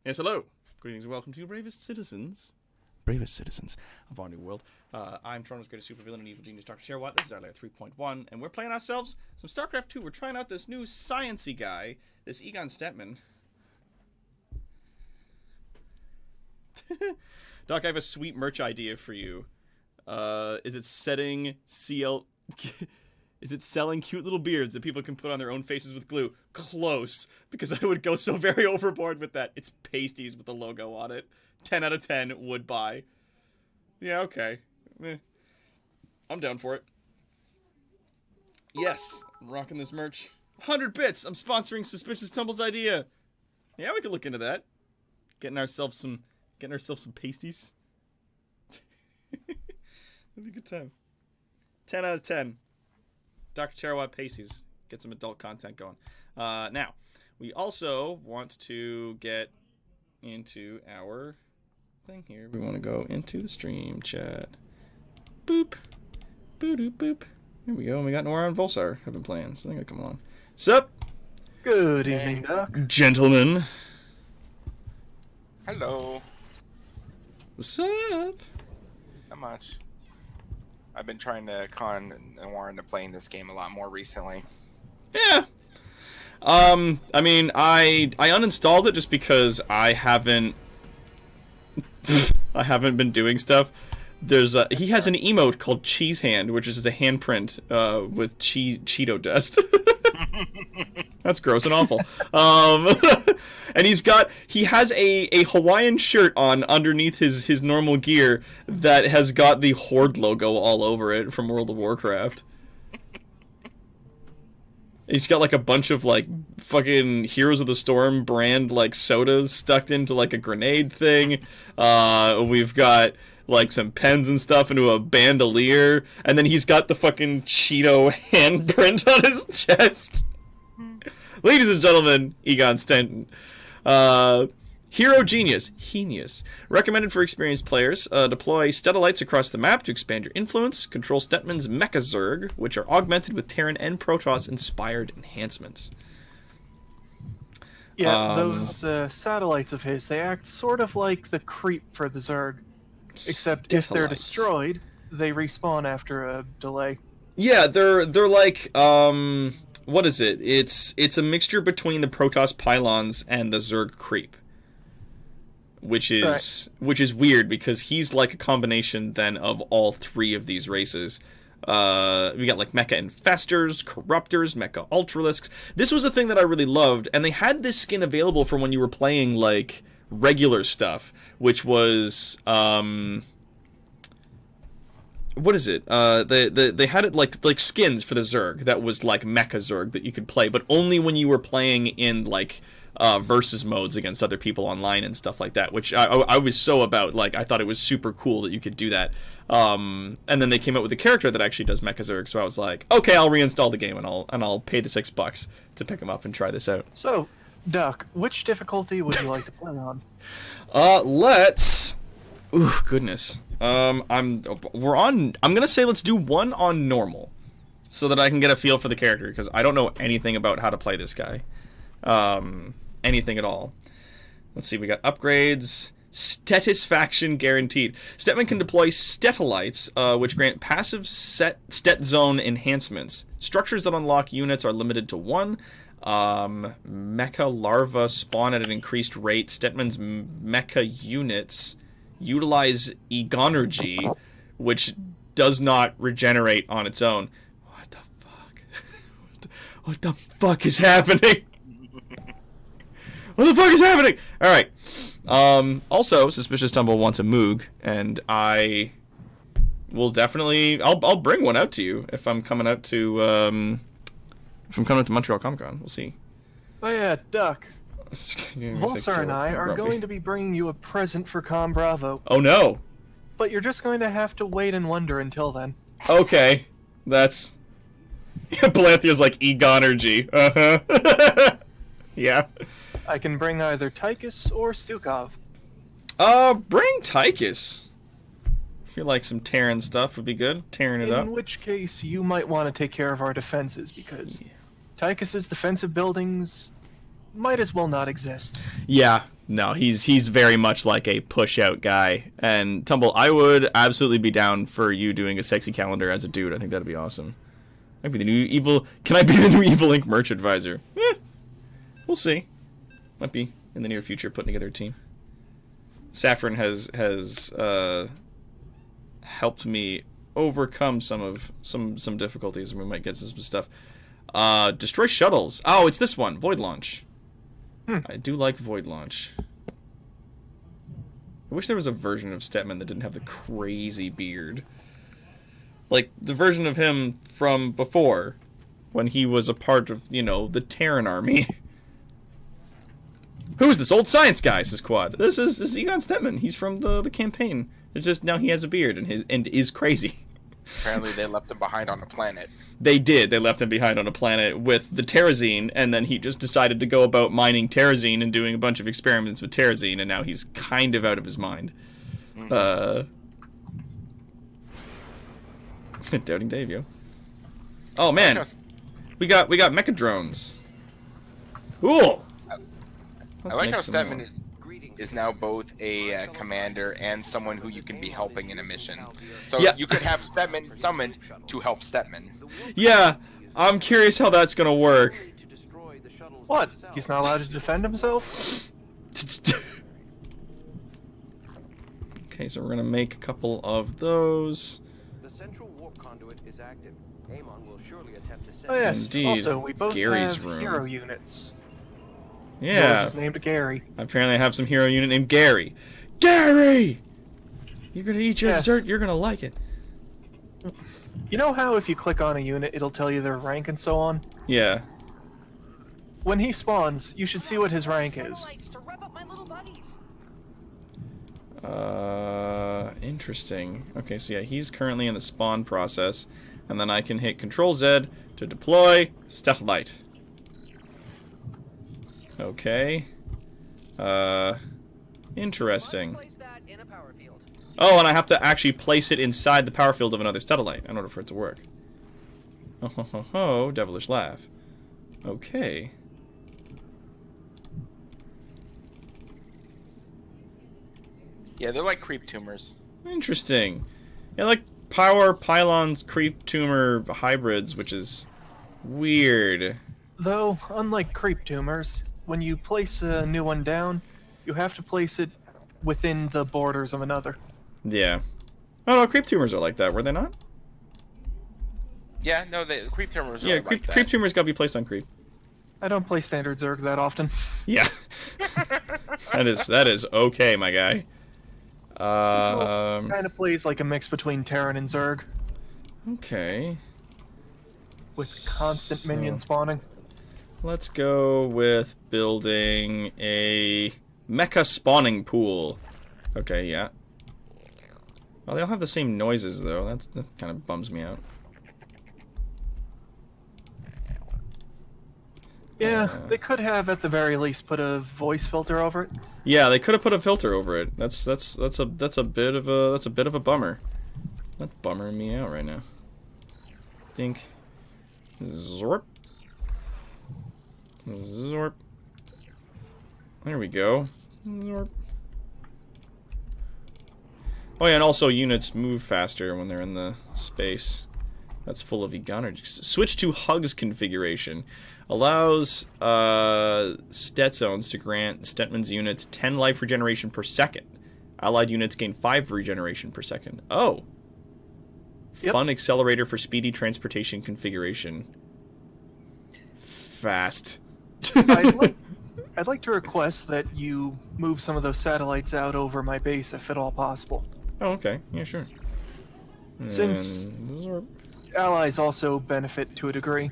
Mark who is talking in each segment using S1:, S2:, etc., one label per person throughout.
S1: Yes, hello. Greetings and welcome to Bravest Citizens of our new world. I'm Toronto's greatest supervillain and evil genius, Dr. Terawatt. This is our layer 3.1, and we're playing ourselves some StarCraft II. We're trying out this new science-y guy, this Egon Stepman. Doc, I have a sweet merch idea for you. Is it setting CL... Is it selling cute little beards that people can put on their own faces with glue? Close, because I would go so very overboard with that. It's pasties with the logo on it. 10 out of 10 would buy. Yeah, okay. I'm down for it. Yes, I'm rocking this merch. 100 bits! I'm sponsoring Suspicious Tumble's idea. Yeah, we could look into that. Getting ourselves some pasties. That'd be a good time. 10 out of 10. Dr. Terawatt pasties. Get some adult content going. Now, we also want to get into our thing here. We want to go into the stream chat. Boop. Boo-doop boop. Here we go. And we got Noir and Volsar have been playing. So they're going to come along. Sup?
S2: Good evening, Doc.
S1: Gentlemen.
S3: Hello.
S1: What's up?
S3: Not much. I've been trying to con Noir into playing this game a lot more recently.
S1: Yeah. I mean, I uninstalled it just because I haven't been doing stuff. He has an emote called Cheese Hand, which is a handprint with Cheeto dust. That's gross and awful. And he has a Hawaiian shirt on underneath his normal gear that has got the Horde logo all over it from World of Warcraft. He's got like a bunch of like fucking Heroes of the Storm brand like sodas stuck into like a grenade thing. We've got like some pens and stuff into a bandolier, and then he's got the fucking Cheeto handprint on his chest. Ladies and gentlemen, Egon Stanton. Hero Genius. Recommended for experienced players. Deploy Stetellites across the map to expand your influence. Control Stetman's Mecha Zerg, which are augmented with Terran and Protoss-inspired enhancements.
S2: Yeah, those satellites of his, they act sort of like the creep for the Zerg. Except if they're destroyed, they respawn after a delay.
S1: Yeah, they're like, what is it? It's a mixture between the Protoss pylons and the Zerg creep, which is weird because he's like a combination then of all three of these races. We got like Mecha Infestors, Corruptors, Mecha Ultralisks. This was a thing that I really loved, and they had this skin available for when you were playing like regular stuff, which was what is it? They had it like skins for the Zerg that was like Mecha Zerg that you could play, but only when you were playing in like versus modes against other people online and stuff like that. Which I was so about. Like I thought it was super cool that you could do that. And then they came out with a character that actually does Mecha Zerg, so I was like, okay, I'll reinstall the game and I'll pay the $6 to pick them up and try this out.
S2: So, Doc, which difficulty would you like to play on?
S1: Let's. Ooh, goodness. I'm gonna say let's do one on normal, so that I can get a feel for the character because I don't know anything about how to play this guy, anything at all. Let's see. We got upgrades. Stetisfaction guaranteed. Stetman can deploy Stetellites, which grant passive Stet Zone enhancements. Structures that unlock units are limited to one. Mecha larvae spawn at an increased rate. Stetman's mecha units utilize Egonergy, which does not regenerate on its own. What the fuck? What the fuck is happening? What the fuck is happening? Alright. Also, Suspicious Tumble wants a Moog, and I will definitely... I'll bring one out to you if I'm coming out to... If I'm coming to Montreal Comic Con, we'll see.
S2: Oh yeah, Doc. Volsar and I are going to be bringing you a present for Com Bravo.
S1: Oh no!
S2: But you're just going to have to wait and wonder until then.
S1: Okay, that's... Palanthea's like Egonergy. Uh-huh. Yeah.
S2: I can bring either Tychus or Stukov.
S1: Bring Tychus. I feel like some Terran stuff would be good. Tearing it up.
S2: In which case, you might want to take care of our defenses, because Tychus's defensive buildings might as well not exist.
S1: Yeah, No, he's very much like a push-out guy. And Tumble, I would absolutely be down for you doing a sexy calendar as a dude. I think that'd be awesome. Might be the new evil... Can I be the new Evil Inc. merch advisor? We'll see. Might be in the near future putting together a team. Saffron has helped me overcome some difficulties, and we might get some stuff. Destroy shuttles. Oh, it's this one. Void launch. I do like Void Launch. I wish there was a version of Stetman that didn't have the crazy beard. Like, the version of him from before, when he was a part of, you know, the Terran army. Who is this old science guy, says Quad? This is Egon Stetman. He's from the campaign. It's just now he has a beard and is crazy.
S3: Apparently they left him behind on a planet.
S1: They did. They left him behind on a planet with the Terrazine, and then he just decided to go about mining Terrazine and doing a bunch of experiments with Terrazine, and now he's kind of out of his mind. Doubting Dave, yo. Oh man, we got mecha drones. Cool.
S3: I like how Stetman is now both a commander and someone who you can be helping in a mission. So
S1: yeah.
S3: You could have Stetman summoned to help Stetman.
S1: Yeah, I'm curious how that's gonna work.
S2: What? He's not allowed to defend himself?
S1: Okay, so we're gonna make a couple of those.
S4: The central warp conduit is active. Amon will surely attempt to send...
S2: Oh yes.
S1: Indeed.
S2: Also, we both
S1: Gary's
S2: have
S1: room.
S2: hero units.
S1: Yeah.
S2: Yours is named Gary.
S1: Apparently I have some hero unit named Gary. Gary! You're gonna eat your dessert, you're gonna like it.
S2: You know how if you click on a unit, it'll tell you their rank and so on?
S1: Yeah.
S2: When he spawns, you should see what his rank is.
S1: Interesting. Okay, so yeah, he's currently in the spawn process, and then I can hit Control Z to deploy Stealthlight. Okay. Interesting. Oh, and I have to actually place it inside the power field of another satellite in order for it to work. Oh, ho, ho, ho, devilish laugh. Okay.
S3: Yeah, they're like creep tumors.
S1: Interesting. Yeah, like power pylons, creep tumor hybrids, which is weird.
S2: Though, unlike creep tumors, when you place a new one down, you have to place it within the borders of another.
S1: Yeah. Oh no, creep tumors are like that, were they not?
S3: Yeah, no, the creep tumors are
S1: Yeah,
S3: like
S1: creep
S3: that.
S1: tumors gotta be placed on creep.
S2: I don't play standard Zerg that often.
S1: Yeah. that is okay, my guy.
S2: Kind of plays like a mix between Terran and Zerg,
S1: Okay.
S2: with constant minion spawning.
S1: Let's go with building a mecha spawning pool. Okay, yeah. Well, they all have the same noises, though. That kind of bums me out.
S2: Yeah, they could have at the very least put a voice filter over it.
S1: Yeah, they could have put a filter over it. That's a bit of a bummer. That's bummering me out right now. Think. Zorp. Zorp. There we go. Zorp. Oh yeah, and also units move faster when they're in the space. That's full of Egon. Switch to Hugs configuration. Allows Stetzones to grant Stetman's units 10 life regeneration per second. Allied units gain 5 regeneration per second. Oh.
S2: Yep.
S1: Fun accelerator for speedy transportation configuration. Fast.
S2: I'd like to request that you move some of those satellites out over my base if at all possible.
S1: Oh, okay. Yeah, sure.
S2: Since
S1: And...
S2: allies also benefit to a degree.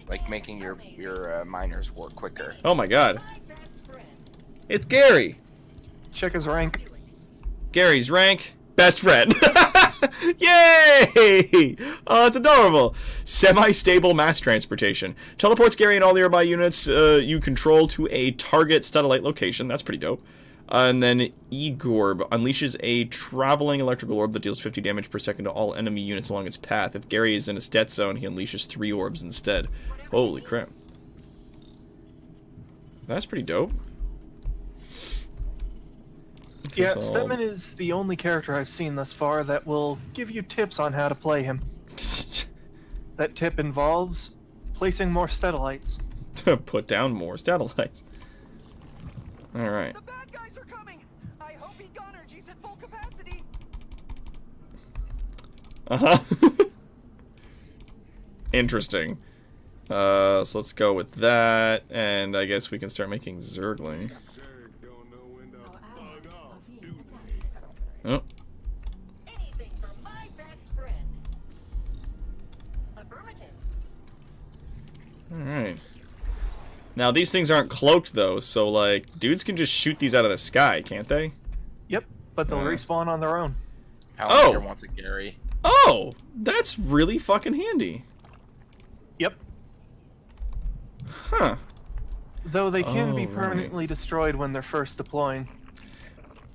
S3: Like making your miners work quicker.
S1: Oh my god. It's Gary.
S2: Check his rank.
S1: Gary's rank, best friend. Yay! Oh, it's adorable. Semi-stable mass transportation. Teleports Gary and all nearby units you control to a target satellite location. That's pretty dope. And then Egorb unleashes a traveling electrical orb that deals 50 damage per second to all enemy units along its path. If Gary is in a stat zone, he unleashes 3 orbs instead. Holy crap. That's pretty dope. Okay,
S2: Yeah,
S1: so
S2: Stedman is the only character I've seen thus far that will give you tips on how to play him. That tip involves placing more Stedalites.
S1: to put down more satellites. Alright.
S5: The bad guys are coming! I hope Egon energy's at full capacity!
S1: Uh-huh. Interesting. So let's go with that, and I guess we can start making Zergling. Oh.
S6: Anything for my best friend. Affirmative.
S1: Alright. Now, these things aren't cloaked, though, so, like, dudes can just shoot these out of the sky, can't they?
S2: Yep, but they'll respawn on their own.
S3: Palantir wants a Gary.
S1: Oh! That's really fucking handy.
S2: Yep.
S1: Huh.
S2: Though they can be
S1: right.
S2: permanently destroyed when they're first deploying.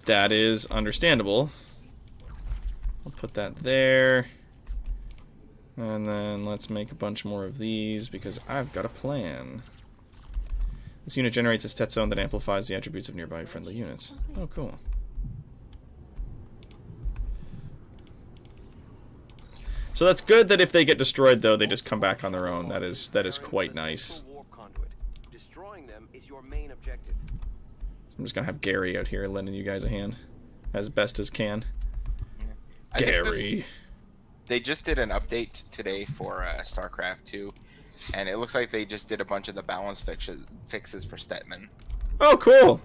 S1: That is understandable. I'll put that there. And then let's make a bunch more of these, because I've got a plan. This unit generates a stat zone that amplifies the attributes of nearby friendly units. Oh, cool. So that's good that if they get destroyed, though, they just come back on their own. That is quite nice.
S4: Destroying them is your main objective.
S1: I'm just gonna have Gary out here lending you guys a hand, as best as can.
S3: I think
S1: Gary.
S3: They just did an update today for StarCraft II, and it looks like they just did a bunch of the balance fixes for Stedman.
S1: Oh, cool.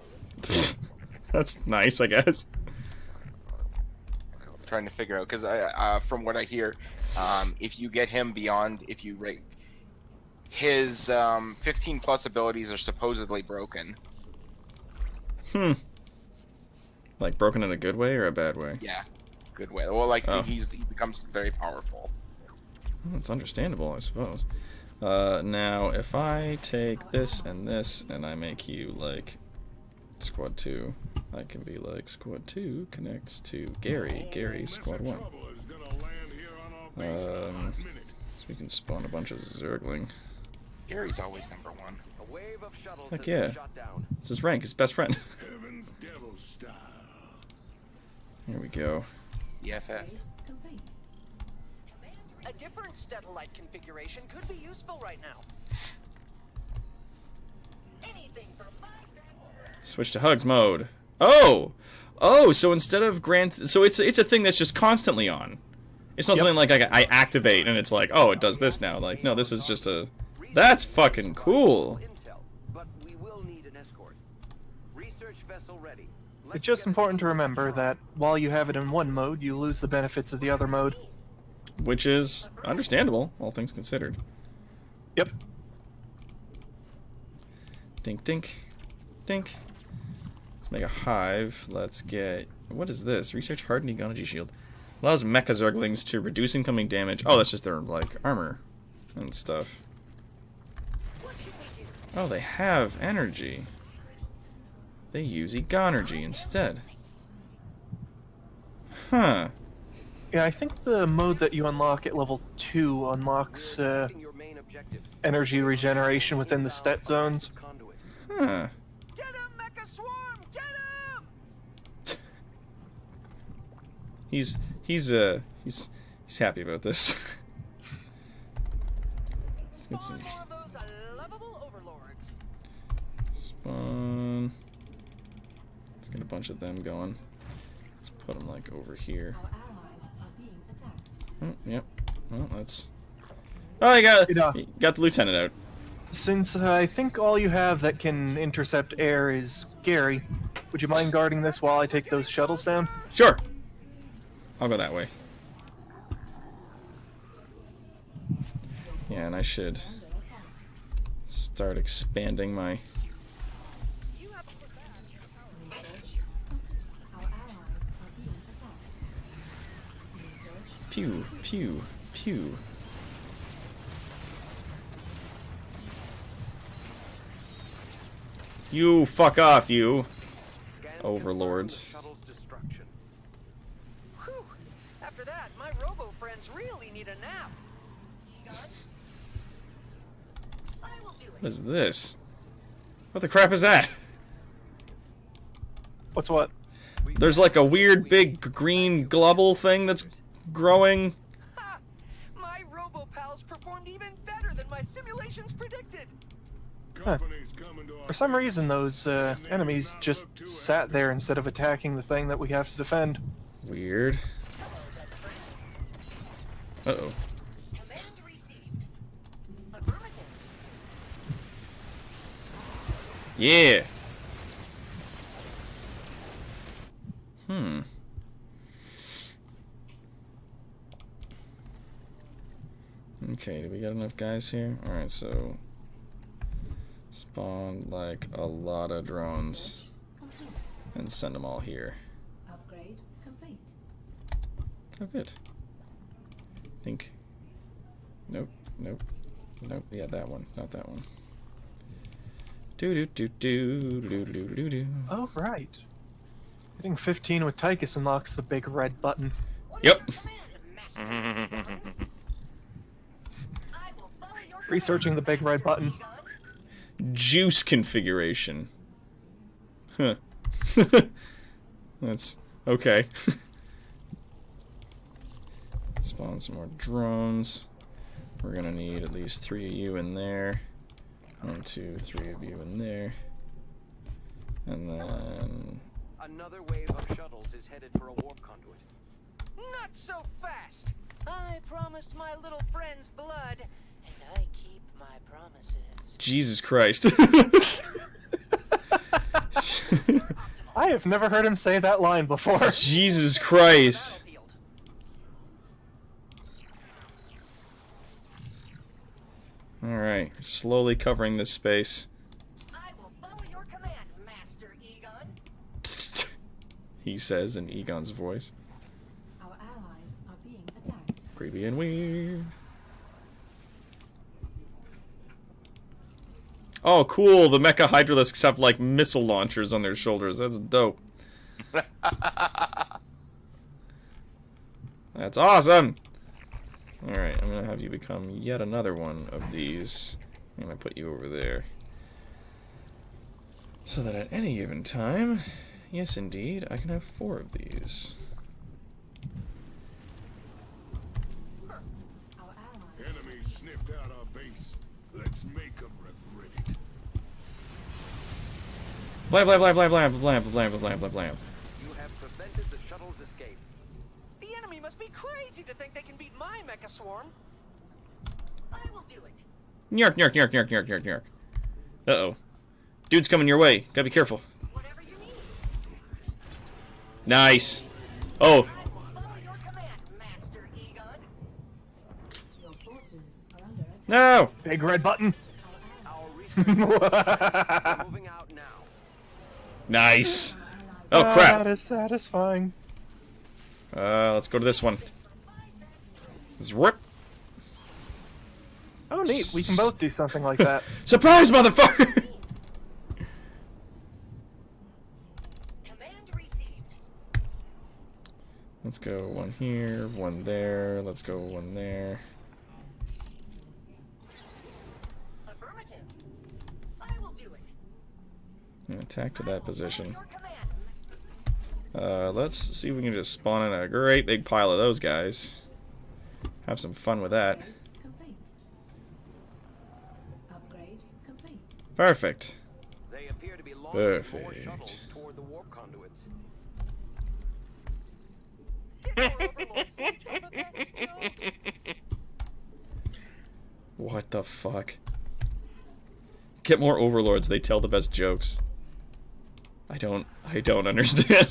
S1: That's nice, I guess.
S3: I'm trying to figure out, because from what I hear, if you get him beyond, if you rate his 15 plus abilities are supposedly broken.
S1: Like broken in a good way or a bad way?
S3: Yeah, good way. Well, like
S1: Oh.
S3: he becomes very powerful.
S1: Well, it's understandable, I suppose. Now, if I take this and I make you like Squad 2, I can be like Squad 2 connects to Gary Squad 1. So we can spawn a bunch of Zergling.
S3: Gary's always number one.
S4: A wave of shuttles
S1: Heck
S4: has been
S1: yeah.
S4: shot down.
S1: It's his rank, his best friend. Here we go.
S3: EFF.
S5: A different Stedalite configuration could be useful right now.
S6: Anything for my best.
S1: Switch to hugs mode. Oh! Oh, so instead of so it's a thing that's just constantly on. It's not something like I activate and it's like, oh, it does this now. Like, no, this is just a... That's fucking cool.
S4: Intel, but we will need an escort. Research vessel ready.
S2: It's just important to remember that while you have it in one mode, you lose the benefits of the other mode.
S1: Which is understandable, all things considered.
S2: Yep.
S1: Dink, dink, dink. Let's make a hive. Let's get... What is this? Research hardened Egon shield. Allows mecha Zerglings to reduce incoming damage. Oh, that's just their, like, armor and stuff. Oh, they have energy. They use Egonergy instead. Huh.
S2: Yeah, I think the mode that you unlock at level 2 unlocks
S4: Your main objective.
S2: energy regeneration within the stat zones.
S4: Conduit.
S1: Huh.
S5: Get him, Mecha Swarm! Get him!
S1: He's happy about this. Get some
S5: Spawn more of those lovable overlords.
S1: spawn. Let's get a bunch of them going. Let's put them like over here. Oh, yep. Well, that's. Oh, you got the lieutenant out.
S2: Since I think all you have that can intercept air is Gary, would you mind guarding this while I take those shuttles down?
S1: Sure. I'll go that way. Yeah, and I should start expanding my... Pew, pew, pew. You fuck off, you. Overlords.
S4: Shuttle's destruction.
S5: Whew. After that, my robo friends really need a nap.
S6: I will do it.
S1: What is this? What the crap is that?
S2: What's what?
S1: There's like a weird big green globble thing that's growing.
S5: Ha! My robo-pals performed even better than my simulations predicted.
S2: Huh. For some reason, those enemies just sat there instead of attacking the thing that we have to defend.
S1: Weird. Uh-oh.
S6: Command received. Affirmative.
S1: Yeah. Hmm. Okay, do we got enough guys here? Alright, so... spawn, like, a lot of drones.
S7: Complete.
S1: And send them all here.
S7: Upgrade complete.
S1: Oh, good. Think. Nope, nope, nope. Yeah, that one, not that one. Do do do do do do do do.
S2: Oh, right. Hitting 15 with Tychus unlocks the big red button.
S6: What
S1: Yep.
S6: is your command, Master Egon? I will follow your
S2: Researching the big red button.
S6: Egon.
S1: Juice configuration. Huh. That's okay. Spawn some more drones. We're gonna need at least 3 of you in there. 1, 2, 3 of you in there. And then...
S4: Another wave of shuttles is headed for a warp conduit.
S5: Not so fast.
S6: I promised my little friend's blood, and I keep my promises.
S1: Jesus Christ.
S2: I have never heard him say that line before.
S1: Jesus Christ.
S5: Battlefield.
S1: Alright, slowly covering this space.
S6: I will follow your command, Master Egon.
S1: He says in Egon's voice.
S7: Our allies are being attacked.
S1: Creepy and weird. Oh, cool. The Mecha Hydralisks have, like, missile launchers on their shoulders. That's dope. That's awesome. Alright, I'm going to have you become yet another one of these. I'm going to put you over there. So that at any given time, yes, indeed, I can have 4 of these.
S7: Our allies.
S8: Enemy sniffed out our base. Let's make them regret it.
S1: Blam, blam, blam, blam, blam, blam, blam, blam, blam, blam.
S4: You have prevented the shuttle's escape.
S5: The enemy must be crazy to think they can beat my mecha swarm.
S6: I will do it.
S1: Nyark, nyark, nyark, nyark, nyark, nyark, nyark. Uh-oh. Dude's coming your way. Gotta be careful.
S6: Whatever you need.
S1: Nice. Oh,
S6: I will follow your command, Master Egon.
S7: Your forces are under attack.
S1: no.
S2: Big red button.
S4: Our research is moving out now.
S1: Nice.
S7: Our allies
S1: Oh, crap.
S2: That is satisfying.
S1: Let's go to this one. Zrip.
S2: Oh, neat. We can both do something like that.
S1: Surprise, motherfucker!
S6: Command received.
S1: Let's go one here, one there. Let's go one there.
S6: Affirmative. I will do it.
S1: And attack to that position.
S6: Your command.
S1: Let's see if we can just spawn in a great big pile of those guys. Have some fun with that.
S7: complete. Upgrade complete.
S1: Perfect.
S4: They appear to be launching more
S1: Perfect.
S4: shuttles toward the warp conduits.
S1: What the fuck? Get more overlords, they tell the best jokes. I don't understand.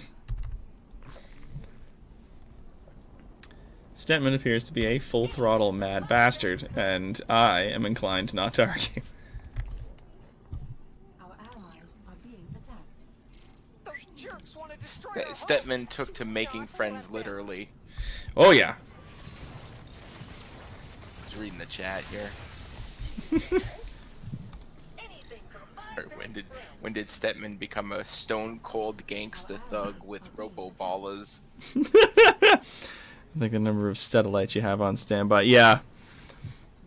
S1: Stentman appears to be a full-throttle mad bastard, and I am inclined not to argue.
S7: Our allies are being attacked.
S5: Those jerks want to destroy our home.
S3: Stetman took to making friends literally.
S1: Oh yeah.
S3: I was reading the chat here.
S6: Anything for my
S3: Or when did Stetman become a stone cold gangsta thug with robo-ballas?
S1: I think the number of Steadalites you have on standby. Yeah.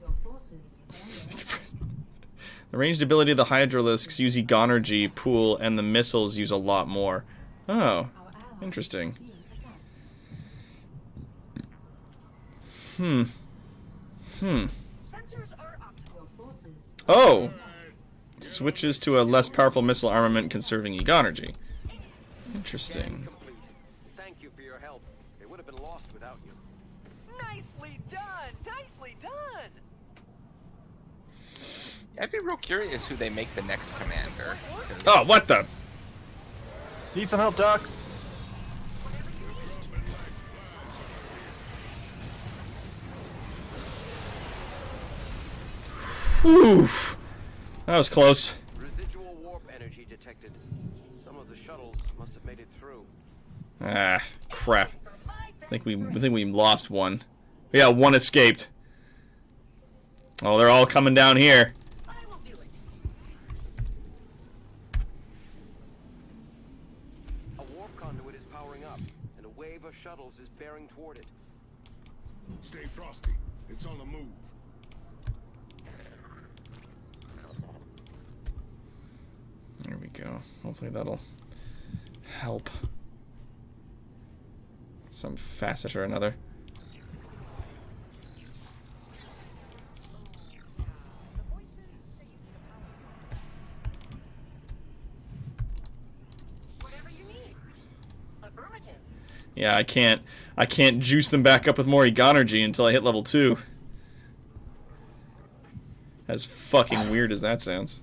S7: Your forces are under attack.
S1: The ranged ability of the Hydralisks use Egonergy pool, and the missiles use a lot more. Oh,
S7: Our ally
S1: interesting.
S7: is being attacked.
S5: Sensors are up.
S7: Your forces
S1: Oh! Switches to a less powerful missile armament conserving Egonergy. Interesting.
S4: Complete. Thank you for your help. They would have been lost without you.
S5: Nicely done. Nicely done.
S3: I'd be real curious who they make the next commander. 'cause
S1: Oh, what the?
S2: Need some help, Doc?
S1: Whew. That was close.
S4: Residual warp energy detected. Some of the shuttles must have made it through.
S1: Ah, crap. I think we lost one. Yeah, one escaped. Oh, they're all coming down here.
S5: I will do it.
S4: A warp conduit is powering up, and a wave of shuttles is bearing toward it.
S8: Stay frosty. It's on the move.
S1: There we go. Hopefully that'll help. Some facet or another.
S5: Whatever you need. Affirmative.
S1: Yeah, I can't juice them back up with more Egonergy until I hit level 2. As fucking weird as that sounds.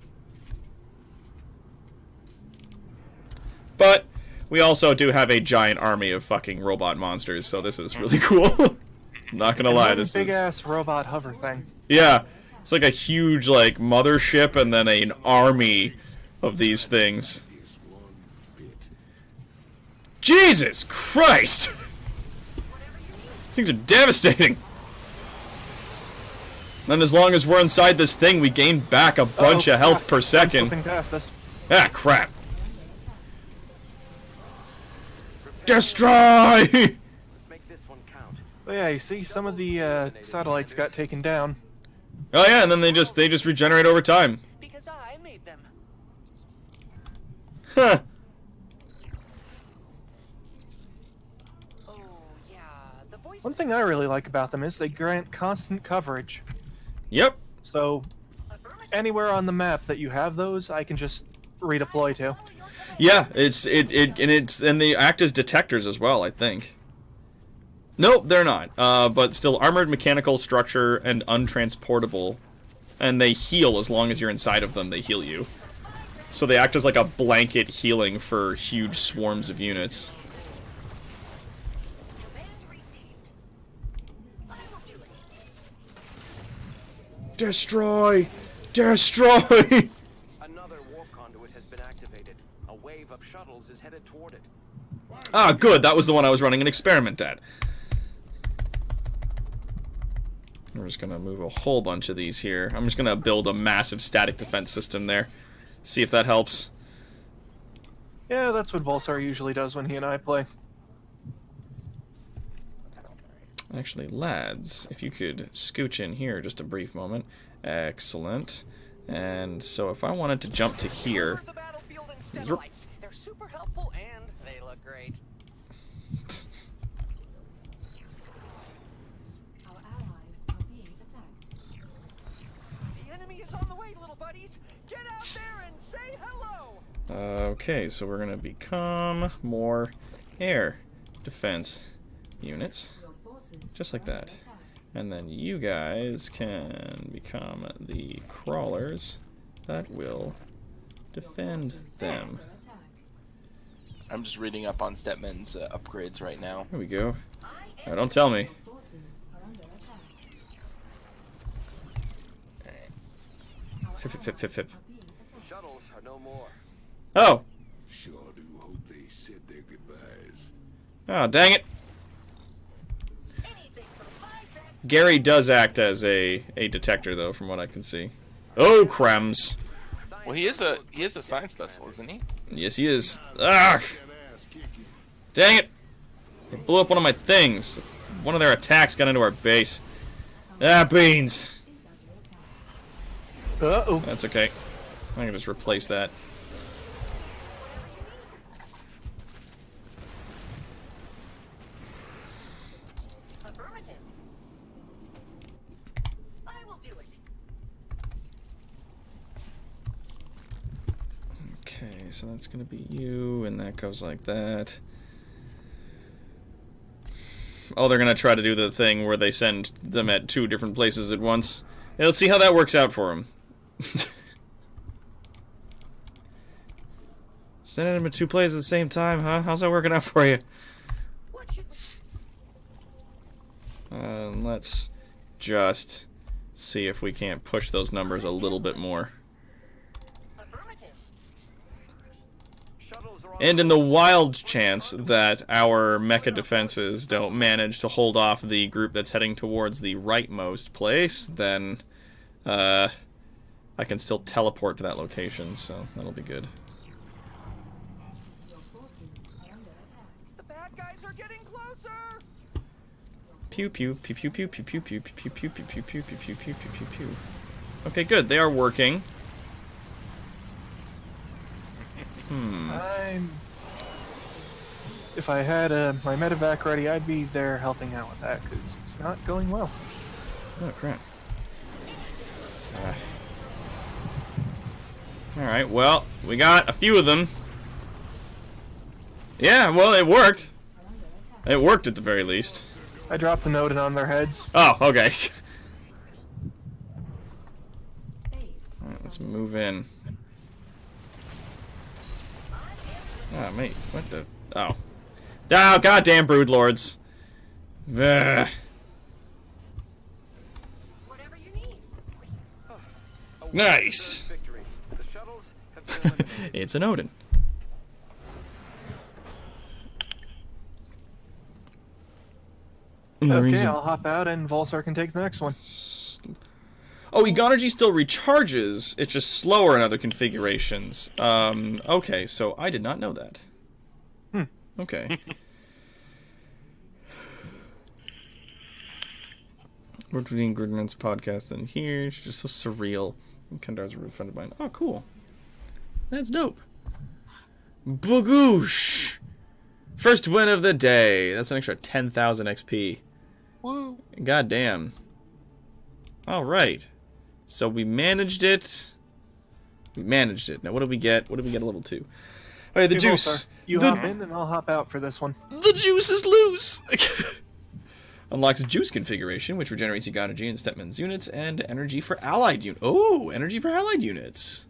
S1: But we also do have a giant army of fucking robot monsters, so this is really cool. Not gonna lie, this
S2: big
S1: is
S2: ass robot hover thing.
S1: yeah. It's like a huge like mothership and then an army of these things.
S8: Is one bit.
S1: Jesus Christ! These things are devastating. And as long as we're inside this thing, we gain back a bunch of health per
S2: I'm
S1: second.
S2: slipping past this.
S1: Ah, crap. Destroy!
S4: Let's make this one count.
S2: But yeah, you see, some of the satellites got taken down.
S1: Oh yeah, and then they just regenerate over time.
S5: Because I made them.
S1: Huh.
S5: Oh, yeah. The voice.
S2: One thing I really like about them is they grant constant coverage.
S1: Yep.
S2: So anywhere on the map that you have those, I can just redeploy to.
S1: Yeah, and they act as detectors as well, I think. Nope, they're not. But still armored mechanical structure and untransportable. And they heal as long as you're inside of them, they heal you. So they act as like a blanket healing for huge swarms of units.
S5: Command received. I will do it.
S1: Destroy! Destroy!
S4: Another warp conduit has been activated. A wave of shuttles is headed toward it.
S1: Ah, good. That was the one I was running an experiment at. We're just gonna move a whole bunch of these here. I'm just gonna build a massive static defense system there. See if that helps.
S2: Yeah, that's what Volsar usually does when he and I play.
S1: Actually, lads, if you could scooch in here just a brief moment. Excellent. And so if I wanted to jump to here...
S5: Cover the battlefield in satellites. They're super helpful and they look great.
S7: Our allies are being attacked.
S5: The enemy is on the way, little buddies. Get out there and say hello.
S1: Okay, so we're gonna become more air defense units.
S7: Your forces
S1: Just like
S7: are under
S1: that.
S7: attack.
S1: And then you guys can become the crawlers that will defend them.
S7: Under attack.
S3: I'm just reading up on Stepman's upgrades right now.
S1: Here we go. Oh, don't tell me.
S7: Your forces are under attack. Our
S1: Fip, fip, fip, fip, fip.
S7: allies are being attacked.
S4: Shuttles are no more.
S1: Oh!
S8: Sure do hope they said their goodbyes.
S1: Oh, dang it.
S5: Anything for 5 seconds.
S1: Gary does act as a detector, though, from what I can see. Oh, crumbs.
S3: Well, he is a science vessel, isn't he?
S1: Yes, he is. Ugh!
S8: That ass kicking.
S1: Dang it! They blew up one of my things. One of their attacks got into our base. Ah, beans.
S7: Is under attack.
S2: Uh-oh.
S1: That's okay. I can just replace that.
S6: Affirmative. I will do it.
S1: Okay, so that's gonna be you, and that goes like that. Oh, they're gonna try to do the thing where they send them at 2 different places at once. Yeah, let's see how that works out for them. Sending them at 2 places at the same time, huh? How's that working out for you?
S6: What should
S1: Let's just see if we can't push those numbers a little bit more.
S6: Affirmative.
S4: Shuttles are on
S1: And in the wild chance that our mecha defenses don't manage to hold off the group that's heading towards the rightmost place, then I can still teleport to that location, so that'll be good.
S7: Your forces are under attack.
S5: The bad guys are getting closer.
S1: Pew pew pew pew pew pew pew pew pew pew pew pew pew pew pew pew pew pew pew. Okay, good. They are working.
S2: If I had my medevac ready, I'd be there helping out with that, because it's not going well.
S1: Oh crap. Alright, well, we got a few of them. Yeah, well, it worked.
S7: Are under attack.
S1: It worked at the very least.
S2: I dropped a note on their heads.
S1: Oh, okay.
S7: Base.
S1: Alright, let's move in. Ah, mate, what the... Oh. Oh, goddamn broodlords. Ugh.
S6: Whatever you need.
S1: Nice.
S4: victory. The shuttles have been eliminated.
S1: It's an Odin.
S2: Okay, I'll hop out and Volsar can take the next one.
S1: Oh, Egonergy still recharges. It's just slower in other configurations. Okay, so I did not know that. Okay. We're doing Gordon's podcast in here. It's just so surreal. Kendar's a real friend of mine. Oh, cool. That's dope. Boogoosh! First win of the day. That's an extra 10,000 XP.
S3: Woo.
S1: God damn. Alright. So we managed it. We managed it. Now what do we get? What did we get at level 2? Oh yeah, the
S2: Hey,
S1: juice.
S2: Volsar, you
S1: the,
S2: hop in and I'll hop out for this one.
S1: the juice is loose! Unlocks a juice configuration, which regenerates energy and Stepman's units, and energy for allied units. Oh, energy for allied units.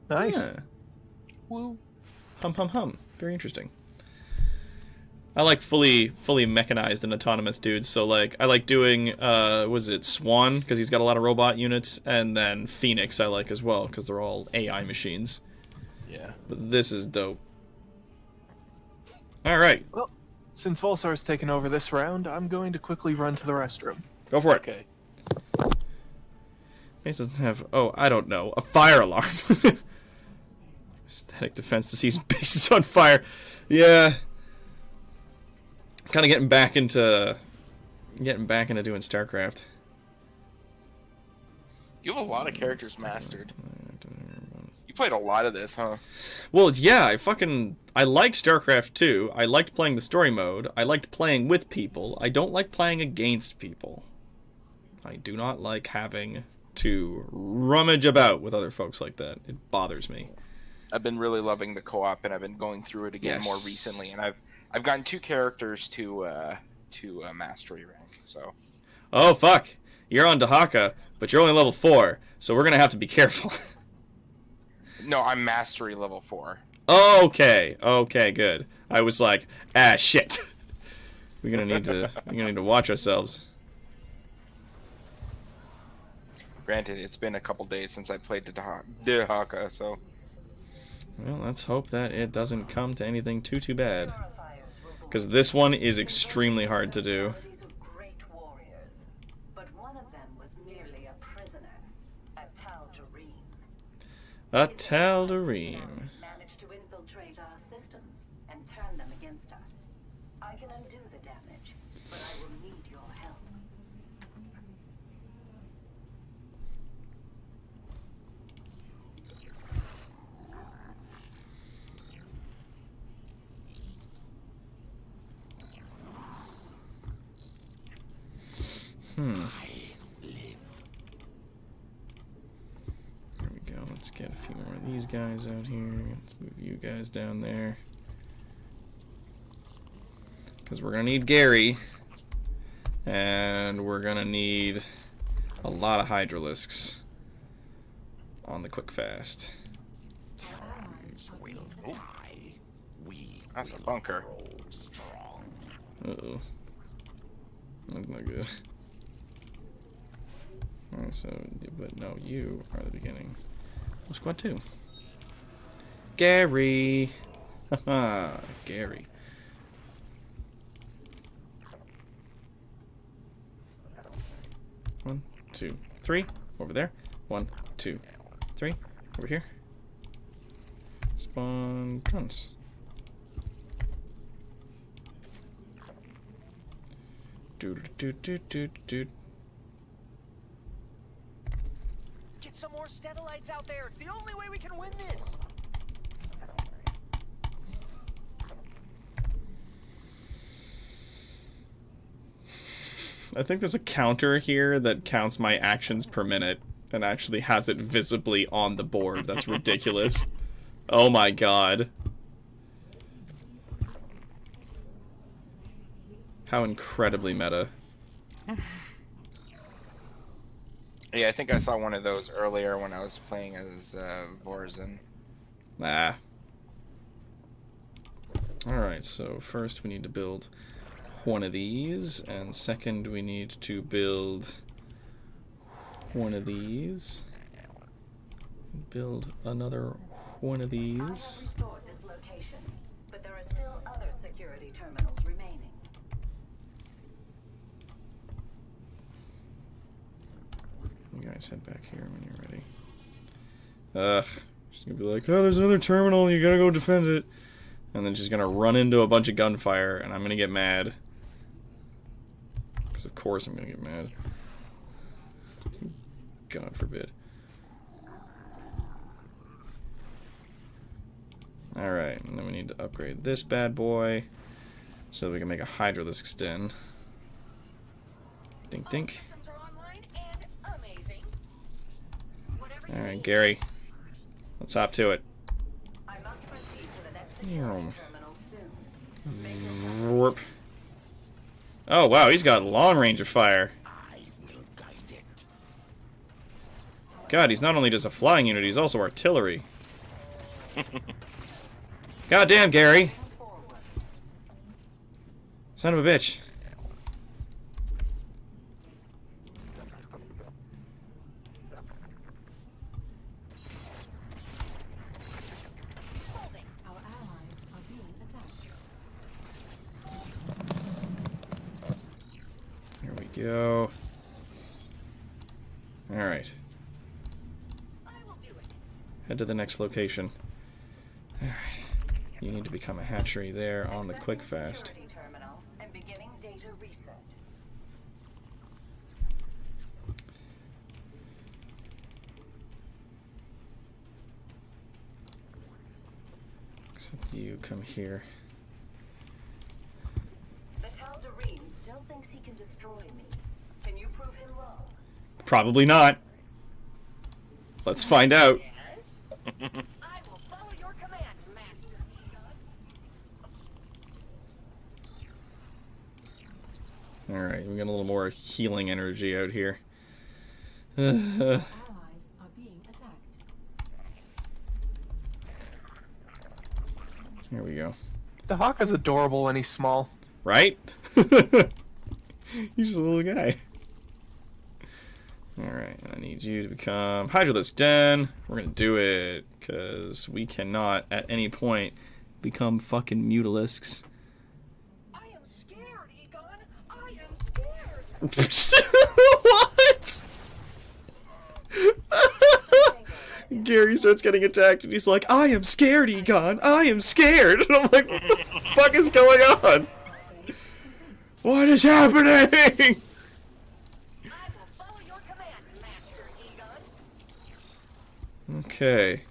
S2: Nice.
S1: Yeah.
S3: Woo.
S1: Hum hum hum. Very interesting. I like fully mechanized and autonomous dudes. So like I like doing was it Swan because he's got a lot of robot units, and then Phoenix I like as well because they're all AI machines.
S3: Yeah.
S1: But this is dope. All right,
S2: Well, since Volsar's taken over this round, I'm going to quickly run to the restroom.
S1: go for it.
S3: Okay.
S1: Base doesn't have I don't know, a fire alarm. Static defense to see bases on fire. Yeah. Kind of getting back into doing StarCraft.
S3: You have a lot of characters mastered. You played a lot of this, huh?
S1: Well, yeah, I liked StarCraft II. I liked playing the story mode. I liked playing with people. I don't like playing against people. I do not like having to rummage about with other folks like that. It bothers me.
S3: I've been really loving the co-op, and I've been going through it again more
S1: Yes.
S3: recently, and I've gotten 2 characters to mastery rank. So
S1: Oh, fuck. You're on Dahaka, but you're only level 4, so we're going to have to be careful.
S3: no, I'm mastery level 4.
S1: Okay, good. I was like, shit. we're gonna need to watch ourselves.
S3: Granted, it's been a couple days since I played Dahaka, so
S1: Well, let's hope that it doesn't come to anything too bad.
S6: Purifiers will go
S1: Because this one is extremely hard to do.
S6: abilities of great warriors, but one of them was merely a prisoner, a Tal'Darim.
S1: A Tal'Darim.
S6: Managed to infiltrate our systems and turn them against us. I can undo the damage, but I will need your help.
S1: There we go. Let's get a few more of these guys out here. Let's move you guys down there. Because we're going to need Gary. And we're going to need a lot of Hydralisks on the quick fast.
S3: That's a bunker.
S1: Uh-oh. That's not good. Alright, so, but no, you are the beginning. Squad 2. Gary! Haha, Gary. One, two, three. Over there. 1, 2, 3. Over here. Spawn drums. Do.
S5: Get some more Steadalites out there. It's the only way we can win this.
S1: I think there's a counter here that counts my actions per minute and actually has it visibly on the board. That's ridiculous. Oh my god. How incredibly meta.
S3: Yeah, I think I saw one of those earlier when I was playing as Vorzin.
S1: Nah. Alright, so first we need to build one of these, and second we need to build one of these. Build another one of
S6: I have
S1: these.
S6: restored this location, but there are still other security terminals remaining.
S1: You guys head back here when you're ready. She's gonna be like, oh, there's another terminal, you gotta go defend it. And then she's gonna run into a bunch of gunfire, and I'm gonna get mad. Because of course I'm gonna get mad. God forbid. Alright, and then we need to upgrade this bad boy so that we can make a Hydralisk den. Dink dink.
S5: Systems are online and amazing. Whatever you
S1: Alright,
S5: need.
S1: Gary. Let's hop to it.
S6: I must proceed to the next security terminal soon.
S1: Warp. Oh wow, he's got long range of fire. God, he's not only just a flying unit, he's also artillery. God damn, Gary. Son of a bitch.
S7: Our allies are being attacked.
S1: Here we go. Alright.
S5: I will do it.
S1: Head to the next location. Alright. You need to become a hatchery there on the quick fast.
S6: Security terminal and beginning data reset.
S1: Except you come here.
S6: The Tal'Darim still thinks he can destroy me. Can you prove him wrong?
S1: Probably not. Let's find out.
S5: Yes. I will follow your command, Master Egon.
S1: Alright, we got a little more healing energy out here.
S7: Allies are being attacked.
S1: Here we go.
S2: The hawk is adorable when he's small.
S1: Right? He's just a little guy. Alright, I need you to become Hydralisk Den. We're gonna do it, because we cannot, at any point, become fucking Mutalisks.
S5: I am scared, Egon. I am scared.
S1: What? Gary starts getting attacked, and he's like, I am scared, Egon. I am scared. And I'm like, what the fuck is going on? What is happening?
S5: I will follow your command, Master Egon.
S1: Okay.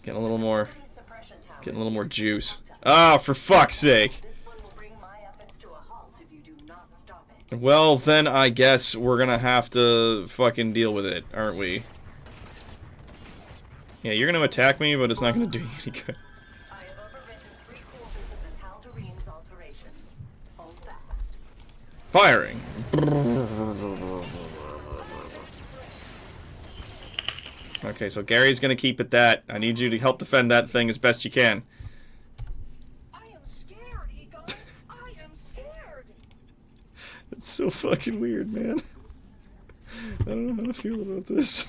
S1: Getting a little more,
S6: Suppression tower.
S1: getting a little more juice. Ah, for fuck's sake.
S6: This one will bring my efforts to a halt if you do not stop it.
S1: Well, then I guess we're gonna have to fucking deal with it, aren't we? Yeah, you're gonna attack me, but it's not gonna do you any good.
S6: I have overwritten 3/4 of the Tal'Darine's alterations. Hold fast.
S1: Firing. Okay, so Gary's gonna keep it that. I need you to help defend that thing as best you can.
S5: I am scared, Egon. I am scared.
S1: It's so fucking weird, man. I don't know how to feel about this.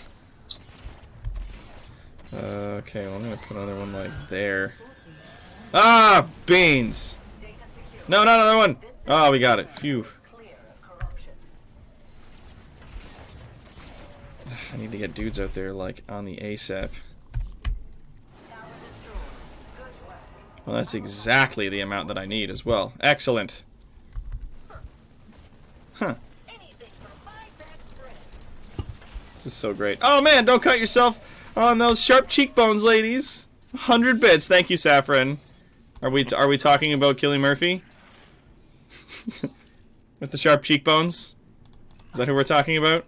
S1: Okay, well I'm gonna put another one like there. Ah, beans! No, not another one! Oh, we got it. Phew.
S6: Clear of corruption.
S1: I need to get dudes out there, like, on the ASAP.
S6: Tower destroyed. Good work.
S1: Well, that's exactly the amount that I need as well. Excellent. Huh.
S5: Anything for my best friend.
S1: This is so great. Oh, man, don't cut yourself on those sharp cheekbones, ladies. 100 bits. Thank you, Saffron. Are we talking about Killian Murphy? With the sharp cheekbones? Is that who we're talking about?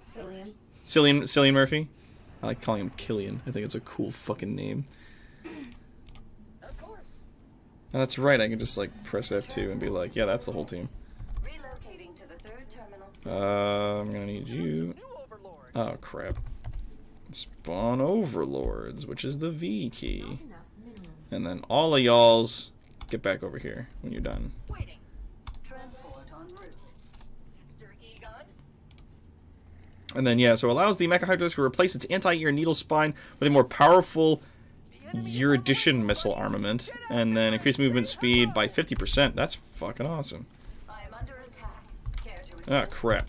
S1: Cillian Murphy? I like calling him Killian. I think it's a cool fucking name.
S5: Of course.
S1: Oh, that's right. I can just like press F2 and be like, yeah, that's the whole team.
S6: Relocating to the third terminal.
S1: I'm gonna need you.
S5: New overlords.
S1: Oh crap. Spawn overlords, which is the V key.
S7: Not enough minerals.
S1: And then all of y'all's get back over here when you're done.
S5: Waiting.
S6: Transport en route.
S5: Mr. Egon.
S1: And then yeah, so it allows the Mecha Hydra to replace its anti-air needle spine with a more powerful Erudition missile armament, and then increase movement speed by 50%. That's fucking awesome.
S6: I am under attack. Care to
S1: Ah,
S6: assist?
S1: crap.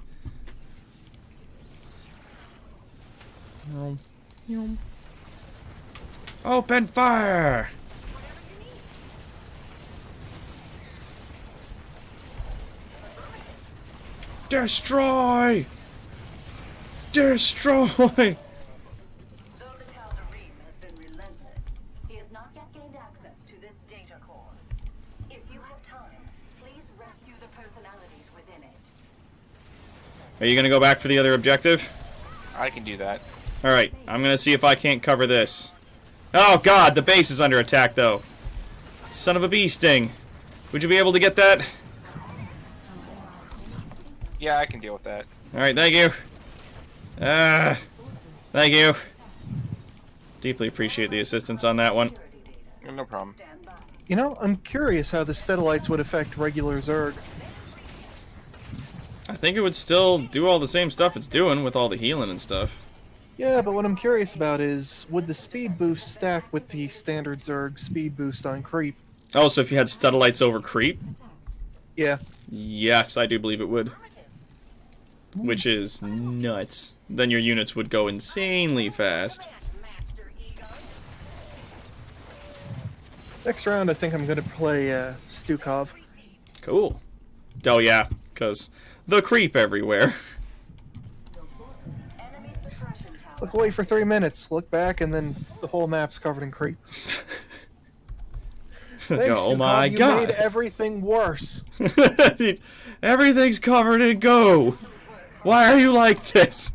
S1: Open fire! Destroy! Destroy!
S6: Though the Tal'Darine has been relentless, he has not yet gained access to this data core. If you have time, please rescue the personalities within it.
S1: Are you gonna go back for the other objective?
S3: I can do that.
S1: Alright, I'm gonna see if I can't cover this. Oh god, the base is under attack though. Son of a bee sting. Would you be able to get that?
S3: Yeah, I can deal with that.
S1: Alright, thank you. Thank you. Deeply appreciate the assistance on that one.
S6: Security data.
S3: No problem.
S6: Stand by.
S2: You know, I'm curious how the Steadalites would affect regular Zerg.
S1: I think it would still do all the same stuff it's doing with all the healing and stuff.
S2: Yeah, but what I'm curious about is, would the speed boost stack with the standard Zerg speed boost on creep?
S1: Oh, so if you had Steadalites over creep?
S2: Yeah.
S1: Yes, I do believe it would. Which is nuts. Then your units would go insanely fast.
S5: Master Egon.
S2: Next round, I think I'm gonna play Stukov.
S1: Cool. Oh yeah, because the creep everywhere.
S6: Enemy suppression tower.
S2: Look away for 3 minutes, look back, and then the whole map's covered in creep. Thanks,
S1: Oh
S2: Stukov,
S1: my
S2: you
S1: god.
S2: made everything worse.
S1: Everything's covered in go. Why are you like this?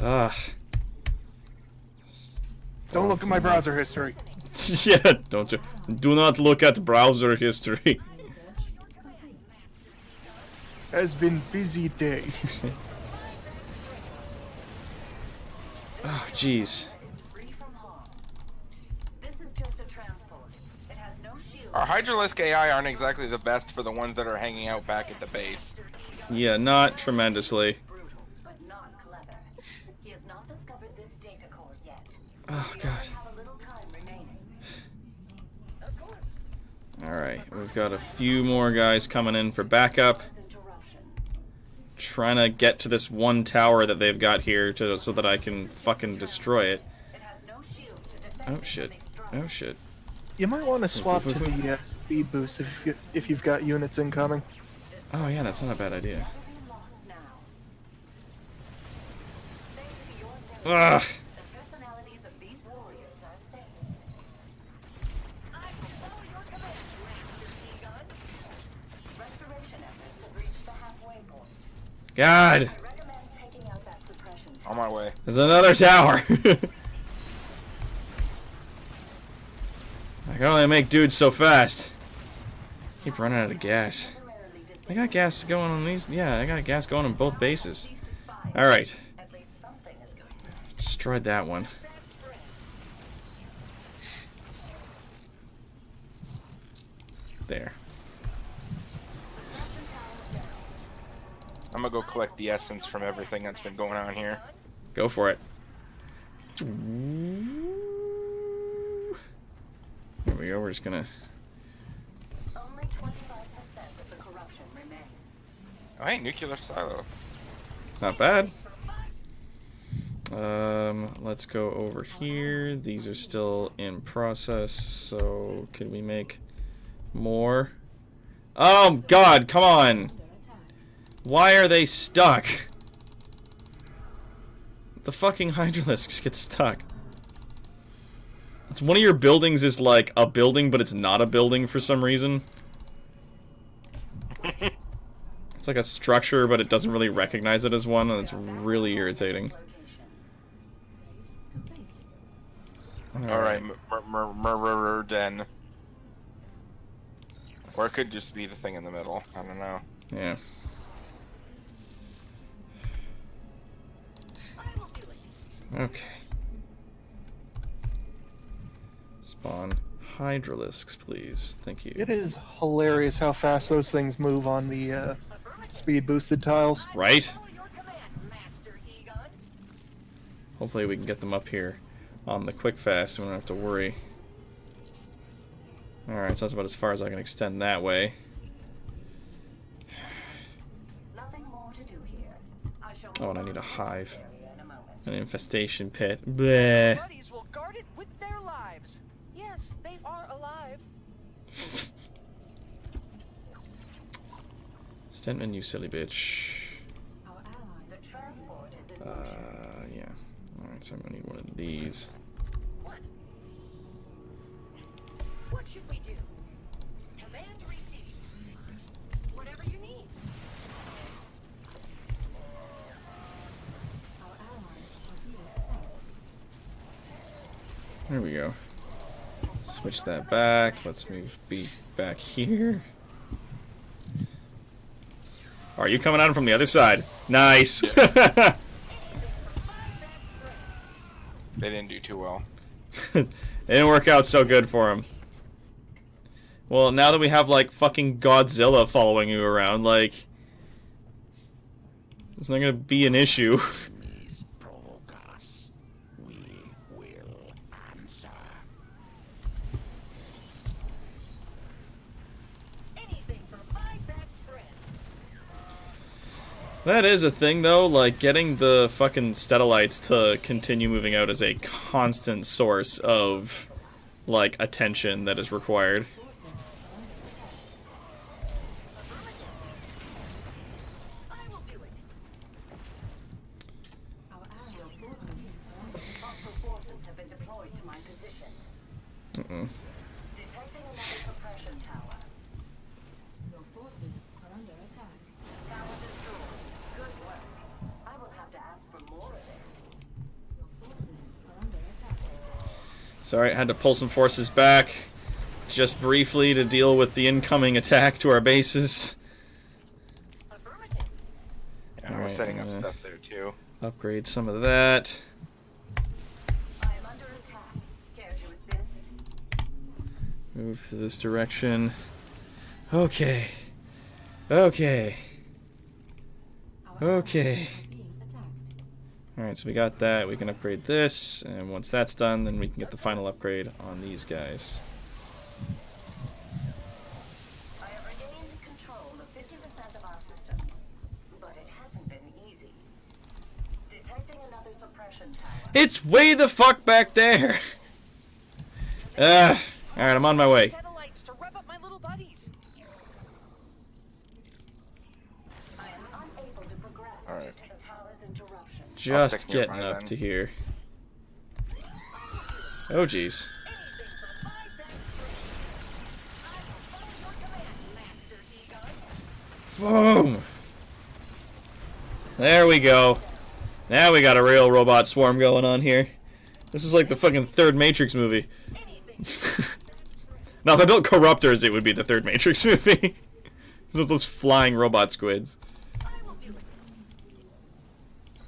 S1: Ah.
S2: Don't look at my browser history.
S1: Yeah, don't you? Do not look at browser history.
S7: Research complete.
S2: Has been busy day.
S1: Oh, jeez.
S6: Free from harm. This is just a transport. It has no shield.
S3: Our Hydralisk AI aren't exactly the best for the ones that are hanging out back at the base.
S1: Yeah, not tremendously.
S6: Brutal, but not clever. He has not discovered this data core yet.
S1: Oh,
S6: We
S1: God.
S6: only have a little time remaining.
S5: Of course.
S1: Alright, we've got a few more guys coming in for backup.
S6: This interruption.
S1: Trying to get to this one tower that they've got here so that I can fucking destroy it.
S6: It has no shield to defend
S1: Oh shit.
S6: against strike.
S1: Oh shit.
S2: You might want to swap to the speed boost if you've got units incoming.
S1: Oh yeah, that's not a bad idea.
S6: Never be lost now. Thanks to your
S1: Ugh.
S6: the personalities of these warriors are safe.
S5: I will follow your commands, Master Egon.
S6: Restoration efforts have reached the halfway
S1: God!
S6: I recommend taking out that suppression
S3: On my way.
S1: There's another tower! I can only make dudes so fast. Keep running out of gas. I got gas going on these. Yeah, I got gas going on both bases. Alright.
S6: At least something is going on.
S1: Destroyed that one. There.
S3: I'm gonna go collect the essence from everything that's been going on here.
S1: Go for it. There we go. We're just gonna.
S6: Only 25% of the corruption remains.
S3: Oh, hey, nuclear silo.
S1: Not bad. Let's go over here. These are still in process, so can we make more? Oh God, come on! Why are they stuck? The fucking hydralisks get stuck. It's one of your buildings is like a building, but it's not a building for some reason. It's like a structure, but it doesn't really recognize it as one, and it's really irritating.
S3: Alright, murderer den. Or it could just be the thing in the middle. I don't know.
S1: Yeah. Okay. Spawn hydralisks, please. Thank you.
S2: It is hilarious how fast those things move on the speed boosted tiles.
S1: Right?
S5: Follow your command, Master Egon.
S1: Hopefully we can get them up here on the quick fast. We don't have to worry. Alright, so that's about as far as I can extend that way.
S6: Nothing more to do here. I shall
S1: Oh, and I need a hive.
S6: in a moment.
S1: An infestation pit. Bleh.
S5: Buddies will guard it with their lives. Yes, they are alive.
S1: Stentman, you silly bitch.
S6: Our ally. The transport is in motion.
S1: Yeah. Alright, so I'm gonna need one of these.
S5: What? What should we do? Command received. Whatever you need.
S7: Our allies are being attacked.
S1: There we go. Switch that back. Let's move B back here. Are you coming out from the other side? Nice.
S3: They didn't do too well.
S1: It didn't work out so good for him. Well, now that we have like fucking Godzilla following you around, like it's not gonna be an issue.
S8: Please provoke us. We will answer.
S5: Anything for my best friend.
S1: That is a thing, though, like, getting the fucking Steadalites to continue moving out is a constant source of, like, attention that is required.
S5: I will do it.
S7: Our allies' forces
S6: Hostile forces have been deployed to my position.
S1: Mm-mm.
S6: Detecting another suppression tower.
S7: your forces are under attack.
S6: Tower destroyed. Good work. I will have to ask for more of it.
S7: Your forces are under attack.
S1: Sorry, I had to pull some forces back just briefly to deal with the incoming attack to our bases.
S5: Affirmative.
S3: Yeah, we're
S1: Alright,
S3: setting up stuff there too.
S1: Upgrade some of that.
S6: I am under attack. Care to assist?
S1: Move to this direction. Okay. Okay.
S7: Our
S1: Okay.
S7: allies are being attacked.
S1: Alright, so we got that. We can upgrade this, and once that's done, then we can get the final upgrade on these guys.
S6: I have regained control of 50% of our systems, but it hasn't been easy. Detecting another suppression tower.
S1: It's way the fuck back there! Alright, I'm on my way.
S5: Satellites to rev up my little buddies.
S6: I am unable to progress
S3: Alright.
S6: due to the tower's interruption.
S1: Just
S3: stick nearby
S1: getting up
S3: then.
S1: to here. Oh, jeez.
S5: Anything for my best friend. I will follow your command, Master Egon.
S1: Boom! There we go. Now we got a real robot swarm going on here. This is like the fucking third Matrix movie. Now, if I built Corruptors, it would be the third Matrix movie. Those flying robot squids.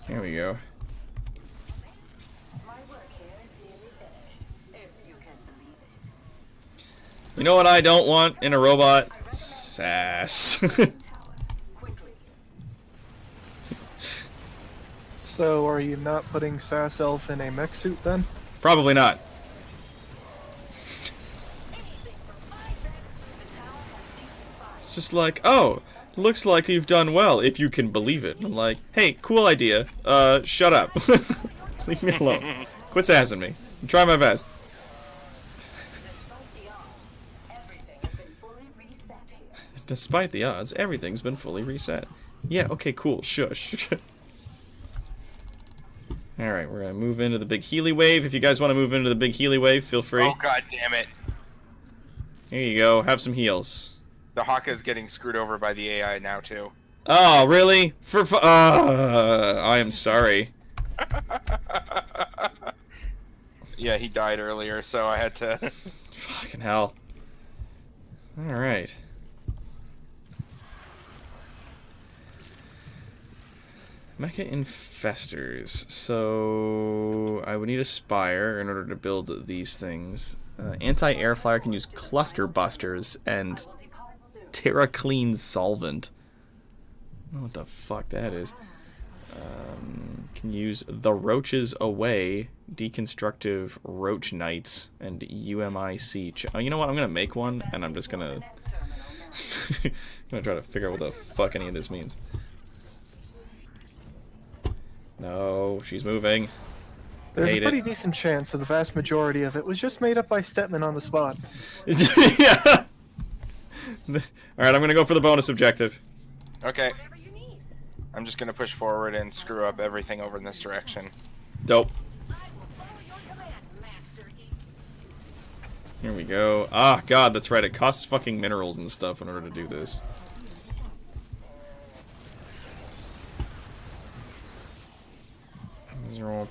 S1: There we go.
S6: My work here is nearly finished, if you can believe it.
S1: You know what I don't want in a robot? Sass.
S6: Quickly.
S2: So, are you not putting Sass Elf in a mech suit then?
S1: Probably not. It's just like, oh, looks like you've done well, if you can believe it. I'm like, hey, cool idea. Shut up. Leave me alone. Quit sassing me. I'm trying my best.
S6: Despite the odds, everything's been fully reset.
S1: Despite the odds, everything's been fully reset. Yeah, okay, cool. Shush. Alright, we're gonna move into the big Healy wave. If you guys want to move into the big Healy wave, feel free.
S3: Oh god damn it!
S1: Here you go. Have some heals.
S3: The Haka is getting screwed over by the AI now too.
S1: Oh, really? I am sorry.
S3: Yeah, he died earlier, so I had to.
S1: Fucking hell. Alright. Mecha Infestors. So I would need a Spire in order to build these things. Anti-air flyer can use cluster busters and Terra Clean Solvent. I don't know what the fuck that is. Can use the Roaches Away, Deconstructive Roach Knights, and UMIC. Oh, you know what? I'm gonna make one, and I'm just gonna I'm gonna try to figure out what the fuck any of this means. No, she's moving.
S2: There's a
S1: Hate
S2: pretty
S1: it.
S2: decent chance that the vast majority of it was just made up by Stetman on the spot.
S1: Yeah. Alright, I'm gonna go for the bonus objective.
S3: Okay. I'm just gonna push forward and screw up everything over in this direction.
S1: Dope. Here we go. Ah, god, that's right. It costs fucking minerals and stuff in order to do this. Zero.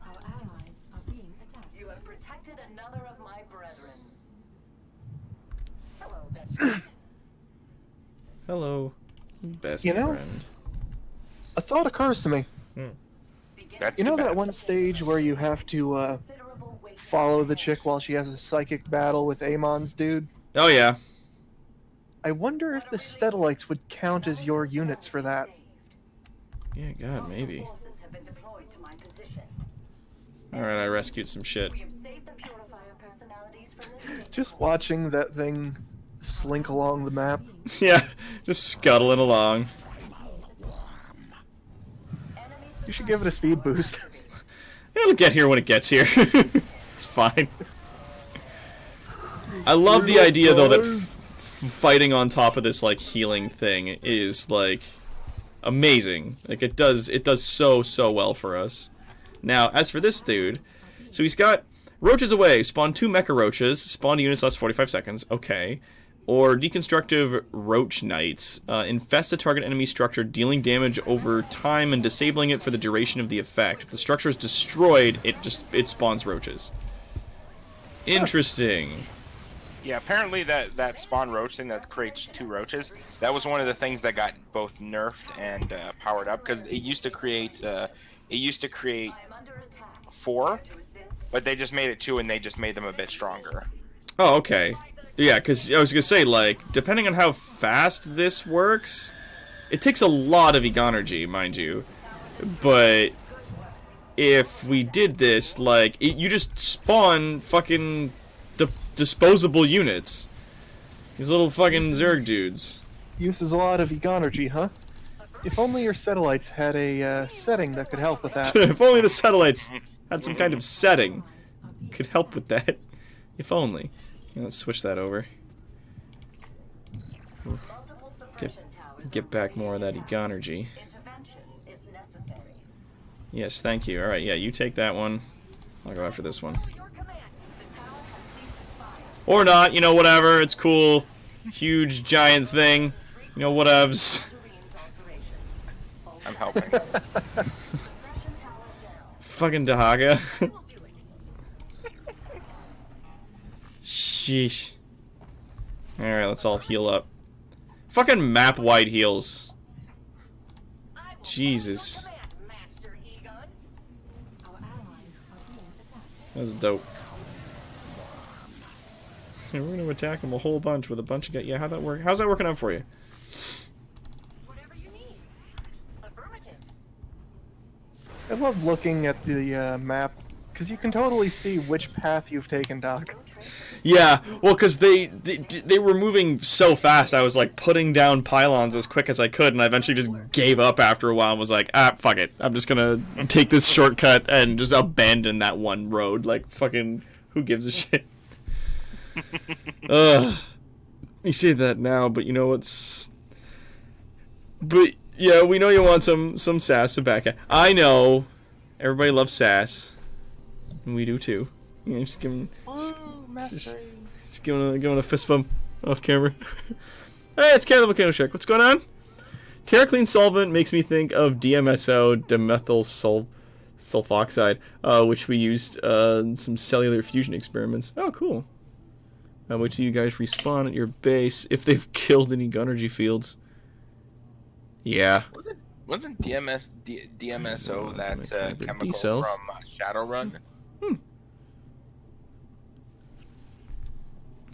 S7: Our allies are being attacked.
S6: You have protected another of my brethren. Hello, best friend.
S1: Hello, best
S2: You know?
S1: friend.
S2: A thought occurs to me.
S3: That's
S2: You know
S3: too
S2: that
S3: bad.
S2: one stage where you have to follow the chick while she has a psychic battle with Amon's dude?
S1: Oh yeah.
S2: I wonder if the Steadalites would count as your units for that.
S1: Yeah, god, maybe.
S6: Forces have been deployed to my position.
S1: Alright, I rescued some shit.
S6: We have saved the purifier personalities from this data
S2: Just
S6: core.
S2: watching that thing slink along the map.
S1: Yeah, just scuttling along.
S6: Enemy
S2: You should give it a speed boost.
S1: It'll get here when it gets here. It's fine. I love the idea though that fighting on top of this like healing thing is like amazing. Like it does so well for us. Now, as for this dude, so he's got Roaches Away, spawn 2 Mecha Roaches, spawn units last 45 seconds, okay. Or Deconstructive Roach Knights, infest a target enemy structure, dealing damage over time and disabling it for the duration of the effect. If the structure is destroyed, it spawns roaches. Interesting.
S3: Yeah, apparently that spawn roach thing that creates 2 roaches, that was one of the things that got both nerfed and powered up, because it used to create
S6: I am under attack.
S3: 4,
S6: To assist.
S3: but they just made it 2 and they just made them a bit stronger.
S1: Oh, okay. Yeah, because I was going to say, like, depending on how fast this works, it takes a lot of Egonergy, mind you. But if we did this, like, you just spawn fucking disposable units. These little fucking Zerg dudes.
S2: Uses a lot of Egonergy, huh? If only your Steadalites had a setting that could help with that.
S1: If only the satellites had some kind of setting could help with that. If only. Yeah, let's switch that over.
S6: Multiple suppression towers
S1: Get
S6: are
S1: back more of that
S6: ready to
S1: Egonergy.
S6: attack. Intervention is necessary.
S1: Yes, thank you. Alright, yeah, you take that one. I'll go after this one.
S6: Your command. The tower has ceased its fire.
S1: Or not, you know, whatever. It's cool. Huge, giant thing. You know, whatevs.
S3: I'm helping.
S1: Fucking Dahaga. Sheesh. Alright, let's all heal up. Fucking map-wide heals. Jesus.
S6: Master Egon.
S7: Our allies are being attacked.
S1: That's dope. Yeah, we're gonna attack them a whole bunch with a bunch of guys. Yeah, how'd that work? How's that working out for you?
S6: Whatever you need. Affirmative.
S2: I love looking at the map because you can totally see which path you've taken, Doc.
S1: Yeah, well, because they were moving so fast, I was like putting down pylons as quick as I could, and I eventually just gave up after a while and was like, ah, fuck it. I'm just gonna take this shortcut and just abandon that one road. Like, fucking, who gives a shit? You say that now, but you know what's... But, yeah, we know you want some sass to back it. I know. Everybody loves sass. And we do too. You know, just giving... Just giving a fist bump off camera. Hey, it's Cat the Volcano Shark. What's going on? TerraClean solvent makes me think of DMSO, dimethyl sulfoxide, which we used in some cellular fusion experiments. Oh, cool. Wait till you guys respawn at your base if they've killed any Gunnergy fields. Yeah.
S3: Wasn't DMSO that chemical
S1: B-cells.
S3: from Shadowrun?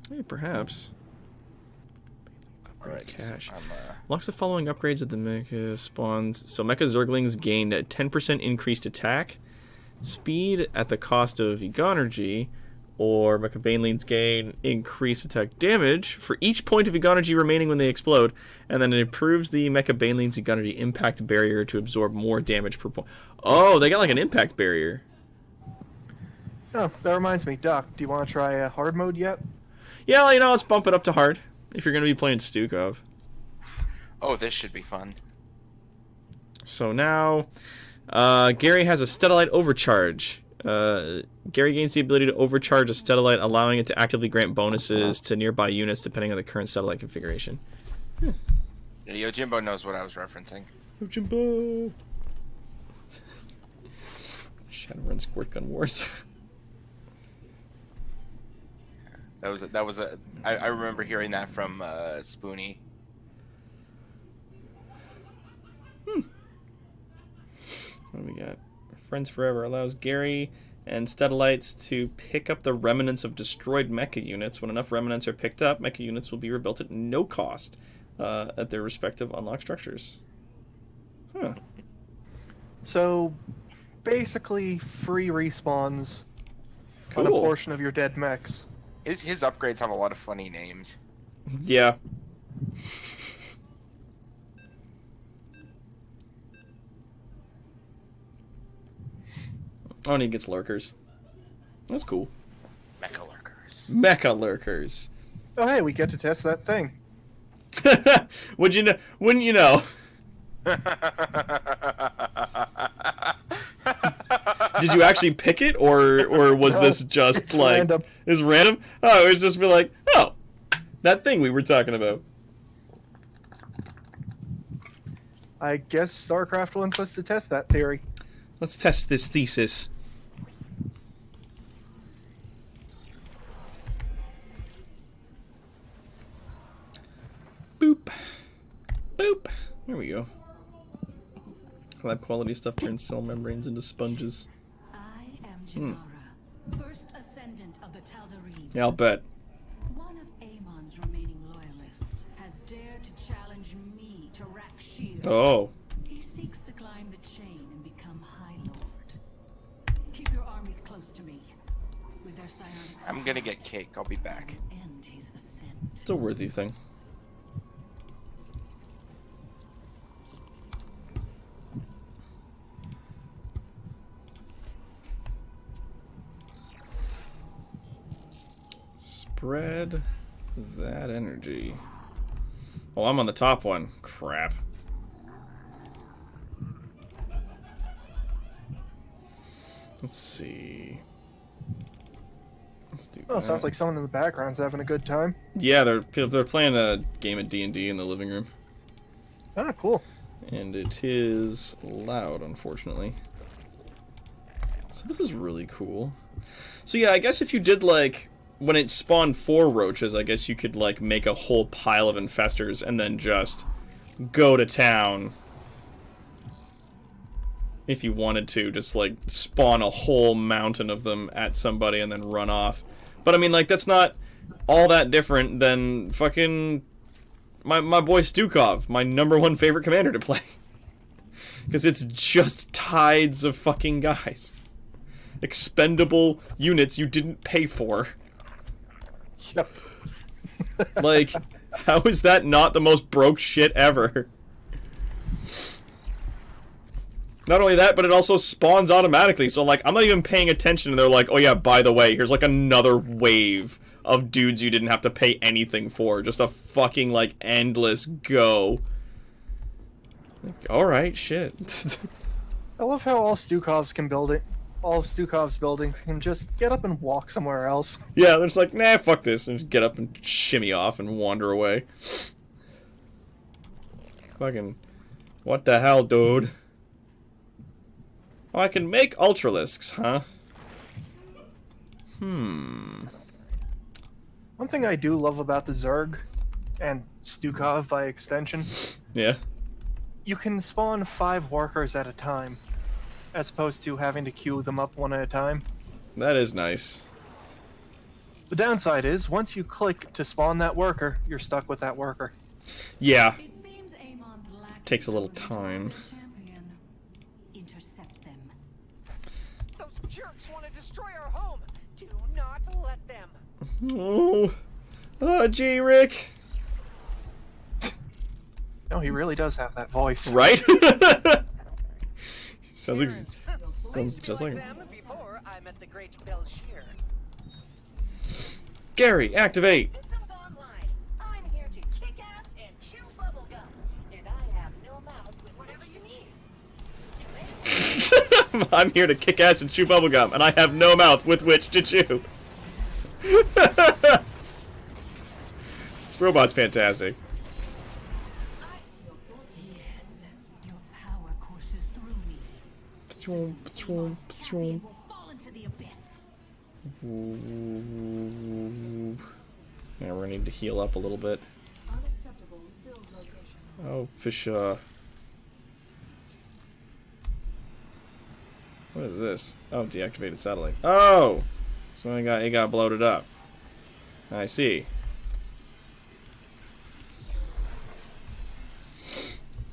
S1: Hey, perhaps. Upgrade
S3: Alright,
S1: cash.
S3: so
S1: Locks the following upgrades at the mecha spawns. So mecha Zerglings gained a 10% increased attack, speed at the cost of Egonergy, or mecha Banelings gain increased attack damage for each point of Egonergy remaining when they explode, and then it improves the mecha Banelings Egonergy impact barrier to absorb more damage per point. Oh, they got like an impact barrier.
S2: Oh, that reminds me, Doc. Do you want to try hard mode yet?
S1: Yeah, you know, let's bump it up to hard if you're going to be playing Stukov.
S3: Oh, this should be fun.
S1: So now, Gary has a Stellite Overcharge. Gary gains the ability to overcharge a Stellite, allowing it to actively grant bonuses to nearby units depending on the current Stellite configuration.
S3: Yojimbo knows what I was referencing.
S1: Yojimbo! Shadowrun Squirt Gun Wars.
S3: I remember hearing that from Spoonie.
S1: What do we got? Friends Forever allows Gary and Stellites to pick up the remnants of destroyed mecha units. When enough remnants are picked up, mecha units will be rebuilt at no cost at their respective unlocked structures. Huh.
S2: So, basically, free respawns on a
S1: Cool.
S2: portion of your dead mechs.
S3: His upgrades have a lot of funny names.
S1: Yeah. Oh, and he gets lurkers. That's cool.
S3: Mecha lurkers.
S1: Mecha lurkers.
S2: Oh, hey, we get to test that thing.
S1: Would you know? Wouldn't you know? Did you actually pick it, or was
S2: No,
S1: this just
S2: it's
S1: like
S2: random.
S1: It's random? Oh, it was just be like, oh, that thing we were talking about.
S2: I guess StarCraft wants us to test that theory.
S1: Let's test this thesis. Boop. Boop. There we go. Lab quality stuff turns cell membranes into sponges.
S7: I am Jinara, first ascendant of the Tal'Darim.
S1: Yeah, I'll bet.
S7: One of Amon's remaining loyalists has dared to challenge me to rack shield.
S1: Oh.
S7: He seeks to climb the chain and become High Lord. Keep your armies close to me. With their psionic
S3: I'm gonna get cake. I'll be back.
S7: end his ascent.
S1: It's a worthy thing. Spread that energy. Oh, I'm on the top one. Crap. Let's see. Let's do
S2: Oh,
S1: that.
S2: sounds like someone in the background's having a good time.
S1: Yeah, they're playing a game of D&D in the living room.
S2: Ah, cool.
S1: And it is loud, unfortunately. So this is really cool. So yeah, I guess if you did, like, when it spawned 4 roaches, I guess you could, like, make a whole pile of infestors and then just go to town. If you wanted to, just, like, spawn a whole mountain of them at somebody and then run off. But, I mean, like, that's not all that different than fucking my boy Stukov, my #1 favorite commander to play. Because it's just tides of fucking guys. Expendable units you didn't pay for.
S2: Yep.
S1: Like, how is that not the most broke shit ever? Not only that, but it also spawns automatically, so, like, I'm not even paying attention, and they're like, oh yeah, by the way, here's, like, another wave of dudes you didn't have to pay anything for. Just a fucking, like, endless go. Like, alright, shit.
S2: I love how all Stukovs can build it. All of Stukov's buildings can just get up and walk somewhere else.
S1: Yeah, they're just like, nah, fuck this, and just get up and shimmy off and wander away. Fucking, what the hell, dude? Oh, I can make Ultralisks, huh?
S2: One thing I do love about the Zerg, and Stukov by extension,
S1: Yeah.
S2: you can spawn 5 workers at a time, as opposed to having to queue them up one at a time.
S1: That is nice.
S2: The downside is, once you click to spawn that worker, you're stuck with that worker.
S1: Yeah.
S7: It seems Amon's lack
S1: Takes a little time.
S7: champion. Intercept them.
S5: Those jerks want to destroy our home. Do not let them.
S1: Oh. Oh, gee, Rick.
S2: No, he really does have that voice.
S1: Right? Sounds like... Sounds just like...
S5: them before I met the great Belshir.
S1: Gary, activate!
S6: Systems online. I'm here to kick ass and chew bubblegum. And I have no mouth with whatever you need.
S1: I'm here to kick ass and chew bubblegum, and I have no mouth with which to chew. This robot's fantastic.
S7: Yes, your power courses through me.
S1: Patroon, patroon, patroon.
S7: Will fall into the abyss.
S1: Yeah, we're gonna need to heal up a little bit.
S7: Unacceptable build location.
S1: Oh, fish, what is this? Oh, deactivated satellite. Oh! So it got bloated up. I see.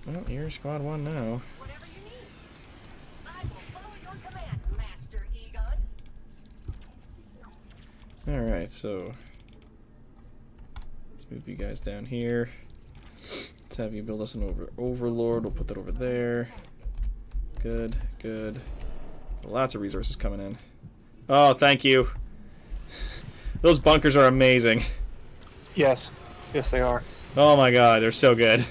S1: Well, you're squad 1 now.
S6: Whatever you need. I will follow your command, Master Egon.
S1: Alright, so... let's move you guys down here. Let's have you build us an overlord. We'll put that over there. Good, good. Lots of resources coming in. Oh, thank you. Those bunkers are amazing.
S2: Yes. Yes, they are.
S1: Oh my god, they're so good.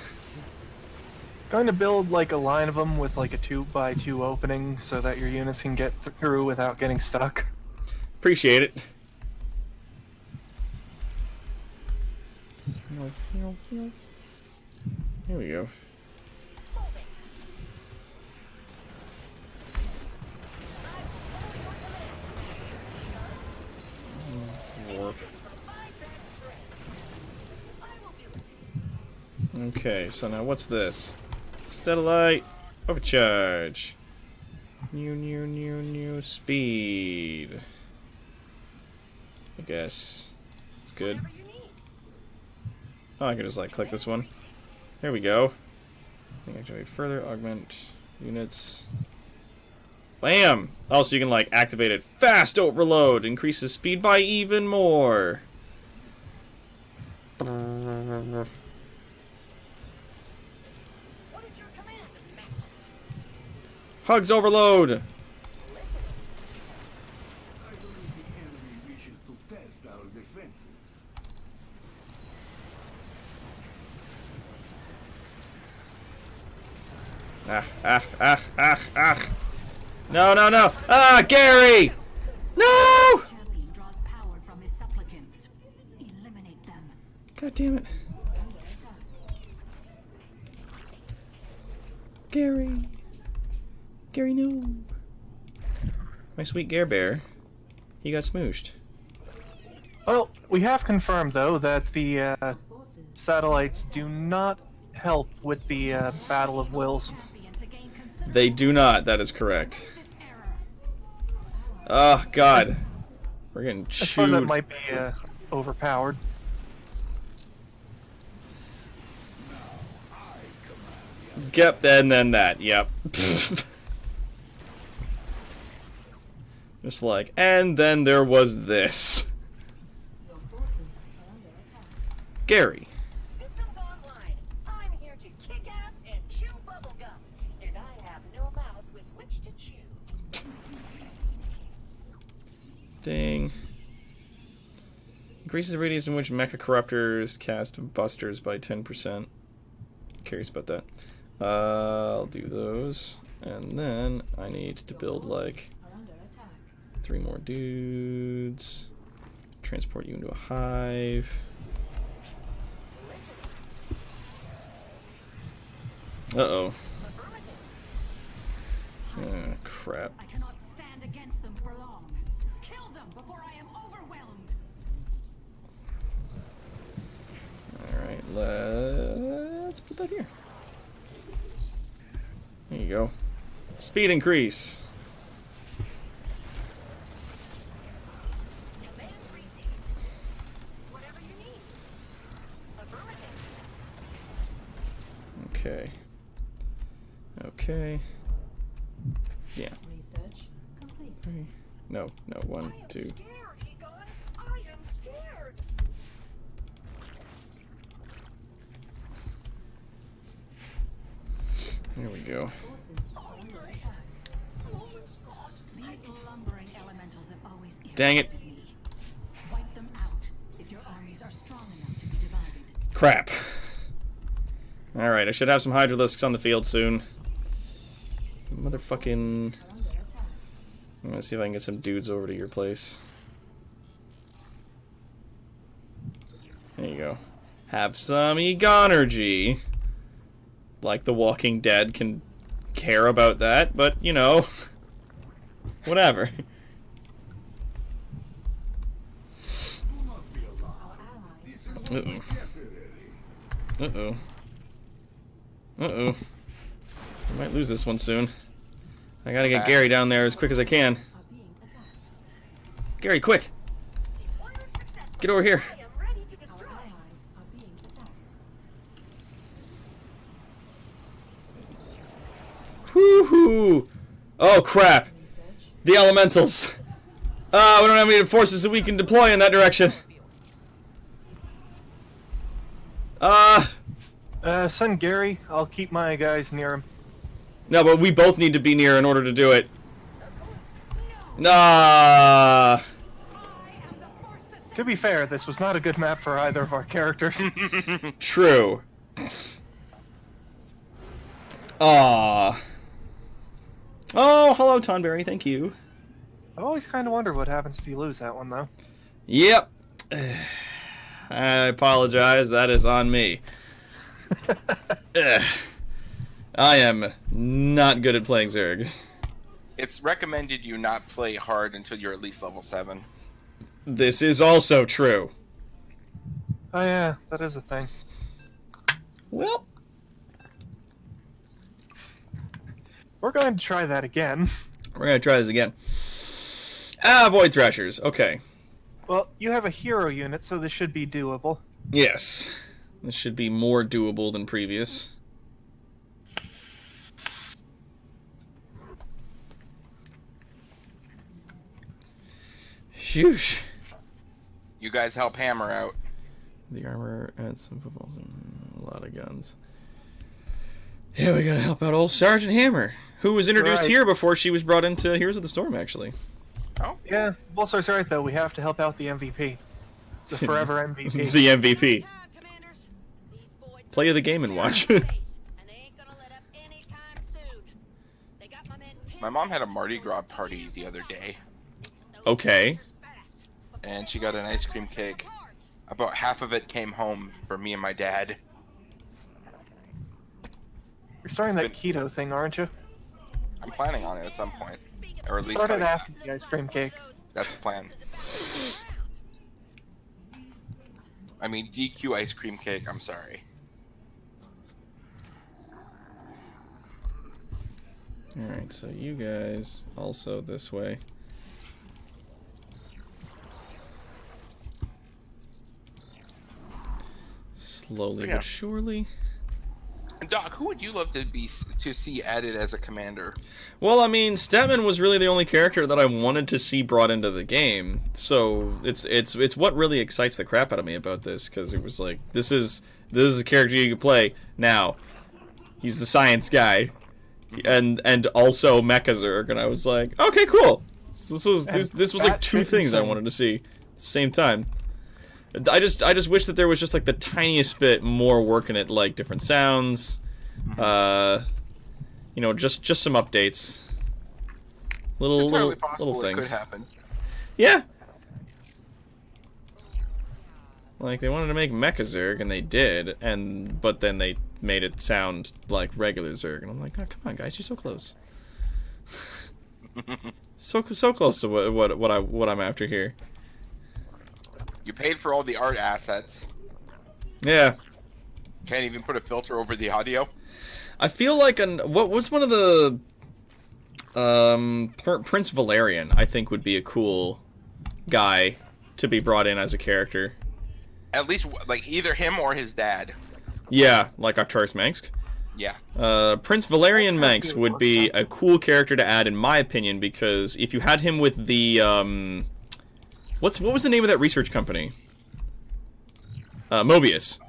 S2: Going to build like a line of them with like a 2x2 opening so that your units can get through without getting stuck.
S1: Appreciate it. Here we go. Okay, so now what's this? Stellite overcharge. New speed. I guess it's good. Oh, I can just like click this one. There we go. I think activate further, augment units. Bam! Oh, so you can like activate it. Fast overload increases speed by even more.
S6: What is your command, Master?
S1: Hugs overload.
S8: I believe the enemy wishes to test our defenses.
S1: No. Ah, Gary! No!
S7: Champion draws power
S1: God damn it. Gary. Gary, no. My sweet Gare Bear. He got smooshed.
S2: Well, we have confirmed, though, that the satellites do not help with the Battle of Wills.
S1: They do not, that is correct. Oh, God. We're getting
S2: I suppose that
S1: chewed.
S2: might be overpowered.
S1: Yep, and then that, yep. Just like, and then there was this. Gary.
S5: Systems online. I'm here to kick ass and chew bubblegum. And I have no mouth with which to chew.
S1: Ding. Increases the radius in which mecha corruptors cast busters by 10%. Curious about that. I'll do those. And then I need to build like 3 more dudes. Transport you into a hive. Uh-oh. Oh, crap.
S7: I cannot stand against them for long. Kill them before I am overwhelmed.
S1: Alright, let's put that here. There you go. Speed increase.
S5: Demand received. Whatever you need. Affirmative.
S1: Okay. Okay. Yeah.
S7: Research complete.
S1: 3. No, 1, 2.
S5: Scared, Egon. I am scared.
S1: There we go.
S7: These lumbering elementals have always
S1: Dang it.
S7: irritated me. Wipe them out if your armies are strong enough to be divided.
S1: Crap. Alright, I should have some Hydralisks on the field soon. Motherfucking... I'm gonna see if I can get some dudes over to your place. There you go. Have some Egonergy. Like The Walking Dead can care about that, but, you know... whatever. Uh-oh. Uh-oh. Uh-oh. I might lose this one soon. I gotta get Gary down there as quick as I can. Gary, quick!
S5: Deployment successful.
S1: Get over here.
S5: I am ready to destroy.
S1: Woohoo! Oh crap! The elementals! We don't have any forces that we can deploy in that direction.
S2: Send Gary. I'll keep my guys near him.
S1: No, but we both need to be near in order to do it. Nah.
S2: To be fair, this was not a good map for either of our characters.
S1: True. Ah. Oh, hello, Tonberry. Thank you.
S2: I've always kind of wondered what happens if you lose that one, though.
S1: Yep. I apologize. That is on me. I am not good at playing Zerg.
S3: It's recommended you not play hard until you're at least level 7.
S1: This is also true.
S2: Oh yeah, that is a thing.
S1: Well,
S2: We're going to try that again.
S1: we're going to try this again. Void Thrashers. Okay.
S2: Well, you have a hero unit, so this should be doable.
S1: Yes. This should be more doable than previous. Phew.
S3: You guys help Hammer out.
S1: The armor adds some footballs. A lot of guns. Yeah, we gotta help out old Sergeant Hammer, who was introduced
S2: Right.
S1: here before she was brought into Heroes of the Storm, actually.
S3: Oh,
S2: Yeah, Bolsar's right, though. We have to help out the MVP. The forever MVP.
S1: The MVP.
S5: Time, commanders. These void
S1: Play of the game and watch.
S5: and they ain't gonna let up anytime soon. They got my men pinned.
S3: my mom had a Mardi Gras party the other day,
S1: Okay.
S3: and she got an ice cream cake. About half of it came home for me and my dad.
S2: You're starting that keto thing, aren't you?
S3: I'm planning on it at some point, or at least
S2: Started
S3: cutting
S2: after the ice cream cake.
S3: That's the plan. I mean, DQ ice cream cake. I'm sorry.
S1: Alright, so you guys also this way. Slowly
S3: yeah.
S1: but surely.
S3: Doc, who would you love to see added as a commander?
S1: Well, I mean, Stetman was really the only character that I wanted to see brought into the game. So it's what really excites the crap out of me about this, because it was like, this is a character you can play now. He's the science guy, and also Mechazerg, and I was like, okay, cool. This was like two things I wanted to see at the same time. I just wish that there was just like the tiniest bit more work in it, like different sounds, you know, just some updates, little things.
S3: It could happen.
S1: Yeah. Like they wanted to make Mechazerg, and they did, but then they made it sound like regular Zerg, and I'm like, oh, come on, guys, you're so close. so close to what I'm after here.
S3: You paid for all the art assets.
S1: Yeah.
S3: Can't even put a filter over the audio.
S1: I feel like what was one of the Prince Valerian, I think, would be a cool guy to be brought in as a character.
S3: At least like either him or his dad.
S1: Yeah, like Arcturus Mengsk.
S3: Yeah.
S1: Prince Valerian Mengsk would be a cool character to add, in my opinion, because if you had him with the what was the name of that research company? Mobius.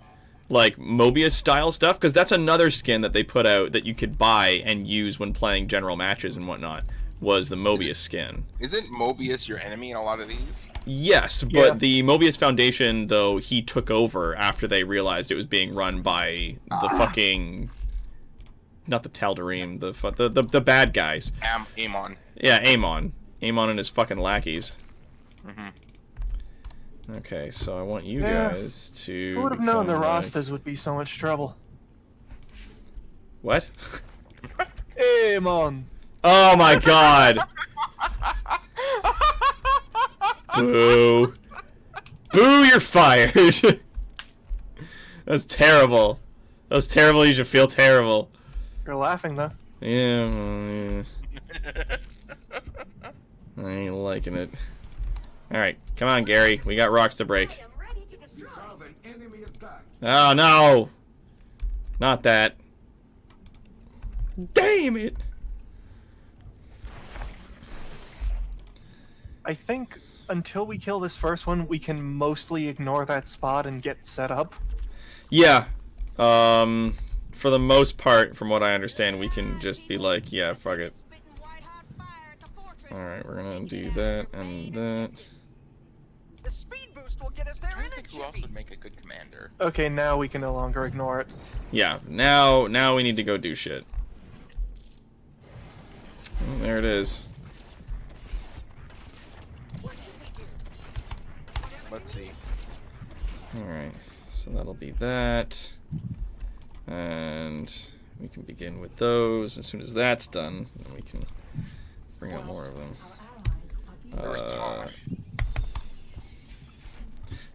S1: Like, Mobius-style stuff? Because that's another skin that they put out that you could buy and use when playing general matches and whatnot, was the Mobius skin.
S3: Isn't Mobius your enemy in a lot of these?
S1: Yes, but the Mobius Foundation, though, he took over after they realized it was being run by the fucking... Not the Tal'Darim, the bad guys.
S3: Amon.
S1: Yeah, Amon. Amon and his fucking lackeys.
S3: Mm-hmm.
S1: Okay, so I want you guys to.
S2: Who would have known the Rastas would be so much trouble?
S1: What?
S2: Amon.
S1: Oh my god! Boo! Boo! You're fired. That's terrible. That was terrible. You should feel terrible.
S2: You're laughing though.
S1: Yeah. Well, yeah. I ain't liking it. Alright, come on, Gary. We got rocks to break. Oh, no! Not that. Damn it!
S2: I think until we kill this first one, we can mostly ignore that spot and get set up.
S1: Yeah. For the most part, from what I understand, we can just be like, yeah, fuck it. Alright, we're gonna do that and that.
S4: The speed boost will get us there
S3: I
S4: in a
S3: think who else would make a good commander?
S2: Okay, now we can no longer ignore it.
S1: Yeah, now we need to go do shit. Oh, there it is.
S3: Let's see.
S1: Alright, so that'll be that. And we can begin with those. As soon as that's done, then we can bring out more of them.
S3: Where's Tosh?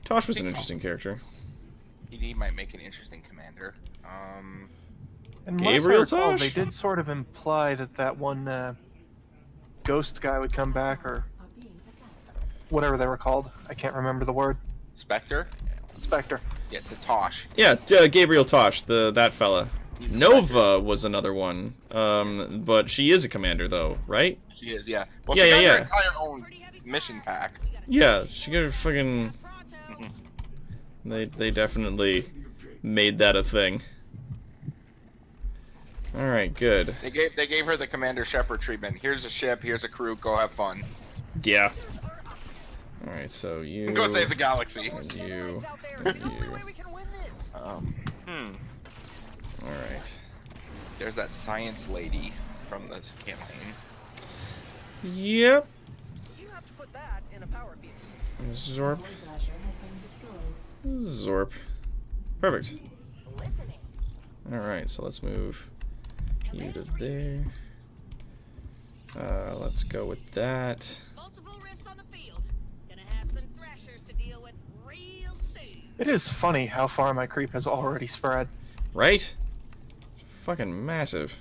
S1: Tosh was an interesting character.
S3: He might make an interesting commander.
S2: Unless
S1: Gabriel
S2: I recall,
S1: Tosh?
S2: they did sort of imply that one ghost guy would come back, or whatever they were called. I can't remember the word.
S3: Spectre?
S2: Spectre.
S3: Yeah, the Tosh.
S1: Yeah, Gabriel Tosh, that fella.
S3: He's a
S1: Nova was another one, but she is a commander though, right?
S3: She is, yeah. Well,
S1: Yeah,
S3: she got
S1: yeah,
S3: her
S1: yeah.
S3: entire own mission pack.
S1: Yeah, she got her fucking. They definitely made that a thing. All right, good.
S3: They gave her the Commander Shepard treatment. Here's a ship. Here's a crew. Go have fun.
S1: Yeah. All right, so you.
S3: Go save the galaxy.
S1: And you.
S4: There's
S1: And
S4: no
S1: you.
S4: way we can win this.
S1: All right.
S3: There's that science lady from the campaign.
S1: Yep.
S4: You have to put
S9: that in a power field.
S1: Zorp. Zorp. Perfect.
S5: Listening.
S1: Alright, so let's move you to there. Let's go with that.
S9: Multiple rifts on the field. Gonna have some thrashers to deal with real soon.
S2: It is funny how far my creep has already spread.
S1: Right? Fucking massive.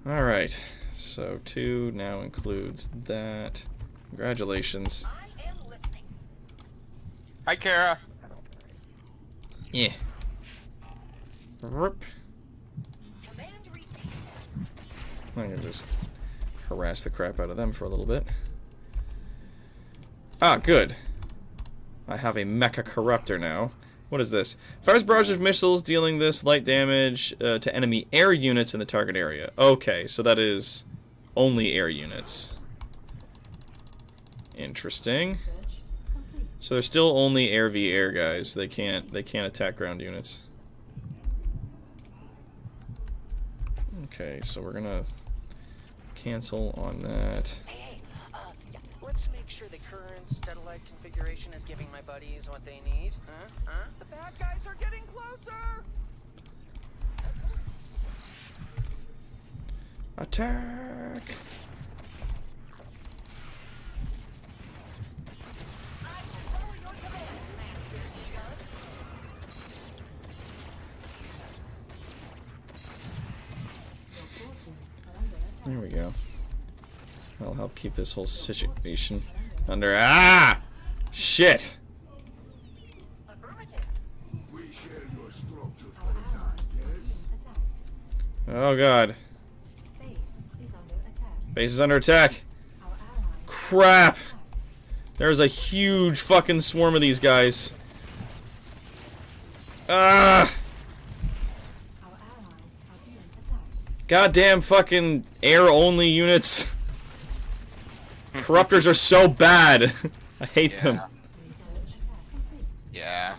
S1: Alright, so 2 now includes that. Congratulations.
S5: I am listening.
S3: Hi, Kara.
S1: Yeah. Rip.
S5: Command received.
S1: I'm gonna just harass the crap out of them for a little bit. Ah, good. I have a Mecha Corruptor now. What is this? Fires barrage of missiles, dealing this light damage to enemy air units in the target area. Okay, so that is only air units. Interesting. So they're still only air v air guys. They can't attack ground units. Okay, so we're gonna cancel on that.
S9: Hey, yeah, let's make sure the current satellite configuration is giving my buddies what they need. Huh? The bad guys are getting closer!
S1: Attack!
S5: I will follow your command, Master Egon.
S1: There we go. That'll help keep this whole situation under. Ah! Shit!
S5: Affirmative.
S8: We share your structure for a time, yes?
S1: Oh god. Base is under attack. Crap! There's a huge fucking swarm of these guys. Ah! Goddamn fucking air-only units. Corruptors are so bad. I hate them.
S3: Yeah.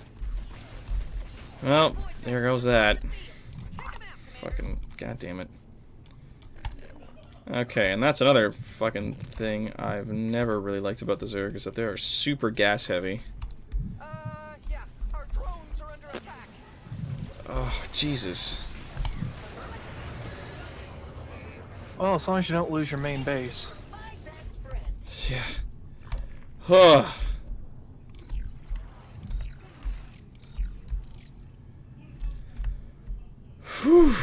S1: Well, there goes that. Fucking goddamn it. Okay, and that's another fucking thing I've never really liked about the Zerg, is that they are super gas heavy.
S9: Yeah, our drones are under attack.
S1: Oh, Jesus.
S2: Well, as long as you don't lose your main base.
S5: My best friend.
S1: Yeah. Huh. Whew.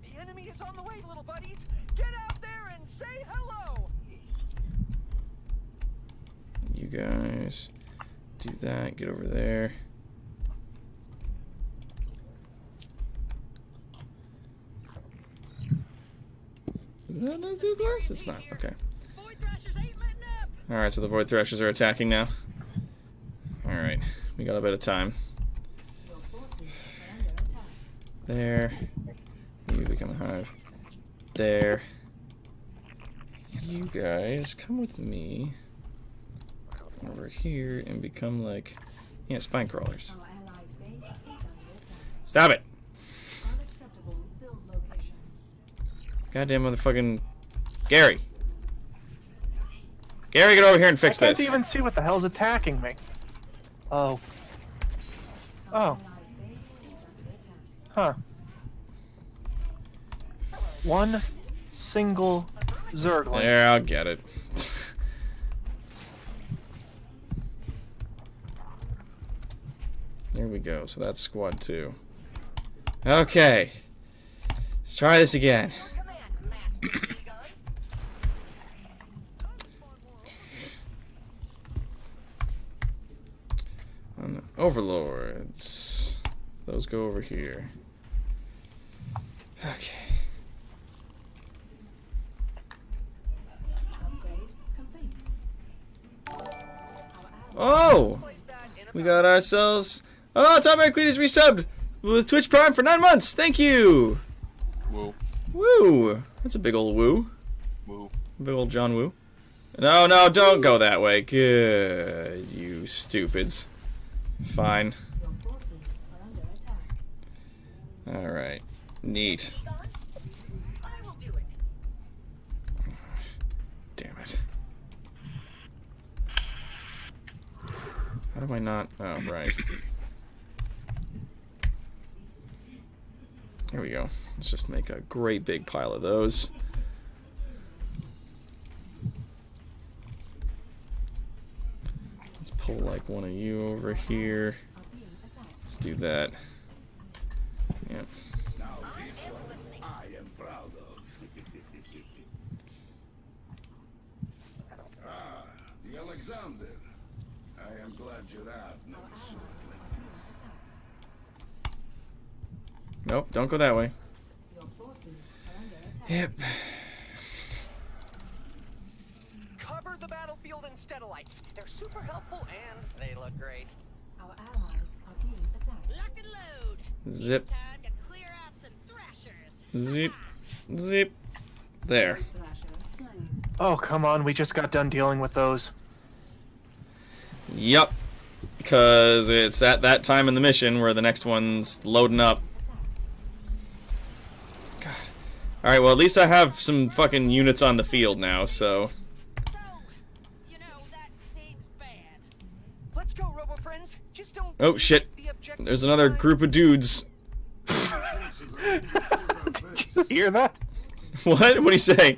S9: The enemy is on the way, little buddies. Get out there and say hello.
S1: You guys do that. Get over there. Is that not too close? It's not. Okay.
S9: Void thrashers ain't letting up.
S1: Alright, so the Void Thrashers are attacking now. Alright. We got a bit of time. There. You become a hive. There. You guys come with me over here and become like, yeah, spine crawlers. Stop it! Goddamn motherfucking Gary! Gary, get over here and fix
S2: I can't
S1: this.
S2: even see what the hell's attacking me. Oh. Oh. Huh. One single Zergling.
S1: There, I'll get it. There we go. So that's squad 2. Okay. Let's try this again.
S5: Your command, Master Egon.
S1: On the Overlords. Those go over here. Okay. Oh! We got ourselves. Oh, Top Man Queen is resubbed with Twitch Prime for 9 months. Thank you.
S3: Woo.
S1: Woo. That's a big old woo.
S3: Woo.
S1: Big old John Woo. No, no, don't go that way. Good, you stupids. Fine. Alright. Neat.
S5: Egon, I will
S1: damn it. How do I not? Oh, right. There we go. Let's just make a great big pile of those. Let's pull like one of you over here. Let's do that. Yep.
S8: Now this one I am proud of. Ah, the Alexander. I am glad you're out now, sir.
S1: Nope, don't go that way.
S7: Your forces are under attack.
S1: Yep.
S9: Cover the battlefield in Steadalites. They're super helpful and they look great.
S7: Our allies are being attacked.
S5: Lock and load.
S1: Zip.
S5: Time to clear out some thrashers.
S1: Zip. Zip. There.
S7: Thrasher slain.
S2: Oh, come on, we just got done dealing with those.
S1: Yep. Because it's at that time in the mission where the next one's loading up. God. Alright, well, at least I have some fucking units on the field now, so.
S5: So, you know, that seems bad.
S9: Let's go, Robo Friends. Just don't
S1: Oh, shit.
S9: the objective
S1: There's another
S9: line.
S1: group of dudes.
S2: Did you hear that?
S1: What? What do you say?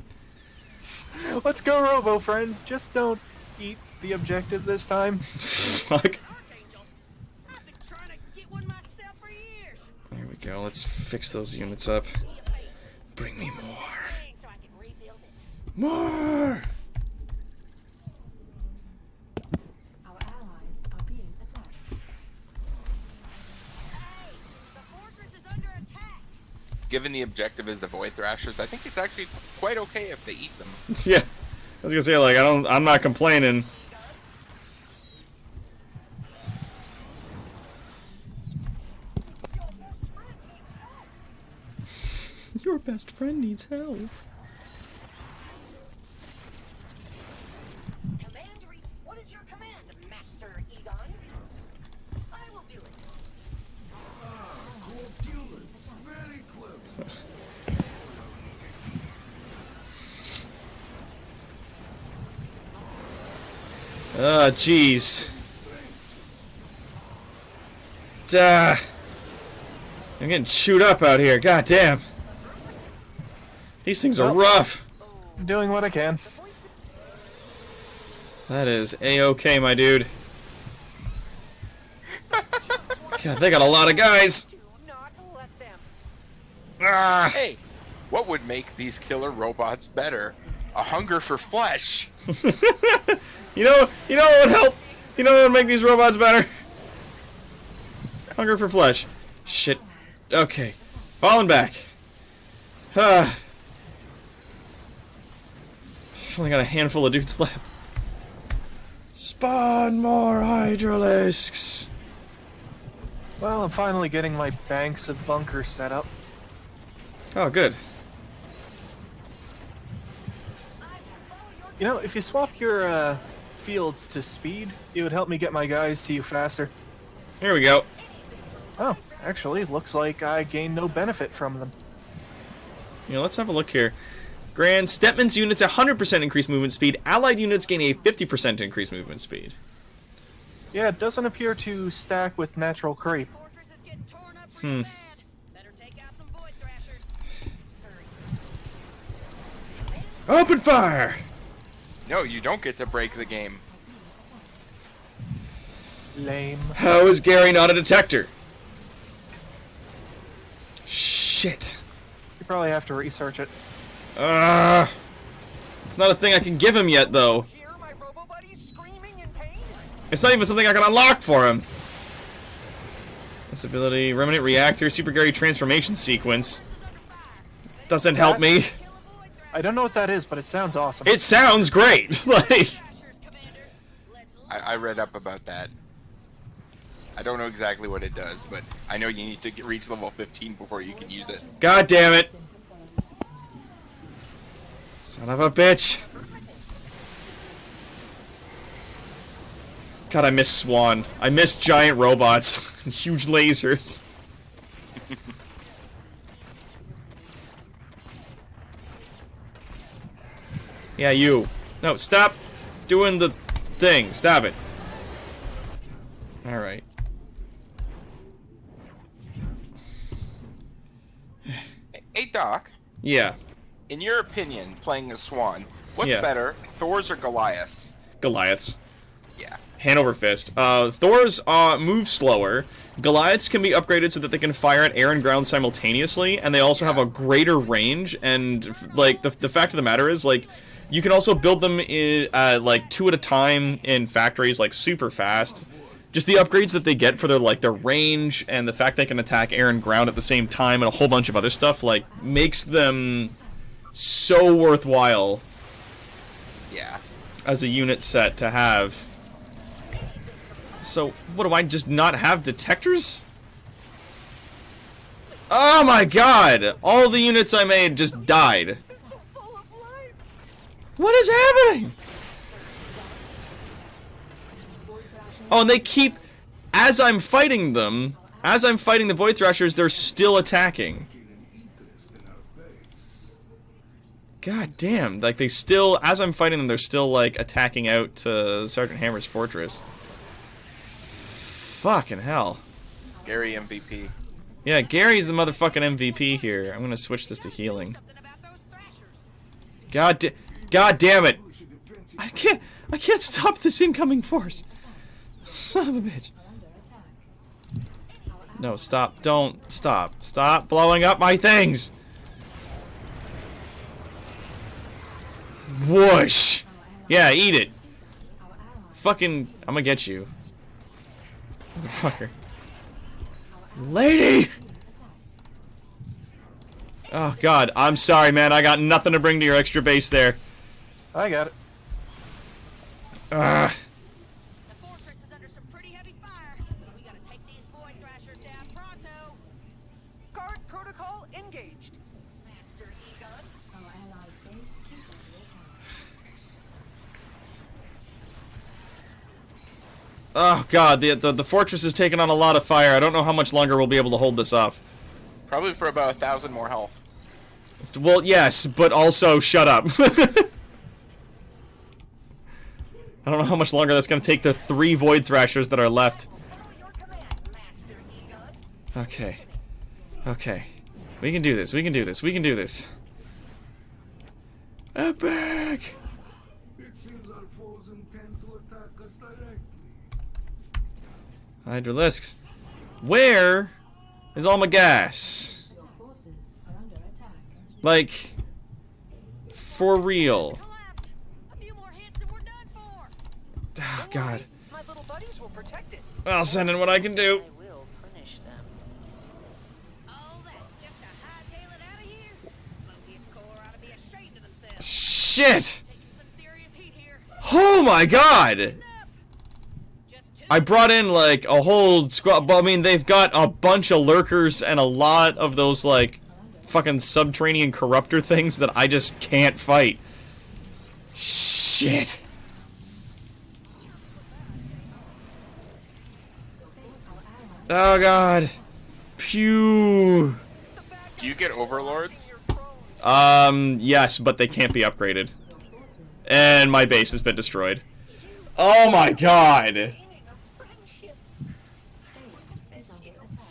S2: Let's go, Robo Friends. Just don't eat the objective this time.
S1: Fuck.
S5: Archangel, I've been trying to get one myself for years.
S1: There we go. Let's fix those units up.
S5: Be a favor.
S1: Bring me more.
S5: Thing so I can rebuild it.
S1: More!
S7: Our allies are being attacked.
S5: Hey, the fortress is under attack.
S3: Given the objective is the Void Thrashers, I think it's actually quite okay if they eat them.
S1: Yeah. I was gonna say, like, I'm not complaining. Your best friend needs help.
S5: Commandery, what is your command, Master Egon? I will do it.
S8: Cool human. Very clever.
S1: Ah, jeez. Duh. I'm getting chewed up out here. God damn. These things are rough.
S2: I'm doing what I can.
S1: That is A-okay, my dude. God, they got a lot of guys.
S9: Do not let them.
S1: Ah.
S3: Hey, what would make these killer robots better? A hunger for flesh.
S1: You know what would help? You know what would make these robots better? Hunger for flesh. Shit. Okay. Falling back. Ah. Only got a handful of dudes left. Spawn more Hydralisks.
S2: Well, I'm finally getting my banks of bunkers set up.
S1: Oh, good.
S2: You know, if you swap your fields to speed, it would help me get my guys to you faster.
S1: Here we go.
S2: Oh, actually, looks like I gain no benefit from them.
S1: You know, let's have a look here. Grand Stepman's units 100% increased movement speed. Allied units gain a 50% increased movement speed.
S2: Yeah, it doesn't appear to stack with natural creep.
S5: Fortress is getting torn up real bad. Better take out some Void Thrashers.
S1: Open fire!
S3: No, you don't get to break the game.
S2: Lame.
S1: How is Gary not a detector? Shit.
S2: You probably have to research it.
S1: It's not a thing I can give him yet, though.
S9: Hear my Robo buddies screaming in pain?
S1: It's not even something I can unlock for him. This ability, Remnant Reactor, Super Gary Transformation Sequence. Doesn't help me.
S2: I don't know what that is, but it sounds awesome.
S1: It sounds great. Like,
S5: Thrashers, Commander. Let's
S3: I read up about that. I don't know exactly what it does, but I know you need to reach level 15 before you can use it.
S1: God damn it. Son of a bitch. God, I miss Swan. I miss giant robots and huge lasers. Yeah, you. No, stop doing the thing. Stop it. Alright.
S3: Hey, Doc.
S1: Yeah.
S3: In your opinion, playing a Swan, what's
S1: Yeah.
S3: better, Thor's or Goliath's?
S1: Goliaths.
S3: Yeah.
S1: Hand over fist. Thor's move slower. Goliaths can be upgraded so that they can fire at air and ground simultaneously, and they also have a greater range. And like the fact of the matter is, like, you can also build them in like 2 at a time in factories, like super fast. Just the upgrades that they get for their range and the fact they can attack air and ground at the same time and a whole bunch of other stuff, like, makes them so worthwhile.
S3: Yeah.
S1: As a unit set to have. So, what do I just not have detectors? Oh my god! All the units I made just died. What is happening? Oh, and they keep... As I'm fighting them, as I'm fighting the Void Thrashers, they're still attacking. God damn, like they still, as I'm fighting them, they're still like attacking out to Sergeant Hammer's fortress. Fucking hell.
S3: Gary MVP.
S1: Yeah, Gary's the motherfucking MVP here. I'm gonna switch this to healing. God damn it! I can't stop this incoming force. Son of a bitch. No, stop. Don't. Stop. Stop blowing up my things! Whoosh! Yeah, eat it. Fucking... I'm gonna get you. Motherfucker. Lady! Oh, God. I'm sorry, man. I got nothing to bring to your extra base there.
S2: I got it.
S1: Ugh.
S10: The fortress is under some pretty heavy fire. We gotta take these Void Thrashers down pronto.
S9: Guard protocol engaged.
S5: Master Egon.
S6: Our allies' base is under attack.
S1: Oh, God. The fortress is taking on a lot of fire. I don't know how much longer we'll be able to hold this up.
S3: Probably for about 1,000 more health.
S1: Well, yes, but also shut up. I don't know how much longer that's going to take the 3 Void Thrashers that are left.
S5: Follow your command, Master Egon.
S1: Okay. Okay. We can do this. We can do this. We can do this. Epic!
S8: It seems our foes intend to attack us directly.
S1: Hydralisks. Where is all my gas?
S6: Your forces are under attack.
S1: Like, for real.
S10: Collapse. A few more hits and we're done for.
S1: Oh, God.
S9: My little buddies will protect it.
S1: I'll send in what I can do.
S9: I will punish them.
S10: All that just to hightail it out of here. Mobius Corps ought to be ashamed of themselves.
S1: Shit!
S10: Taking some serious heat here.
S1: Oh, my God!
S10: Just two.
S1: I brought in, like, a whole squad. Well, I mean, they've got a bunch of lurkers and a lot of those, like, fucking subterranean corruptor things that I just can't fight. Shit. Oh, God. Pew.
S3: Do you get overlords?
S1: Yes, but they can't be upgraded. And my base has been destroyed. Oh, my God.
S5: Meaning of friendship.
S6: Base is under attack.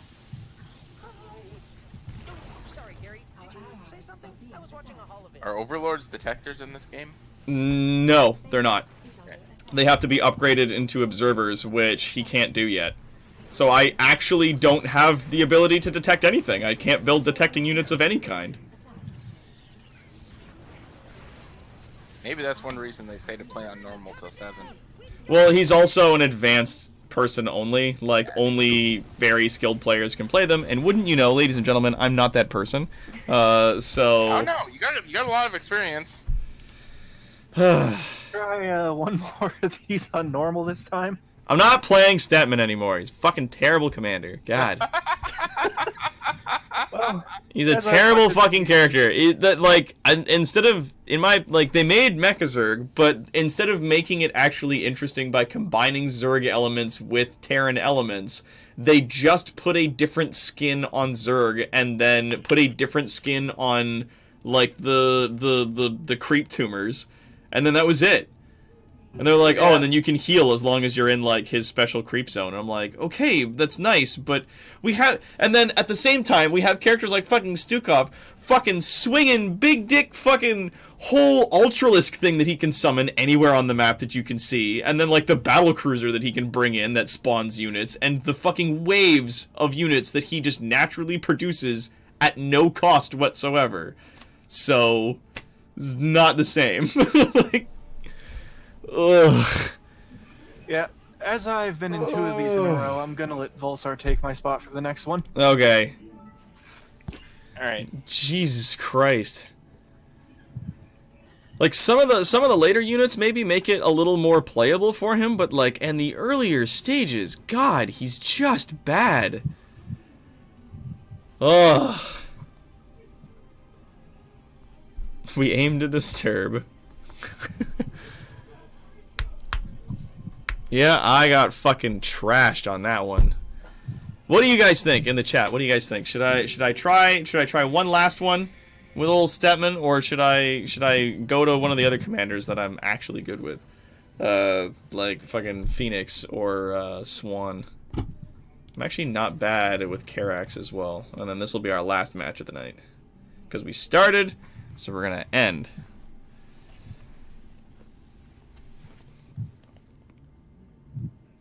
S9: Sorry, Gary. Did you say something? I was watching a hall of it.
S3: Are overlords detectors in this game?
S1: No, they're not.
S6: Is under attack.
S1: They have to be upgraded into observers, which he can't do yet. So I actually don't have the ability to detect anything. I can't build detecting units of any kind.
S3: Maybe that's one reason they say to play on normal till 7.
S1: Well, he's also an advanced person only. Like, only very skilled players can play them. And wouldn't you know, ladies and gentlemen, I'm not that person.
S3: Oh
S1: So...
S3: no, you got a lot of experience.
S2: Try one more of these on normal this time.
S1: I'm not playing Statman anymore. He's a fucking terrible commander. God.
S2: Well,
S1: He's a
S2: as I
S1: terrible
S2: pointed-
S1: fucking character. Instead of, in my, like, they made Mechazerg, but instead of making it actually interesting by combining Zerg elements with Terran elements, they just put a different skin on Zerg and then put a different skin on, like, the creep tumors. And then that was it. And they're like, oh, and then you can heal as long as you're in, like, his special creep zone. And I'm like, okay, that's nice, but we have... And then, at the same time, we have characters like fucking Stukov fucking swinging big dick fucking whole Ultralisk thing that he can summon anywhere on the map that you can see. And then, like, the battle cruiser that he can bring in that spawns units. And the fucking waves of units that he just naturally produces at no cost whatsoever. So, it's not the same. Like... Ugh.
S2: Yeah, as I've been in 2 of these in a row, I'm gonna let Volsar take my spot for the next one.
S1: Okay.
S3: Alright.
S1: Jesus Christ. Like, some of the later units maybe make it a little more playable for him, but, like, in the earlier stages, God, he's just bad. Ugh. We aim to disturb. Yeah, I got fucking trashed on that one. What do you guys think in the chat? What do you guys think? Should I try one last one with old Stepman, or should I go to one of the other commanders that I'm actually good with? Like fucking Phoenix or Swan. I'm actually not bad with Karax as well. And then this will be our last match of the night. Because we started, so we're gonna end.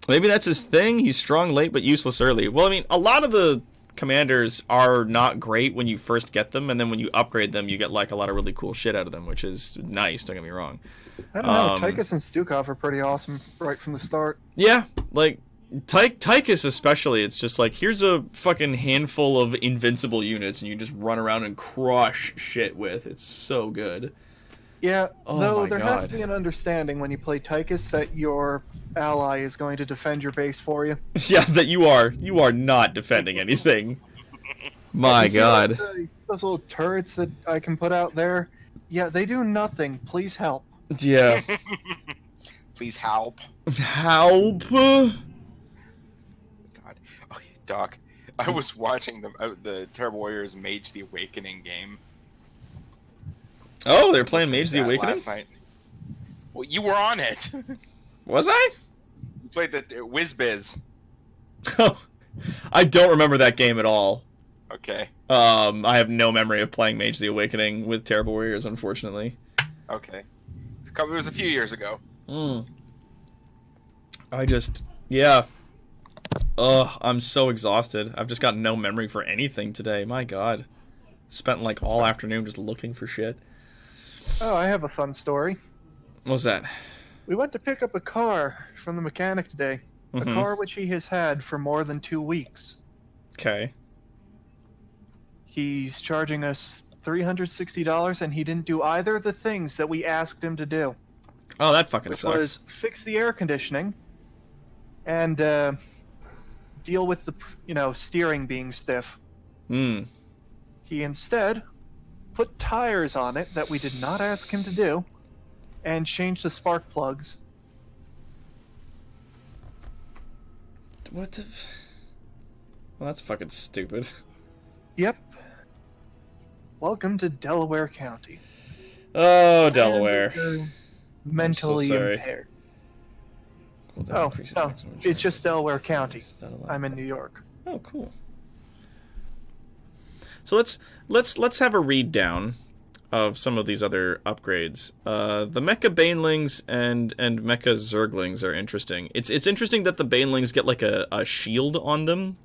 S1: Maybe that's his thing. He's strong late but useless early. Well, I mean, a lot of the commanders are not great when you first get them, and then when you upgrade them, you get like a lot of really cool shit out of them, which is nice. Don't get me wrong.
S2: I don't know. Tychus and Stukov are pretty awesome right from the start.
S1: Yeah, like Tychus especially. It's just like, here's a fucking handful of invincible units, and you just run around and crush shit with. It's so good.
S2: Yeah,
S1: Oh
S2: though
S1: my
S2: there has
S1: God.
S2: to be an understanding when you play Tychus that your ally is going to defend your base for you.
S1: Yeah, that you are not defending anything. My
S2: You see
S1: God.
S2: those little turrets that I can put out there? Yeah, they do nothing. Please help.
S1: Yeah.
S3: Please help.
S1: Help.
S3: God. Oh, Doc, I was watching the Terrible Warriors Mage the Awakening game.
S1: Oh, they're playing Mage the Awakening?
S3: Last night. Well, you were on it.
S1: Was I?
S3: You played the WizBiz.
S1: Oh, I don't remember that game at all.
S3: Okay.
S1: I have no memory of playing Mage the Awakening with Terrible Warriors, unfortunately.
S3: Okay. It was a few years ago.
S1: Yeah. Ugh, I'm so exhausted. I've just got no memory for anything today. My God. Spent like all afternoon just looking for shit.
S2: Oh, I have a fun story.
S1: What's that?
S2: We went to pick up a car from the mechanic today. A car which he has had for more than 2 weeks.
S1: Okay.
S2: He's charging us $360, and he didn't do either of the things that we asked him to do.
S1: Oh, that fucking
S2: Which
S1: sucks.
S2: was fix the air conditioning and deal with the, steering being stiff.
S1: Hmm.
S2: He instead put tires on it that we did not ask him to do, and changed the spark plugs.
S1: What the... Well, that's fucking stupid.
S2: Yep. Welcome to Delaware County.
S1: Oh, Delaware.
S2: Mentally
S1: sorry.
S2: impaired.
S1: Cool down,
S2: Oh,
S1: increases
S2: no,
S1: maximum
S2: it's just
S1: charges.
S2: Delaware County.
S1: Is that allowed?
S2: I'm in New York.
S1: Oh, cool. So let's have a read down of some of these other upgrades. The Mecha Banelings and Mecha Zerglings are interesting. It's interesting that the Banelings get like a shield on them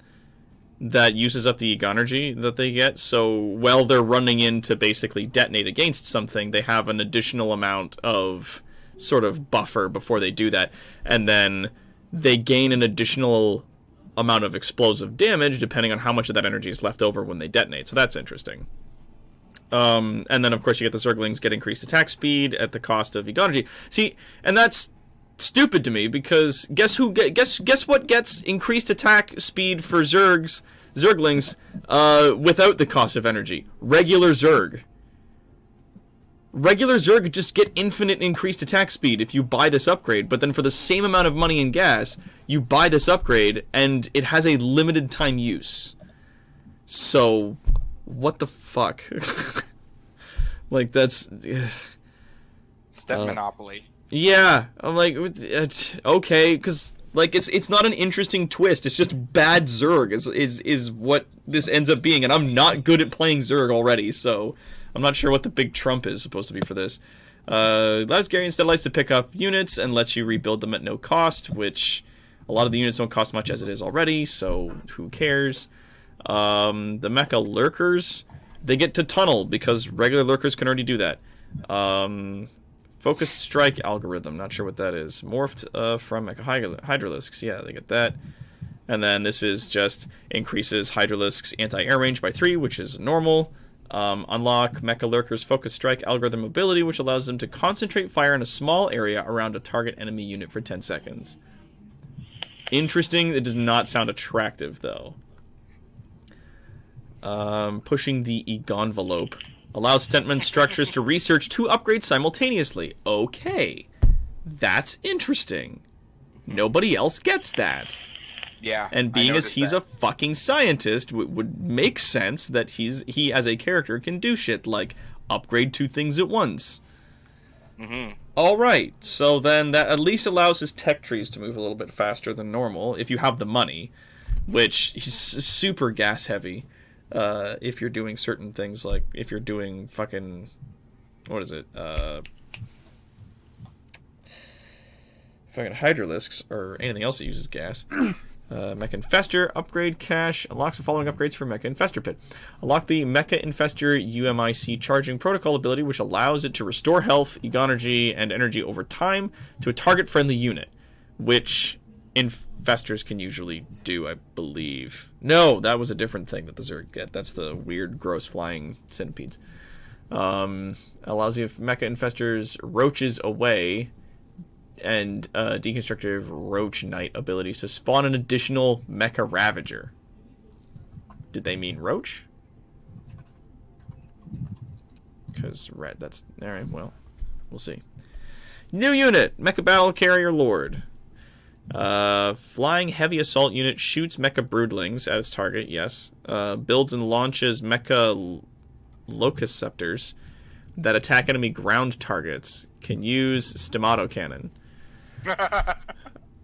S1: that uses up the energy that they get. So while they're running in to basically detonate against something, they have an additional amount of sort of buffer before they do that, and then they gain an additional amount of explosive damage depending on how much of that energy is left over when they detonate. So that's interesting. And then of course you get the Zerglings get increased attack speed at the cost of energy. See, and that's stupid to me because guess what gets increased attack speed for Zerglings without the cost of energy? Regular Zerg. Regular Zerg just get infinite increased attack speed if you buy this upgrade, but then for the same amount of money and gas, you buy this upgrade, and it has a limited time use. So, what the fuck? Like, that's...
S3: Step Monopoly.
S1: Yeah, I'm like, okay, because like it's not an interesting twist. It's just bad Zerg is what this ends up being, and I'm not good at playing Zerg already, so I'm not sure what the big trump is supposed to be for this. Allows Gary instead likes to pick up units and lets you rebuild them at no cost, which a lot of the units don't cost much as it is already, so who cares? The Mecha Lurkers, they get to tunnel because regular Lurkers can already do that. Focused Strike algorithm, not sure what that is. Morphed from Mecha Hydralisks, yeah, they get that. And then this is just increases Hydralisk's anti-air range by 3, which is normal. Unlock Mecha Lurker's Focus Strike algorithm ability, which allows them to concentrate fire in a small area around a target enemy unit for 10 seconds. Interesting. It does not sound attractive, though. Pushing the Egon-velope. Allows Stentman structures to research 2 upgrades simultaneously. Okay. That's interesting. Nobody else gets that.
S3: Yeah.
S1: And being as he's a fucking scientist, would make sense that he as a character can do shit like upgrade 2 things at once.
S3: Mm-hmm.
S1: Alright, so then that at least allows his tech trees to move a little bit faster than normal, if you have the money, which he's super gas heavy, if you're doing certain things, like if you're doing fucking, what is it, fucking Hydralisks, or anything else that uses gas. Mecha Infestor, upgrade cache, unlocks the following upgrades for Mecha Infestor Pit. Unlock the Mecha Infestor UMIC charging protocol ability, which allows it to restore health, Egonergy, and energy over time to a target-friendly unit, which Infestors can usually do, I believe. No, that was a different thing that the Zerg get. That's the weird, gross flying centipedes. Allows the Mecha Infestors roaches away and Deconstructive Roach Knight abilities to spawn an additional Mecha Ravager. Did they mean Roach? Because red, that's... Alright, well, we'll see. New unit, Mecha Battle Carrier Lord. Flying Heavy Assault Unit shoots Mecha Broodlings at its target, yes. Builds and launches Mecha Locuceptors that attack enemy ground targets. Can use Stemato Cannon.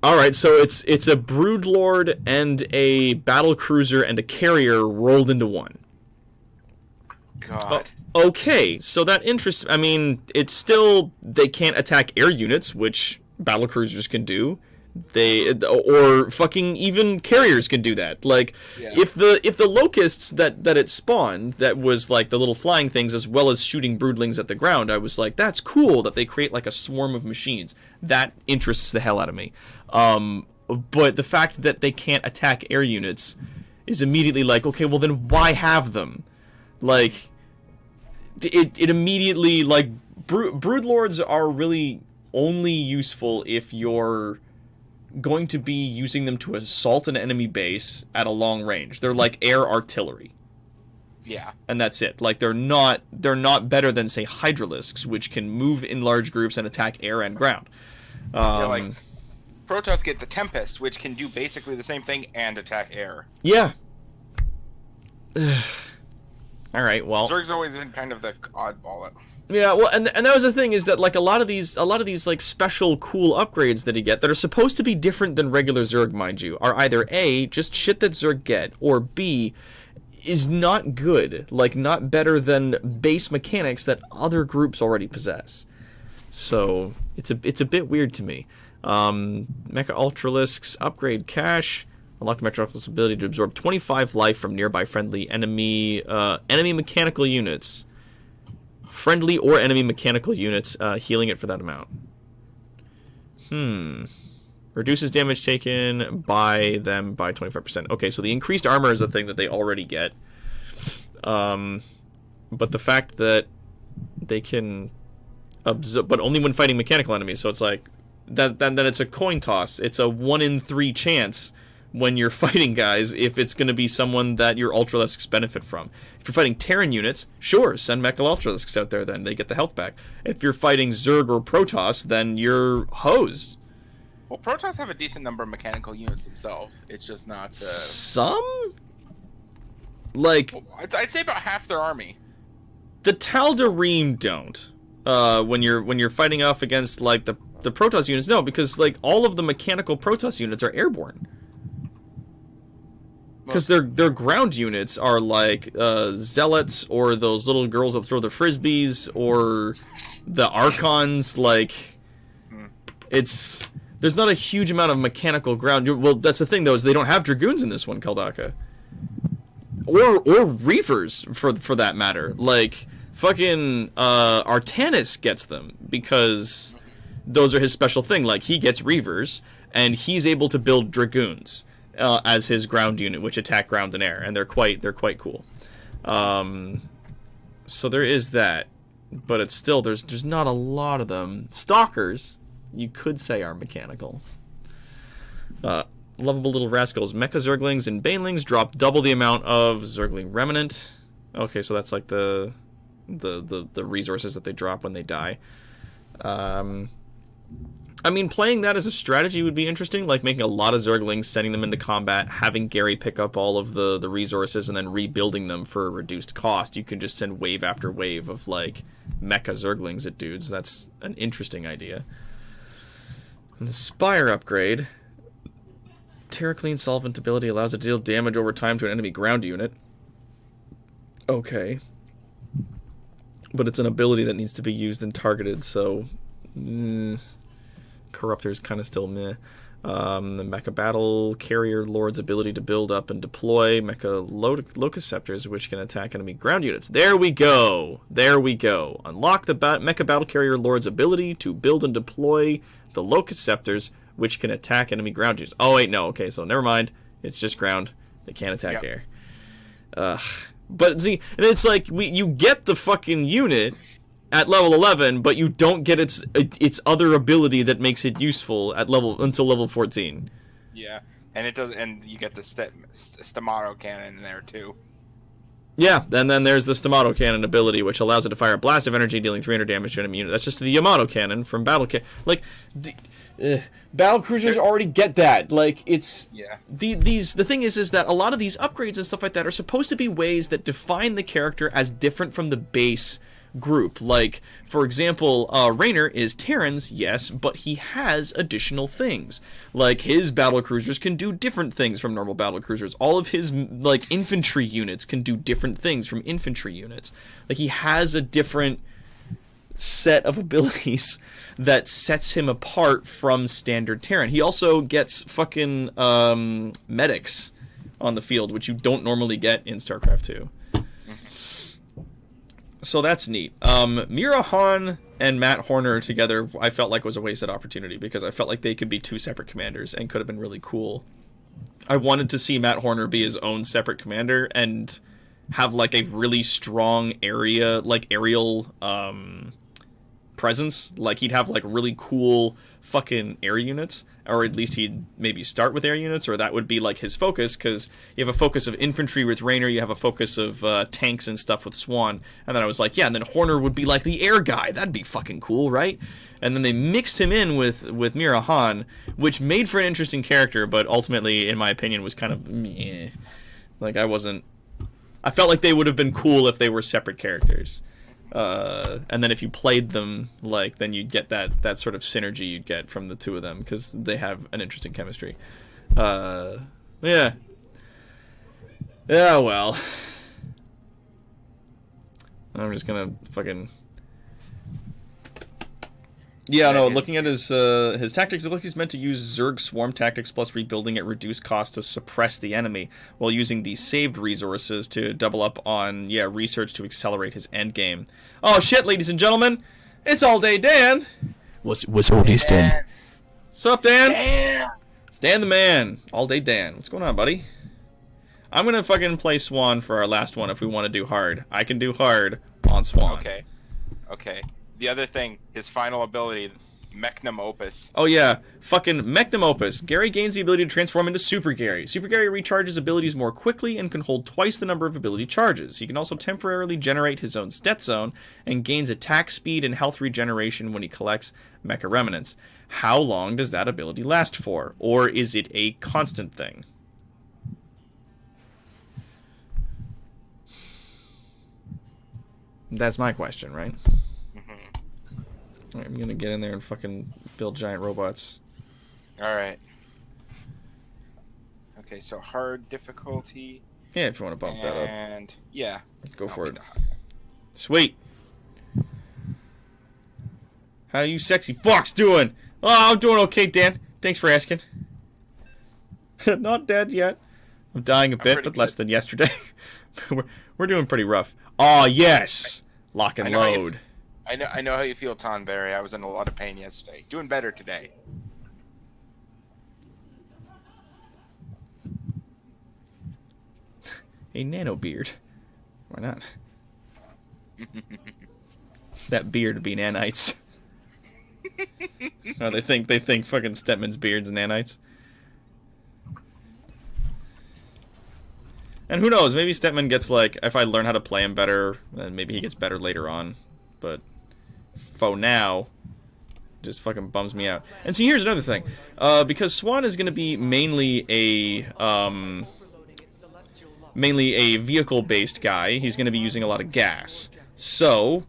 S1: Alright, so it's a Broodlord and a battle cruiser and a carrier rolled into one.
S3: God.
S1: Okay, so that interests... I mean, it's still... They can't attack air units, which battle cruisers can do. Or fucking even carriers can do that. Like,
S3: yeah.
S1: if the locusts that it spawned, that was like the little flying things as well as shooting broodlings at the ground, I was like, that's cool that they create like a swarm of machines. That interests the hell out of me. But the fact that they can't attack air units is immediately like, okay, well then why have them? Like, it immediately, like, broodlords are really only useful if you're going to be using them to assault an enemy base at a long range. They're like air artillery.
S3: Yeah.
S1: And that's it. Like, they're not better than, say, Hydralisks, which can move in large groups and attack air and ground.
S3: Yeah, like, Protoss get the Tempest, which can do basically the same thing and attack air.
S1: Yeah. Alright, well...
S3: Zerg's always been kind of the oddball.
S1: Yeah, well, and that was the thing, is that, like, a lot of these like special cool upgrades that you get that are supposed to be different than regular Zerg, mind you, are either A, just shit that Zerg get, or B, is not good, like, not better than base mechanics that other groups already possess. So it's a bit weird to me. Mecha Ultralisks upgrade cache. Unlock the Mecha Ultralisk's ability to absorb 25 life from nearby friendly enemy mechanical units. Friendly or enemy mechanical units, healing it for that amount. Reduces damage taken by them by 25%. Okay, so the increased armor is a thing that they already get. But the fact that they can absorb, but only when fighting mechanical enemies, so it's like, then it's a coin toss. It's a 1 in 3 chance when you're fighting guys if it's going to be someone that your Ultralisks benefit from. If you're fighting Terran units, sure, send Mecha Ultralisks out there, then they get the health back. If you're fighting Zerg or Protoss, then you're hosed.
S3: Well, Protoss have a decent number of mechanical units themselves. It's just not...
S1: Some? Like...
S3: I'd say about half their army.
S1: The Tal'Darim don't. when you're fighting off against like the Protoss units. No, because like all of the mechanical Protoss units are airborne. Because their ground units are like zealots or those little girls that throw the frisbees or the archons. Like there's not a huge amount of mechanical ground. Well, that's the thing though, is they don't have dragoons in this one, Kaldaka, or reavers for that matter. Like fucking Artanis gets them because those are his special thing. Like he gets reavers and he's able to build dragoons. As his ground unit, which attack ground and air, and they're quite cool. So there is that, but it's still there's not a lot of them. Stalkers, you could say, are mechanical. Lovable little rascals, mecha zerglings and banelings drop double the amount of zergling remnant. Okay, so that's like the resources that they drop when they die. I mean, playing that as a strategy would be interesting, like making a lot of Zerglings, sending them into combat, having Gary pick up all of the resources, and then rebuilding them for a reduced cost. You can just send wave after wave of, like, mecha Zerglings at dudes. That's an interesting idea. And the Spire upgrade. Terraclean Solvent ability allows it to deal damage over time to an enemy ground unit. Okay. But it's an ability that needs to be used and targeted, so... Corruptor is kind of still meh. The Mecha Battle Carrier Lord's ability to build up and deploy Mecha Locust Scepters, which can attack enemy ground units. There we go! There we go. Unlock the Mecha Battle Carrier Lord's ability to build and deploy the Locust Scepters, which can attack enemy ground units. Oh, wait, no. Okay, so never mind. It's just ground. They can't attack air. But see, it's like, you get the fucking unit at level 11, but you don't get its other ability that makes it useful until level 14.
S3: Yeah, and it does, and you get the Stamato cannon in there too.
S1: Yeah, and then there's the Stamato cannon ability, which allows it to fire a blast of energy, dealing 300 damage to an enemy unit. That's just the Yamato cannon from Battle Like, battle cruisers already get that. Like, it's the thing is that a lot of these upgrades and stuff like that are supposed to be ways that define the character as different from the base group. Like, for example, Raynor is Terran's, yes, but he has additional things. Like, his battle cruisers can do different things from normal battle cruisers. All of his, like, infantry units can do different things from infantry units. Like, he has a different set of abilities that sets him apart from standard Terran. He also gets fucking medics on the field, which you don't normally get in StarCraft II. So that's neat. Mira Han and Matt Horner together, I felt like was a wasted opportunity because I felt like they could be two separate commanders and could have been really cool. I wanted to see Matt Horner be his own separate commander and have like a really strong aerial presence. Like he'd have like really cool fucking air units, or at least he'd maybe start with air units, or that would be like his focus, because you have a focus of infantry with Raynor, you have a focus of tanks and stuff with Swan, and then I was like, yeah, and then Horner would be like the air guy. That'd be fucking cool, right? And then they mixed him in with Mira Han, which made for an interesting character, but ultimately, in my opinion, was kind of meh. Like, I felt like they would have been cool if they were separate characters. And then if you played them, like, then you'd get that sort of synergy you'd get from the two of them, because they have an interesting chemistry. Yeah. Yeah, well. I'm just gonna fucking... Yeah, no, looking at his tactics, it looks like he's meant to use Zerg Swarm tactics plus rebuilding at reduced cost to suppress the enemy, while using the saved resources to double up on, research to accelerate his endgame. Oh shit, ladies and gentlemen, it's All Day Dan! What's all this, Dan? What's up, Dan? Dan! It's Dan the man. All Day Dan. What's going on, buddy? I'm gonna fucking play Swan for our last one if we want to do hard. I can do hard on Swan.
S3: Okay. The other thing, his final ability, Mechnum Opus.
S1: Oh yeah, fucking Mechnum Opus. Gary gains the ability to transform into Super Gary. Super Gary recharges abilities more quickly and can hold twice the number of ability charges. He can also temporarily generate his own stat zone and gains attack speed and health regeneration when he collects Mecha Remnants. How long does that ability last for? Or is it a constant thing? That's my question, right? Alright, I'm gonna get in there and fucking build giant robots.
S3: Alright. Okay, so hard difficulty.
S1: Yeah, if you want to bump that up.
S3: And yeah.
S1: Go for it. Sweet. How you sexy fucks doing? Oh, I'm doing okay, Dan. Thanks for asking. Not dead yet. I'm dying a bit, but less than yesterday. we're doing pretty rough. Oh yes, lock and load.
S3: I know how you feel, Tonberry. I was in a lot of pain yesterday. Doing better today.
S1: A nano beard. Why not? That beard would be nanites. Oh, they think fucking Stepman's beard's nanites. And who knows, maybe Stepman gets, like, if I learn how to play him better, then maybe he gets better later on. But for now, just fucking bums me out. And see, here's another thing. Because Swan is going to be mainly a vehicle-based guy, he's going to be using a lot of gas. So,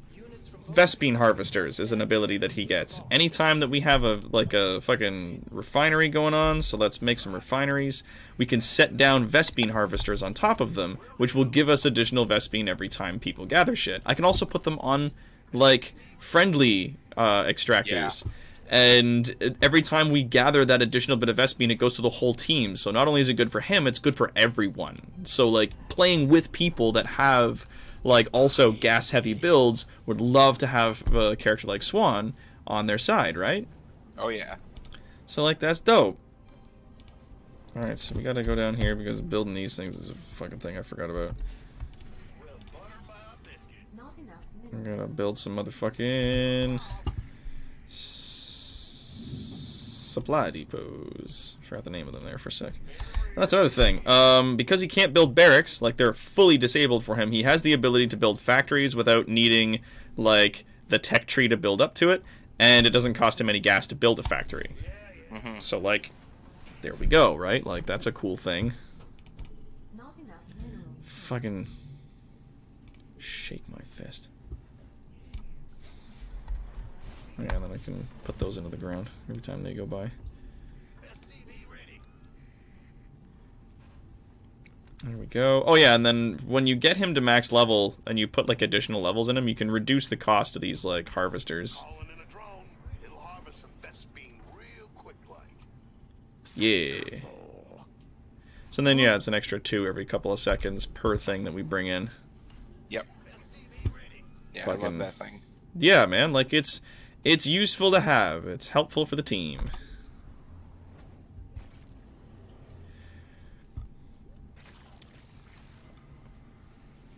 S1: Vespene Harvesters is an ability that he gets. Anytime that we have a fucking refinery going on, so let's make some refineries, we can set down Vespene Harvesters on top of them, which will give us additional Vespene every time people gather shit. I can also put them on, like, friendly extractors. Yeah. And every time we gather that additional bit of Vespene, it goes to the whole team. So not only is it good for him, it's good for everyone. So, like, playing with people that have, like, also gas-heavy builds would love to have a character like Swan on their side, right?
S3: Oh, yeah.
S1: So, like, that's dope. Alright, so we gotta go down here because building these things is a fucking thing I forgot about. I'm gonna build some motherfucking supply depots. Forgot the name of them there for a sec. And that's another thing. Because he can't build barracks, like they're fully disabled for him, he has the ability to build factories without needing, like, the tech tree to build up to it, and it doesn't cost him any gas to build a factory.
S3: Mm-hmm.
S1: So, like, there we go, right? Like, that's a cool thing. Fucking shake my fist. Yeah, then I can put those into the ground every time they go by. There we go. Oh yeah, and then when you get him to max level and you put, like, additional levels in him, you can reduce the cost of these, like, harvesters. Yeah. So then, yeah, it's an extra 2 every couple of seconds per thing that we bring in.
S3: Yep. Yeah,
S1: Fucking,
S3: I love that thing.
S1: Yeah, man, like, it's useful to have. It's helpful for the team.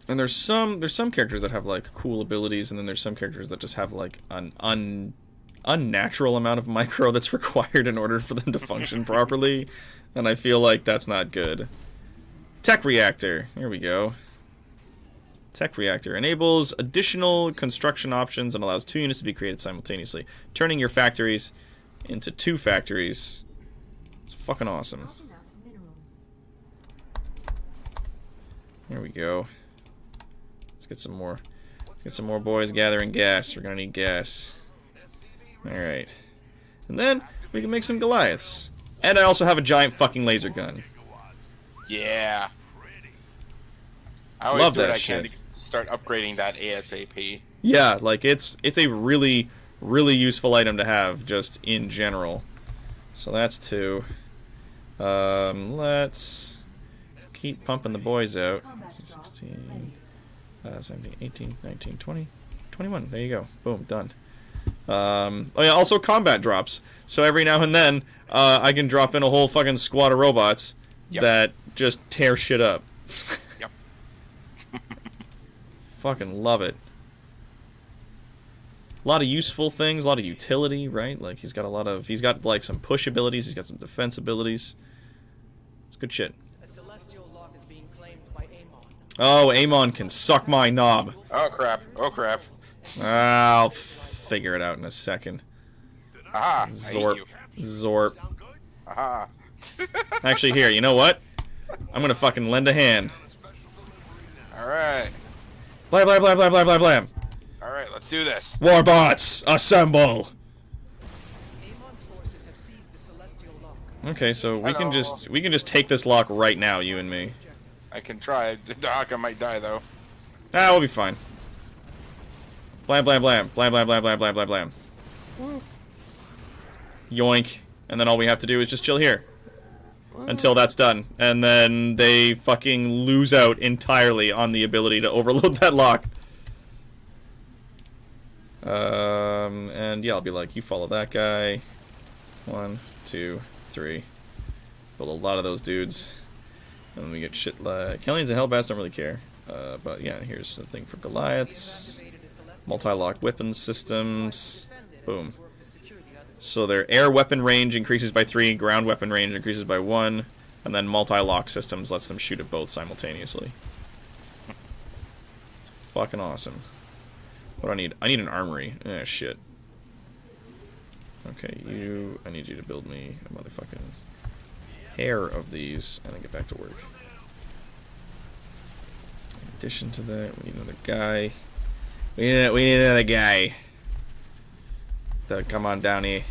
S1: And there's some characters that have, like, cool abilities, and then there's some characters that just have, like, an unnatural amount of micro that's required in order for them to function properly, and I feel like that's not good. Tech Reactor. Here we go. Tech Reactor enables additional construction options and allows 2 units to be created simultaneously, turning your factories into 2 factories. It's fucking awesome. Here we go. Let's get some more. Let's get some more boys gathering gas. We're gonna need gas. Alright. And then we can make some Goliaths. And I also have a giant fucking laser gun.
S3: Yeah. I always
S1: Love
S3: do what
S1: that
S3: I can
S1: shit.
S3: to start upgrading that ASAP.
S1: Yeah, like it's a really, really useful item to have just in general. So that's 2. Let's keep pumping the boys out. 16, 17, 18, 19, 20, 21. There you go. Boom, done. Oh yeah, also combat drops. So every now and then, I can drop in a whole fucking squad of robots that just tear shit up.
S3: Yep.
S1: Fucking love it. A lot of useful things, a lot of utility, right? Like he's got like some push abilities, he's got some defense abilities. It's good shit.
S9: A celestial lock is being claimed by Amon.
S1: Oh, Amon can suck my knob.
S3: Oh crap. Oh crap.
S1: I'll figure it out in a second.
S3: Aha.
S1: Zorp. Zorp.
S3: Aha.
S1: Actually, here, you know what? I'm gonna fucking lend a hand.
S3: Alright.
S1: Blam, blam, blam, blam, blam, blam, blam.
S3: All right, let's do this.
S1: Warbots, assemble! Okay, so we can just take this lock right now, you and me.
S3: I can try. Doc, I might die though.
S1: Ah, we'll be fine. Blam blam blam. Blam blam blam blam blam blam blam. Yoink. And then all we have to do is just chill here. Until that's done. And then they fucking lose out entirely on the ability to overload that lock. And yeah, I'll be like, you follow that guy. 1, 2, 3. Build a lot of those dudes. And then we get shit like... Hellions and Hellbats don't really care. But yeah, here's the thing for Goliaths. Multi-lock weapon systems. Boom. So their air weapon range increases by 3, ground weapon range increases by 1, and then multi-lock systems lets them shoot at both simultaneously. Fucking awesome. What do I need? I need an armory. Eh, shit. Okay, I need you to build me a motherfucking pair of these, and then get back to work. In addition to that, we need another guy. We need another guy. Come on down here.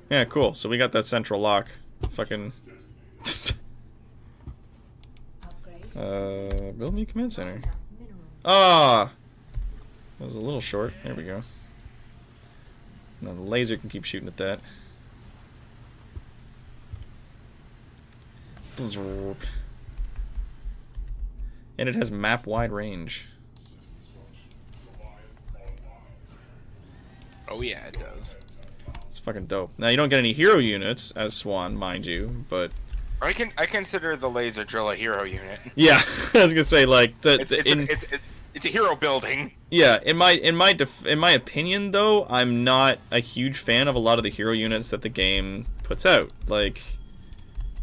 S1: Yeah, cool. So we got that central lock. Fucking. Build me a command center. Ah! That was a little short. There we go. Now the laser can keep shooting at that. And it has map-wide range.
S3: Oh yeah, it does.
S1: It's fucking dope. Now you don't get any hero units as Swan, mind you, but
S3: I consider the laser drill a hero unit.
S1: yeah, I was gonna say like
S3: It's a hero building.
S1: Yeah, in my opinion though, I'm not a huge fan of a lot of the hero units that the game puts out. Like,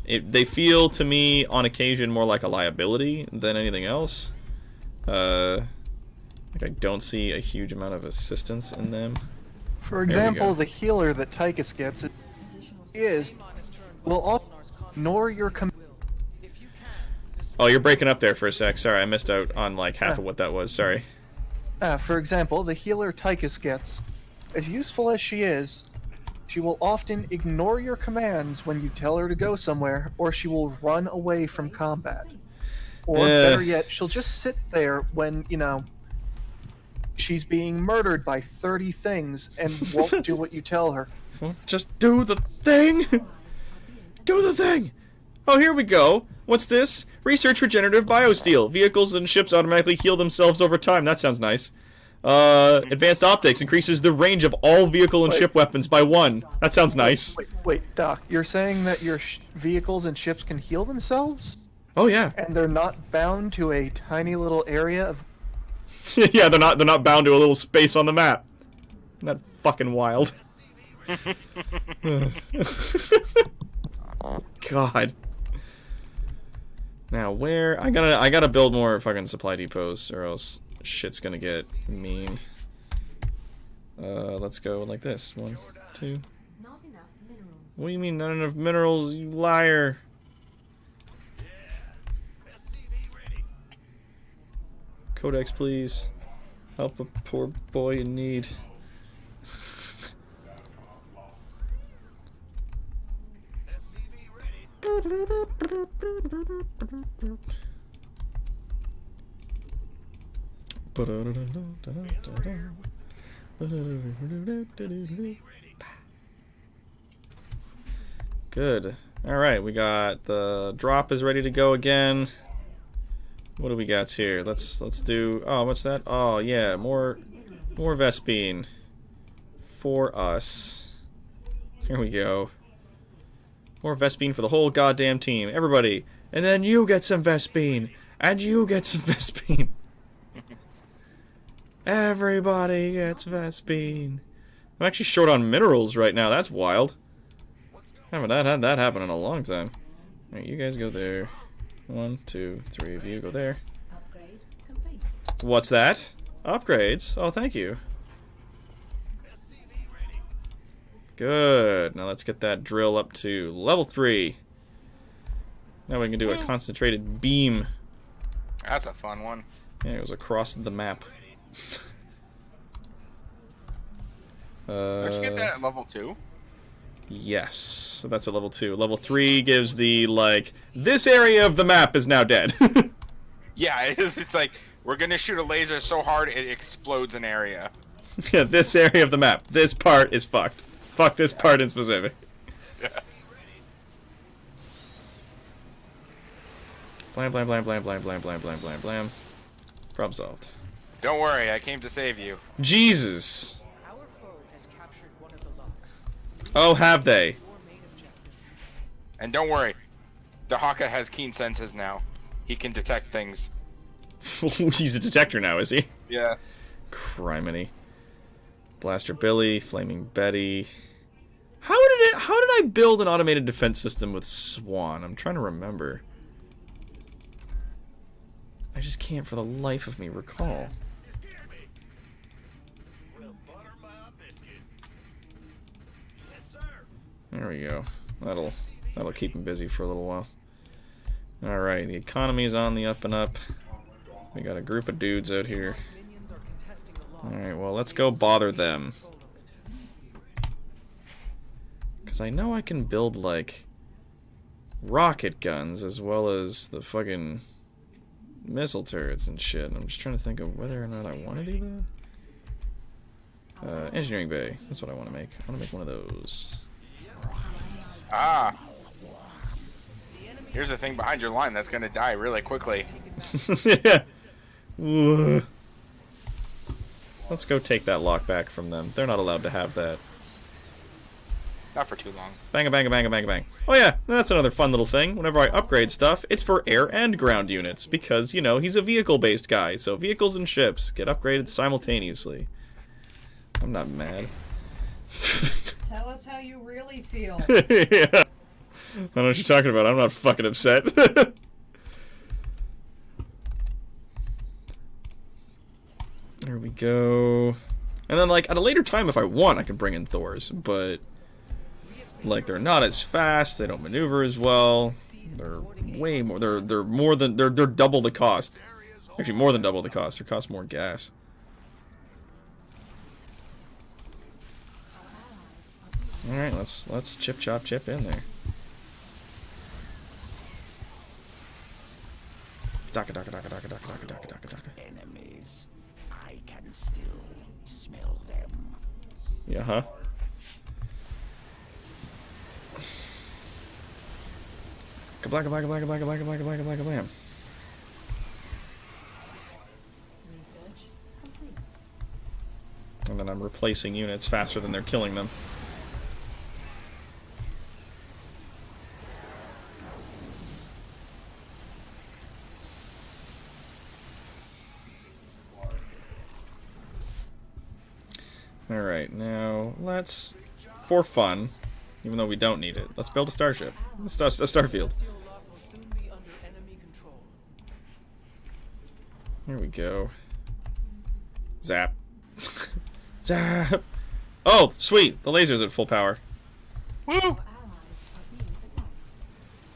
S1: they feel to me on occasion more like a liability than anything else. Like I don't see a huge amount of assistance in them.
S2: For example, the healer that Tychus gets will all ignore your command.
S1: Oh, you're breaking up there for a sec. Sorry, I missed out on like half of what that was. Sorry.
S2: For example, the healer Tychus gets, as useful as she is, she will often ignore your commands when you tell her to go somewhere, or she will run away from combat. Or better yet, she'll just sit there when, you know, she's being murdered by 30 things and won't do what you tell her.
S1: Well, just do the thing! Do the thing! Oh, here we go. What's this? Research regenerative biosteel. Vehicles and ships automatically heal themselves over time. That sounds nice. Advanced optics increases the range of all vehicle and ship weapons by 1. That sounds nice.
S2: Wait, Doc. You're saying that your vehicles and ships can heal themselves?
S1: Oh yeah.
S2: And they're not bound to a tiny little area of...
S1: Yeah, they're not bound to a little space on the map. Isn't that fucking wild? God. Now where I gotta build more fucking supply depots or else shit's gonna get mean. Let's go like this. 1, 2.
S6: Not enough minerals.
S1: What do you mean not enough minerals, you liar? Codex, please. Help a poor boy in need. Good. Alright, we got the drop is ready to go again. What do we got here? Let's do... Oh, what's that? Oh, yeah, more Vespine. For us. Here we go. More Vespine for the whole goddamn team. Everybody. And then you get some Vespine. And you get some Vespine. Everybody gets Vespine. I'm actually short on minerals right now. That's wild. Haven't had that happen in a long time. Alright, you guys go there. 1, 2, 3 of you go there.
S6: Upgrade complete.
S1: What's that? Upgrades? Oh, thank you. Good. Now let's get that drill up to level 3. Now we can do a concentrated beam.
S3: That's a fun one.
S1: Yeah, it goes across the map.
S3: Don't you get that at level 2?
S1: Yes, so that's at level 2. Level 3 gives the, like, this area of the map is now dead.
S3: Yeah, it's like, we're gonna shoot a laser so hard it explodes an area.
S1: Yeah, this area of the map. This part is fucked. Fuck this part in specific.
S3: Yeah.
S1: Blam, blam, blam, blam, blam, blam, blam, blam, blam, blam. Problem solved.
S3: Don't worry, I came to save you.
S1: Jesus.
S9: Our foe has captured one of the locks.
S1: Oh, have they?
S9: Your main objective.
S3: And don't worry, the Haka has keen senses now. He can detect things.
S1: He's a detector now, is he?
S3: Yes.
S1: Criminy. Blaster Billy, Flaming Betty. How did I build an automated defense system with Swan? I'm trying to remember. I just can't for the life of me recall. There we go. That'll keep him busy for a little while. Alright, the economy is on the up and up. We got a group of dudes out here. Alright, well, let's go bother them. Because I know I can build, like, rocket guns as well as the fucking missile turrets and shit. And I'm just trying to think of whether or not I want to do that. Engineering bay. That's what I want to make. I want to make one of those.
S3: Ah. Here's the thing behind your line that's gonna die really quickly.
S1: Yeah. Let's go take that lock back from them. They're not allowed to have that.
S3: Not for too long.
S1: Bang a bang a bang a bang a bang. Oh yeah, that's another fun little thing. Whenever I upgrade stuff, it's for air and ground units. Because, you know, he's a vehicle-based guy. So vehicles and ships get upgraded simultaneously. I'm not mad.
S11: Tell us how you really feel.
S1: Yeah. I don't know what you're talking about. I'm not fucking upset. There we go. And then, like, at a later time, if I want, I can bring in Thors. But, like, they're not as fast. They don't maneuver as well. They're way more. They're more than. They're double the cost. Actually, more than double the cost. They cost more gas. All right, let's chip chop chip in there. Daka daka daka daka daka daka daka daka daka.
S8: Enemies. I can still smell them.
S1: Yeah, huh? Kabla kabla kabla kabla kabla kabla kabla kabla kablam.
S7: Research complete.
S1: And then I'm replacing units faster than they're killing them. Alright, now let's, for fun, even though we don't need it, let's build a starship. A starfield. Here we go. Zap. Zap! Oh, sweet! The laser's at full power.
S3: Woo!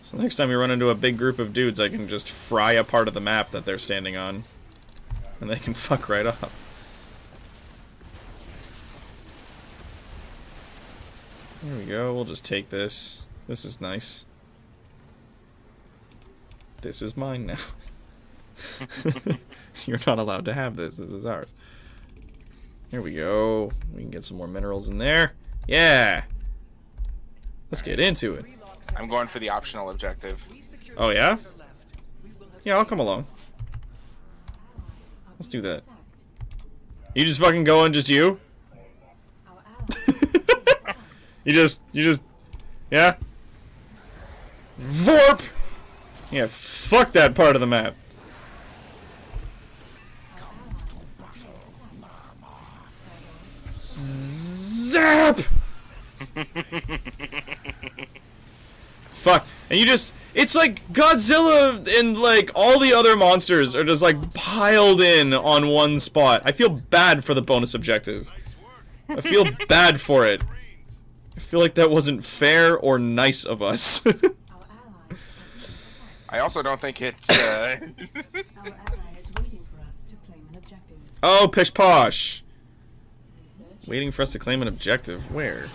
S1: So next time we run into a big group of dudes, I can just fry a part of the map that they're standing on. And they can fuck right up. There we go, we'll just take this. This is nice. This is mine now. You're not allowed to have this. This is ours. Here we go. We can get some more minerals in there. Yeah! Let's get into it.
S3: I'm going for the optional objective.
S1: Oh, yeah? Yeah, I'll come along. Let's do that. You just fucking going, just you? You just, yeah? Vorp! Yeah, fuck that part of the map. Zap! Fuck. And you just, it's like Godzilla and like all the other monsters are just like piled in on one spot. I feel bad for the bonus objective. I feel bad for it. I feel like that wasn't fair or nice of us.
S3: I also don't think it's.
S7: Our ally is waiting for us to claim an objective.
S1: Oh, pish posh.
S7: Research.
S1: Waiting for us to claim an objective. Where?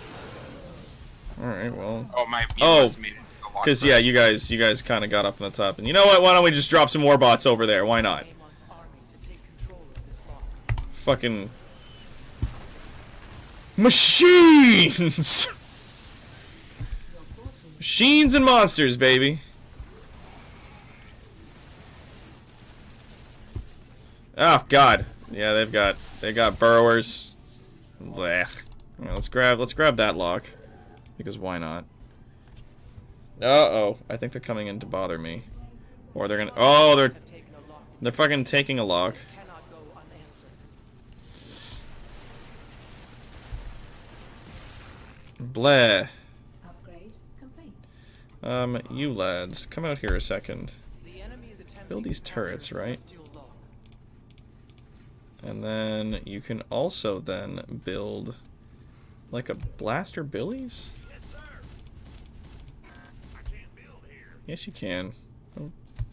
S1: All right. Well.
S3: Oh my.
S1: Oh,
S3: Must made it a lot
S1: because yeah,
S3: first.
S1: you guys kind of got up on the top, and you know what? Why don't we just drop some more bots over there? Why not? Fucking machines. Machines and monsters, baby. Oh God, yeah, they got burrowers. Blech. Yeah, let's grab that lock, because why not? Uh-oh, I think they're coming in to bother me, or they're gonna. Oh, they're fucking taking a lock. Bleh.
S7: Upgrade complete.
S1: You lads, come out here a second. Build these turrets, right? And then you can also then build like a blaster billies? Yes, you can.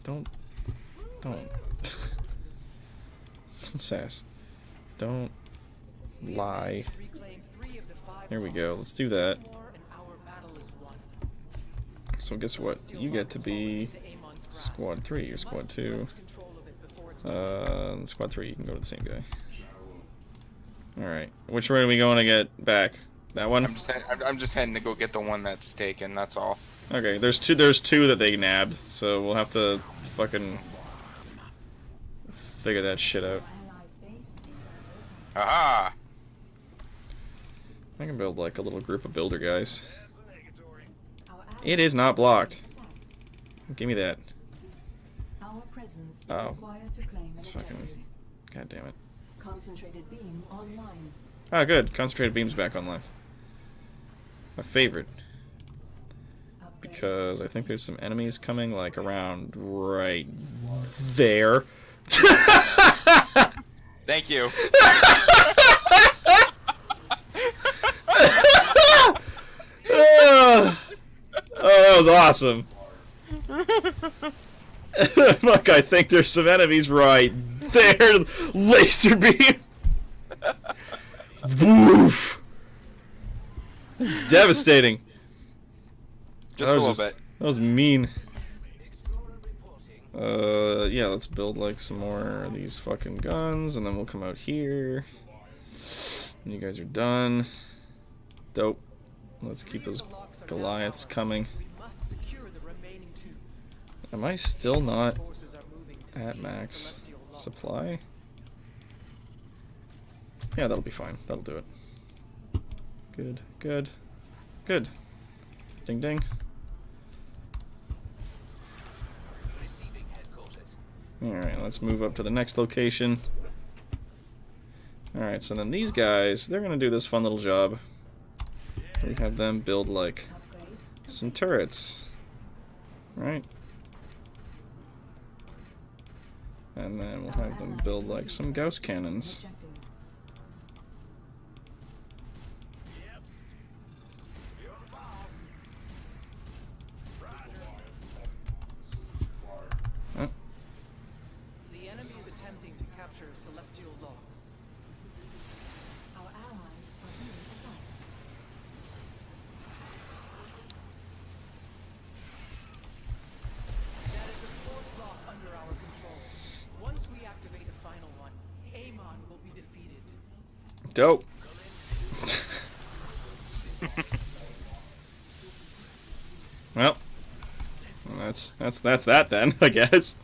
S1: Don't don't sass. Don't lie. There we go. Let's do that. So guess what? You get to be Squad 3 or Squad 2. Squad 3, you can go to the same guy. Alright. Which way are we going to get back? That one?
S3: I'm just heading to go get the one that's taken, that's all.
S1: Okay, there's two that they nabbed, so we'll have to fucking figure that shit out.
S3: Aha!
S1: I can build like a little group of builder guys. It is not blocked. Give me that.
S7: Our presence is
S1: Oh.
S7: required to claim an
S1: Fucking.
S7: objective.
S1: God damn it.
S7: Concentrated beam online.
S1: Ah, good. Concentrated beam's back online. My favorite.
S7: Upgrade.
S1: Because I think there's some enemies coming, like, around right there.
S3: Thank you.
S1: Oh, that was awesome. Fuck, I think there's some enemies right there. Laser beam. Woof. Devastating.
S3: Just a little bit.
S1: That was mean. Yeah, let's build like some more of these fucking guns, and then we'll come out here. And you guys are done. Dope. Let's keep those Goliaths coming. Am I still not at max supply? Yeah, that'll be fine. That'll do it. Good, good, good. Ding ding. Alright, let's move up to the next location. Alright, so then these guys, they're gonna do this fun little job. We have them build like some turrets. Right? And then we'll have them build like some Gauss cannons. Huh?
S9: The enemy is attempting to capture Celestial Law.
S7: Our allies are being attacked.
S9: That is the fourth lock under our control. Once we activate the final one, Egon will be defeated.
S1: Dope. Well, that's that then, I guess.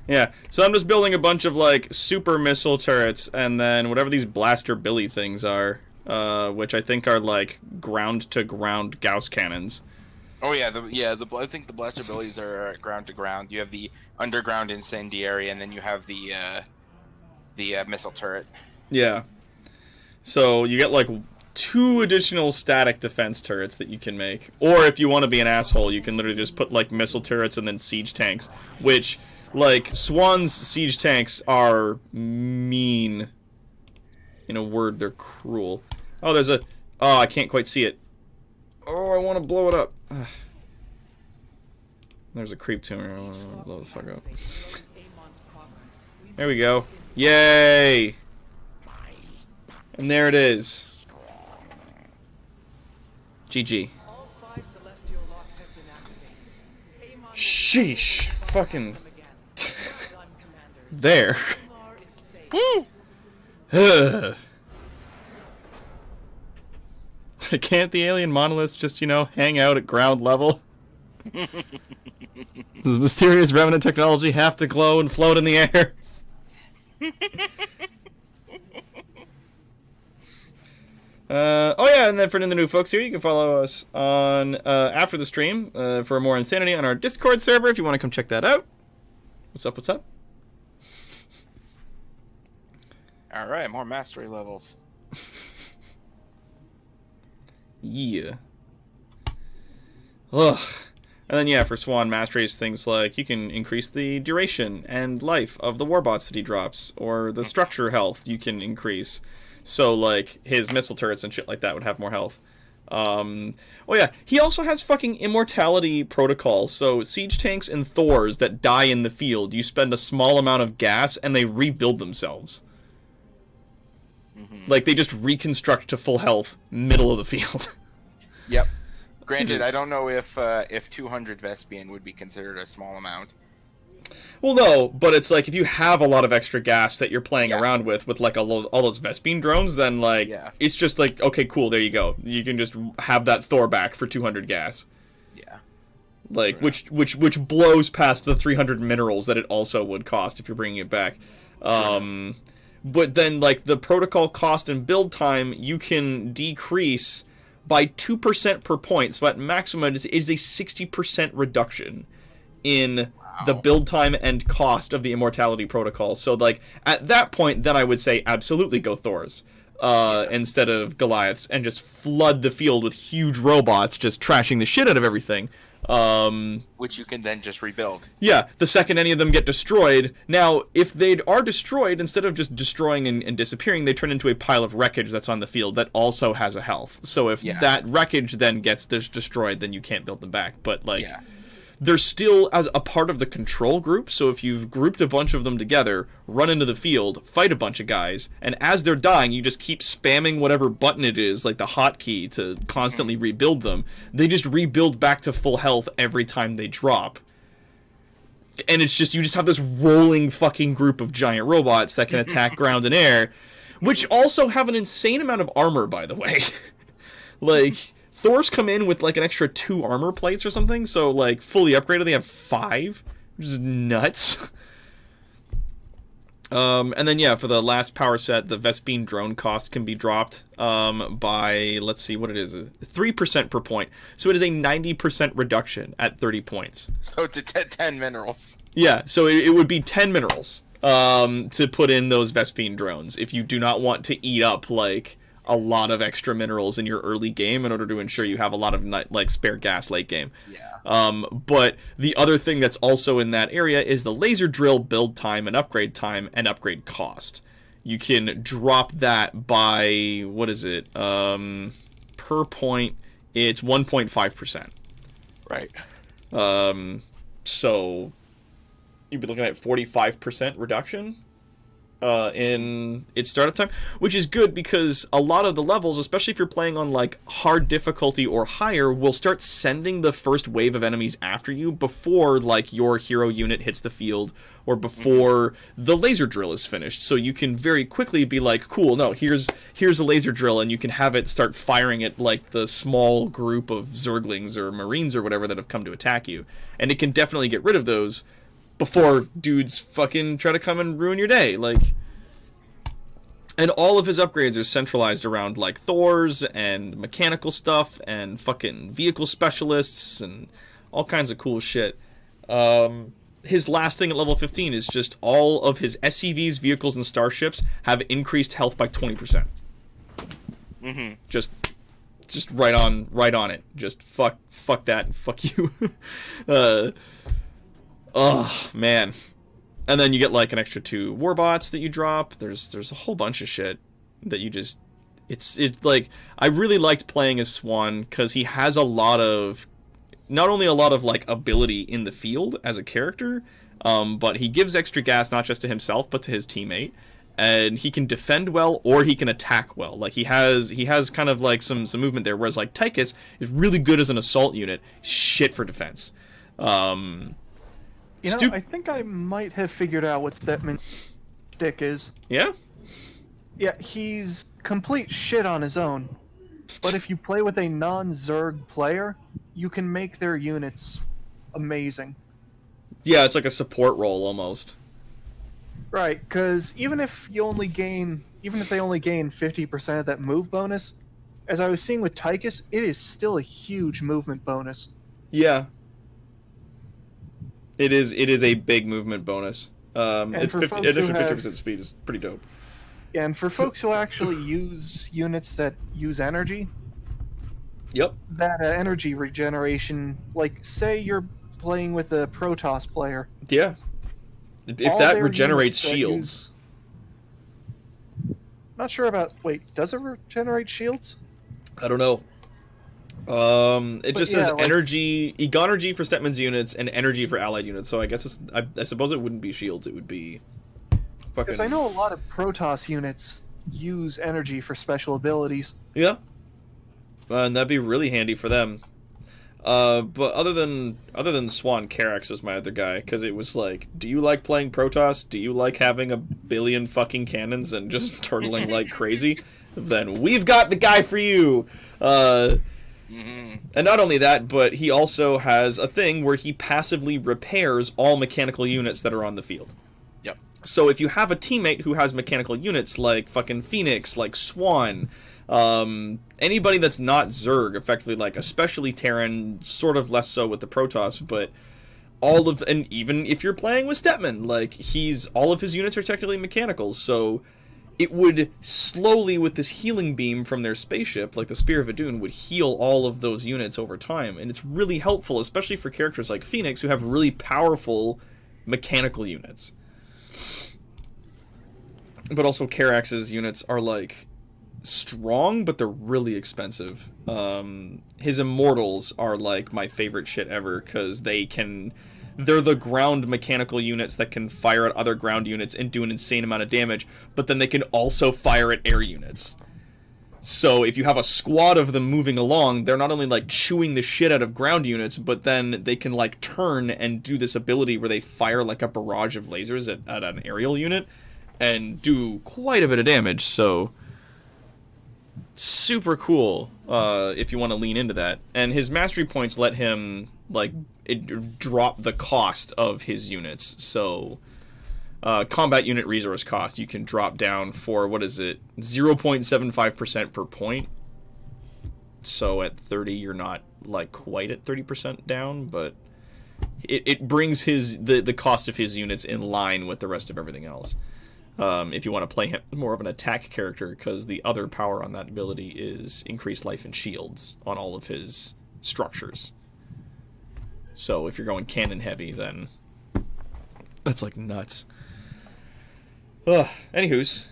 S1: Yeah, so I'm just building a bunch of like super missile turrets, and then whatever these blaster billy things are, which I think are like ground to ground Gauss cannons.
S3: Oh yeah, I think the blaster abilities are ground to ground. You have the underground incendiary, and then you have the missile turret.
S1: Yeah. So you get like 2 additional static defense turrets that you can make, or if you want to be an asshole, you can literally just put like missile turrets and then siege tanks, which like Swan's siege tanks are mean. In a word, they're cruel. Oh, there's a. Oh, I can't quite see it. Oh, I want to blow it up. There's a creep tumor. I'll blow the fuck up. There we go. Yay! And there it is. GG. Sheesh. Fucking. There. Can't the alien monoliths just, you know, hang out at ground level? Does mysterious remnant technology have to glow and float in the air? Oh yeah, and then for the new folks here, you can follow us on after the stream for more insanity on our Discord server if you want to come check that out. What's up? What's up?
S3: All right, more mastery levels.
S1: Yeah. Ugh. And then yeah, for Swan masteries, things like you can increase the duration and life of the warbots that he drops, or the structure health you can increase. So like his missile turrets and shit like that would have more health. Oh yeah, he also has fucking immortality protocol. So siege tanks and Thors that die in the field, you spend a small amount of gas and they rebuild themselves. Like they just reconstruct to full health middle of the field.
S3: Yep. Granted, I don't know if 200 Vespian would be considered a small amount.
S1: Well, no, but it's like if you have a lot of extra gas that you're playing around with like all those Vespine drones, then like it's just like, okay, cool, there you go. You can just have that Thor back for 200 gas.
S3: Yeah.
S1: Like which blows past the 300 minerals that it also would cost if you're bringing it back. But then like the protocol cost and build time you can decrease by 2% per point. So at maximum it is a 60% reduction in the build time and cost of the immortality protocol. So like at that point, then I would say absolutely go Thors instead of Goliaths and just flood the field with huge robots just trashing the shit out of everything.
S3: Which you can then just rebuild.
S1: Yeah, the second any of them get destroyed. Now, if they are destroyed, instead of just destroying and disappearing, they turn into a pile of wreckage that's on the field that also has a health. So if that wreckage then gets destroyed, then you can't build them back. But like, they're still as a part of the control group. So if you've grouped a bunch of them together, run into the field, fight a bunch of guys, and as they're dying, you just keep spamming whatever button it is, like the hotkey, to constantly rebuild them. They just rebuild back to full health every time they drop. And it's just, you just have this rolling fucking group of giant robots that can attack ground and air, which also have an insane amount of armor, by the way. Like, Thors come in with like an extra 2 armor plates or something, so like fully upgraded they have 5, which is nuts. And then yeah, for the last power set, the Vespine drone cost can be dropped by, let's see what it is, 3% per point. So it is a 90% reduction at 30 points.
S3: So to 10 minerals.
S1: Yeah, so it would be 10 minerals to put in those Vespine drones if you do not want to eat up like a lot of extra minerals in your early game in order to ensure you have a lot of like spare gas late game.
S3: Yeah.
S1: But the other thing that's also in that area is the laser drill build time and upgrade cost. You can drop that by, what is it? Per point, it's 1.5%.
S3: Right.
S1: So you'd be looking at 45% reduction in its startup time, which is good because a lot of the levels, especially if you're playing on like hard difficulty or higher, will start sending the first wave of enemies after you before like your hero unit hits the field or before the laser drill is finished. So you can very quickly be like, cool, no, here's a laser drill, and you can have it start firing at like the small group of Zerglings or Marines or whatever that have come to attack you. And it can definitely get rid of those before dudes fucking try to come and ruin your day, like. And all of his upgrades are centralized around like Thors and mechanical stuff and fucking vehicle specialists and all kinds of cool shit. His last thing at level 15 is just all of his SCVs, vehicles, and starships have increased health by 20%. Just right on it. Just fuck that and fuck you. Oh man. And then you get like an extra 2 warbots that you drop. There's a whole bunch of shit that you just, it's like, I really liked playing as Swan because he has a lot of not only a lot of like ability in the field as a character, but he gives extra gas not just to himself but to his teammate, and he can defend well or he can attack well. Like he has kind of like some movement there, whereas like Tychus is really good as an assault unit, shit for defense.
S2: I think I might have figured out what Stepman's shtick is.
S1: Yeah?
S2: Yeah, he's complete shit on his own. But if you play with a non-Zerg player, you can make their units amazing.
S1: Yeah, it's like a support role almost.
S2: Right, because even if they only gain 50% of that move bonus, as I was seeing with Tychus, it is still a huge movement bonus.
S1: Yeah. It is a big movement bonus. It's 50% speed is pretty dope.
S2: Yeah, and for folks who actually use units that use energy,
S1: yep,
S2: that energy regeneration, like say you're playing with a Protoss player.
S1: Yeah. If that regenerates shields.
S2: Not sure about. Wait, does it regenerate shields?
S1: I don't know. It just says energy, Egon for Stepman's units, and energy for allied units. So I guess I suppose it wouldn't be shields. It would be.
S2: Because I know a lot of Protoss units use energy for special abilities.
S1: Yeah. And that'd be really handy for them. But other than Swan, Karax was my other guy, because it was like, do you like playing Protoss? Do you like having a billion fucking cannons and just turtling like crazy? Then we've got the guy for you. And not only that, but he also has a thing where he passively repairs all mechanical units that are on the field.
S3: Yep.
S1: So if you have a teammate who has mechanical units like fucking Phoenix, like Swan, anybody that's not Zerg, effectively, like especially Terran, sort of less so with the Protoss, but and even if you're playing with Stepman, like all of his units are technically mechanical, so it would slowly, with this healing beam from their spaceship, like the Spear of Adun, would heal all of those units over time, and it's really helpful, especially for characters like Phoenix, who have really powerful mechanical units. But also Karax's units are, like, strong, but they're really expensive. His Immortals are, like, my favorite shit ever, because they're the ground mechanical units that can fire at other ground units and do an insane amount of damage, but then they can also fire at air units. So if you have a squad of them moving along, they're not only like chewing the shit out of ground units, but then they can like turn and do this ability where they fire like a barrage of lasers at an aerial unit and do quite a bit of damage. So super cool if you want to lean into that. And his mastery points let him drop the cost of his units. So combat unit resource cost you can drop down for, 0.75% per point. So at 30 you're not like quite at 30% down, but it brings the cost of his units in line with the rest of everything else. If you want to play him more of an attack character, because the other power on that ability is increased life and shields on all of his structures. So if you're going cannon heavy, then that's like nuts. Anywho's,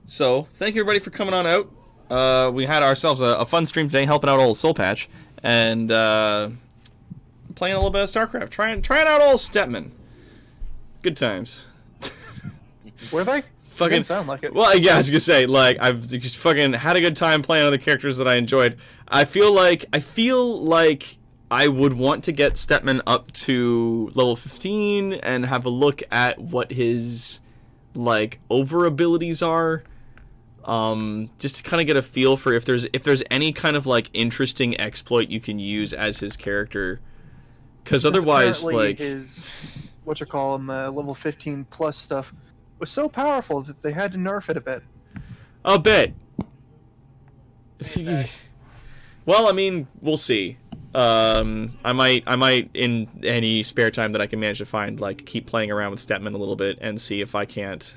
S1: so thank you everybody for coming on out. We had ourselves a fun stream today, helping out old Soul Patch and playing a little bit of StarCraft, trying out old Stepman. Good times.
S2: Were they?
S1: Fucking
S2: didn't sound like it.
S1: Well, yeah, I was gonna say, like, I've just fucking had a good time playing other characters that I enjoyed. I feel like I would want to get Stepman up to level 15 and have a look at what his like over abilities are, just to kind of get a feel for if there's any kind of like interesting exploit you can use as his character, because otherwise, like,
S2: his level 15 plus stuff was so powerful that they had to nerf it a bit.
S1: A bit. Well, I mean, we'll see. I might in any spare time that I can manage to find, like, keep playing around with Stepman a little bit and see if I can't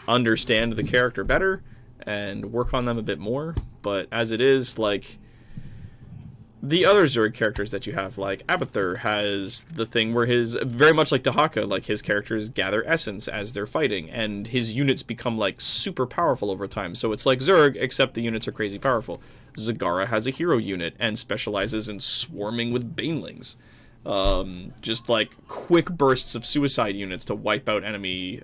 S1: understand the character better and work on them a bit more. But as it is, like, the other Zerg characters that you have, like Abathur has the thing where very much like Dahaka, like his characters gather essence as they're fighting, and his units become like super powerful over time. So it's like Zerg, except the units are crazy powerful. Zagara has a hero unit and specializes in swarming with banelings. Just like quick bursts of suicide units to wipe out enemy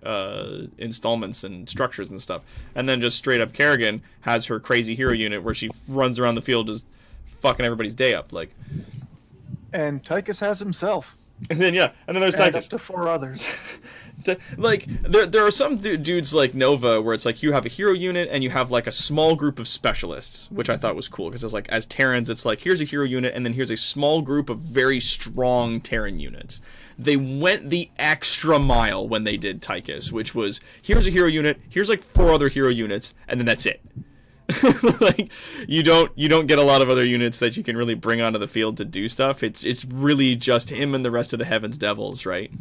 S1: installments and structures and stuff. And then just straight up Kerrigan has her crazy hero unit where she runs around the field just fucking everybody's day up. Like,
S2: And Tychus has himself.
S1: and then there's
S2: And
S1: Tychus.
S2: up to 4 others.
S1: Like, there are some dudes like Nova where it's like you have a hero unit and you have like a small group of specialists, which I thought was cool because it's like, as Terrans, it's like here's a hero unit and then here's a small group of very strong Terran units. They went the extra mile when they did Tychus, which was here's a hero unit, here's like 4 other hero units, and then that's it. Like, you don't get a lot of other units that you can really bring onto the field to do stuff. It's really just him and the rest of the Heaven's Devils, right?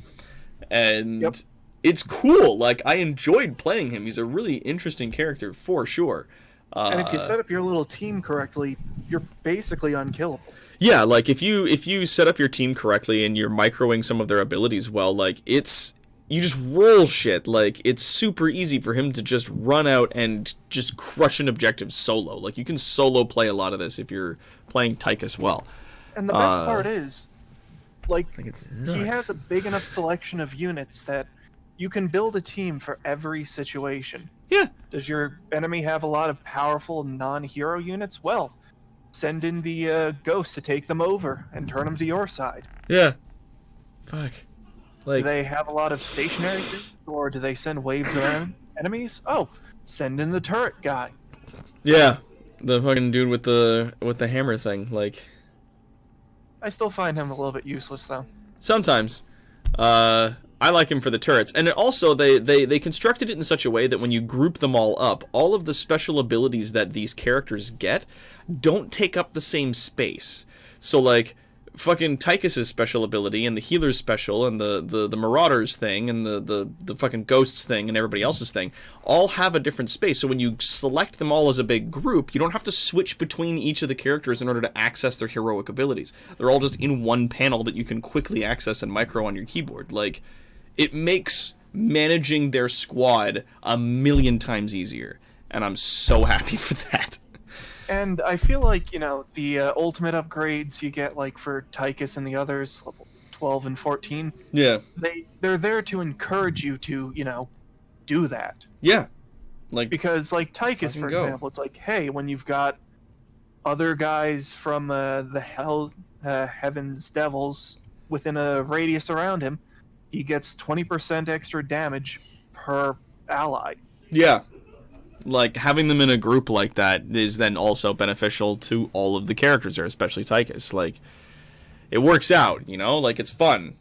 S1: And
S2: Yep.
S1: It's cool. Like, I enjoyed playing him. He's a really interesting character for sure.
S2: And if you set up your little team correctly, you're basically unkillable.
S1: Yeah, like if you set up your team correctly and you're microing some of their abilities well, like you just roll shit. Like, it's super easy for him to just run out and just crush an objective solo. Like, you can solo play a lot of this if you're playing Tychus well.
S2: And the best part is, like,
S1: it's
S2: he
S1: nuts.
S2: has a big enough selection of units that you can build a team for every situation.
S1: Yeah.
S2: Does your enemy have a lot of powerful non-hero units? Well, send in the ghost to take them over and turn them to your side.
S1: Yeah. Fuck. Like,
S2: Do they have a lot of stationary things, or do they send waves of enemies? Oh, send in the turret guy.
S1: yeah. The fucking dude with the hammer thing, like,
S2: I still find him a little bit useless, though.
S1: sometimes. I like him for the turrets. And also, they constructed it in such a way that when you group them all up, all of the special abilities that these characters get don't take up the same space. So, like, fucking Tychus's special ability, and the healer's special, and the Marauders thing, and the fucking Ghosts thing, and everybody else's thing, all have a different space. So when you select them all as a big group, you don't have to switch between each of the characters in order to access their heroic abilities. They're all just in one panel that you can quickly access and micro on your keyboard. Like, it makes managing their squad a million times easier, and I'm so happy for that.
S2: And I feel like, the ultimate upgrades you get, like, for Tychus and the others, level 12 and 14,
S1: Yeah.
S2: they're there to encourage you to, do that.
S1: Yeah. Like,
S2: Because, like, Tychus,
S1: fucking
S2: for
S1: go.
S2: example, it's like, hey, when you've got other guys from the Heaven's Devils within a radius around him, he gets 20% extra damage per ally.
S1: yeah. Like, having them in a group like that is then also beneficial to all of the characters there, especially Tychus. Like, it works out, Like, it's fun.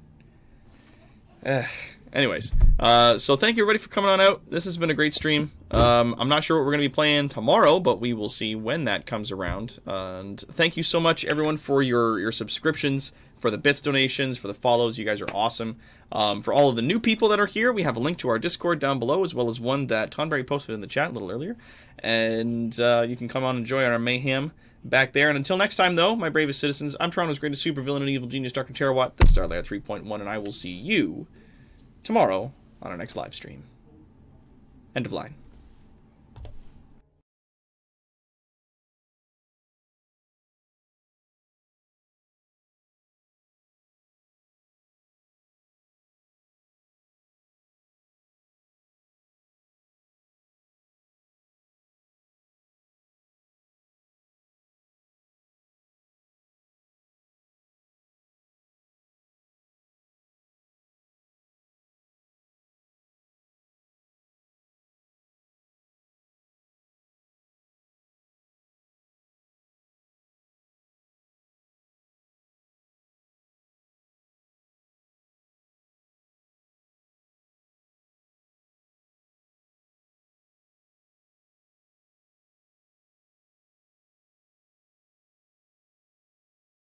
S1: Anyways, so thank you everybody for coming on out. This has been a great stream. I'm not sure what we're going to be playing tomorrow, but we will see when that comes around. And thank you so much, everyone, for your subscriptions, for the bits donations, for the follows. You guys are awesome. For all of the new people that are here, we have a link to our Discord down below, as well as one that Tonberry posted in the chat a little earlier. And you can come on and enjoy our mayhem back there. And until next time, though, my bravest citizens, I'm Toronto's greatest supervillain and evil genius, Dr. Terawatt, the Starlayer 3.1, and I will see you tomorrow on our next live stream. End of line.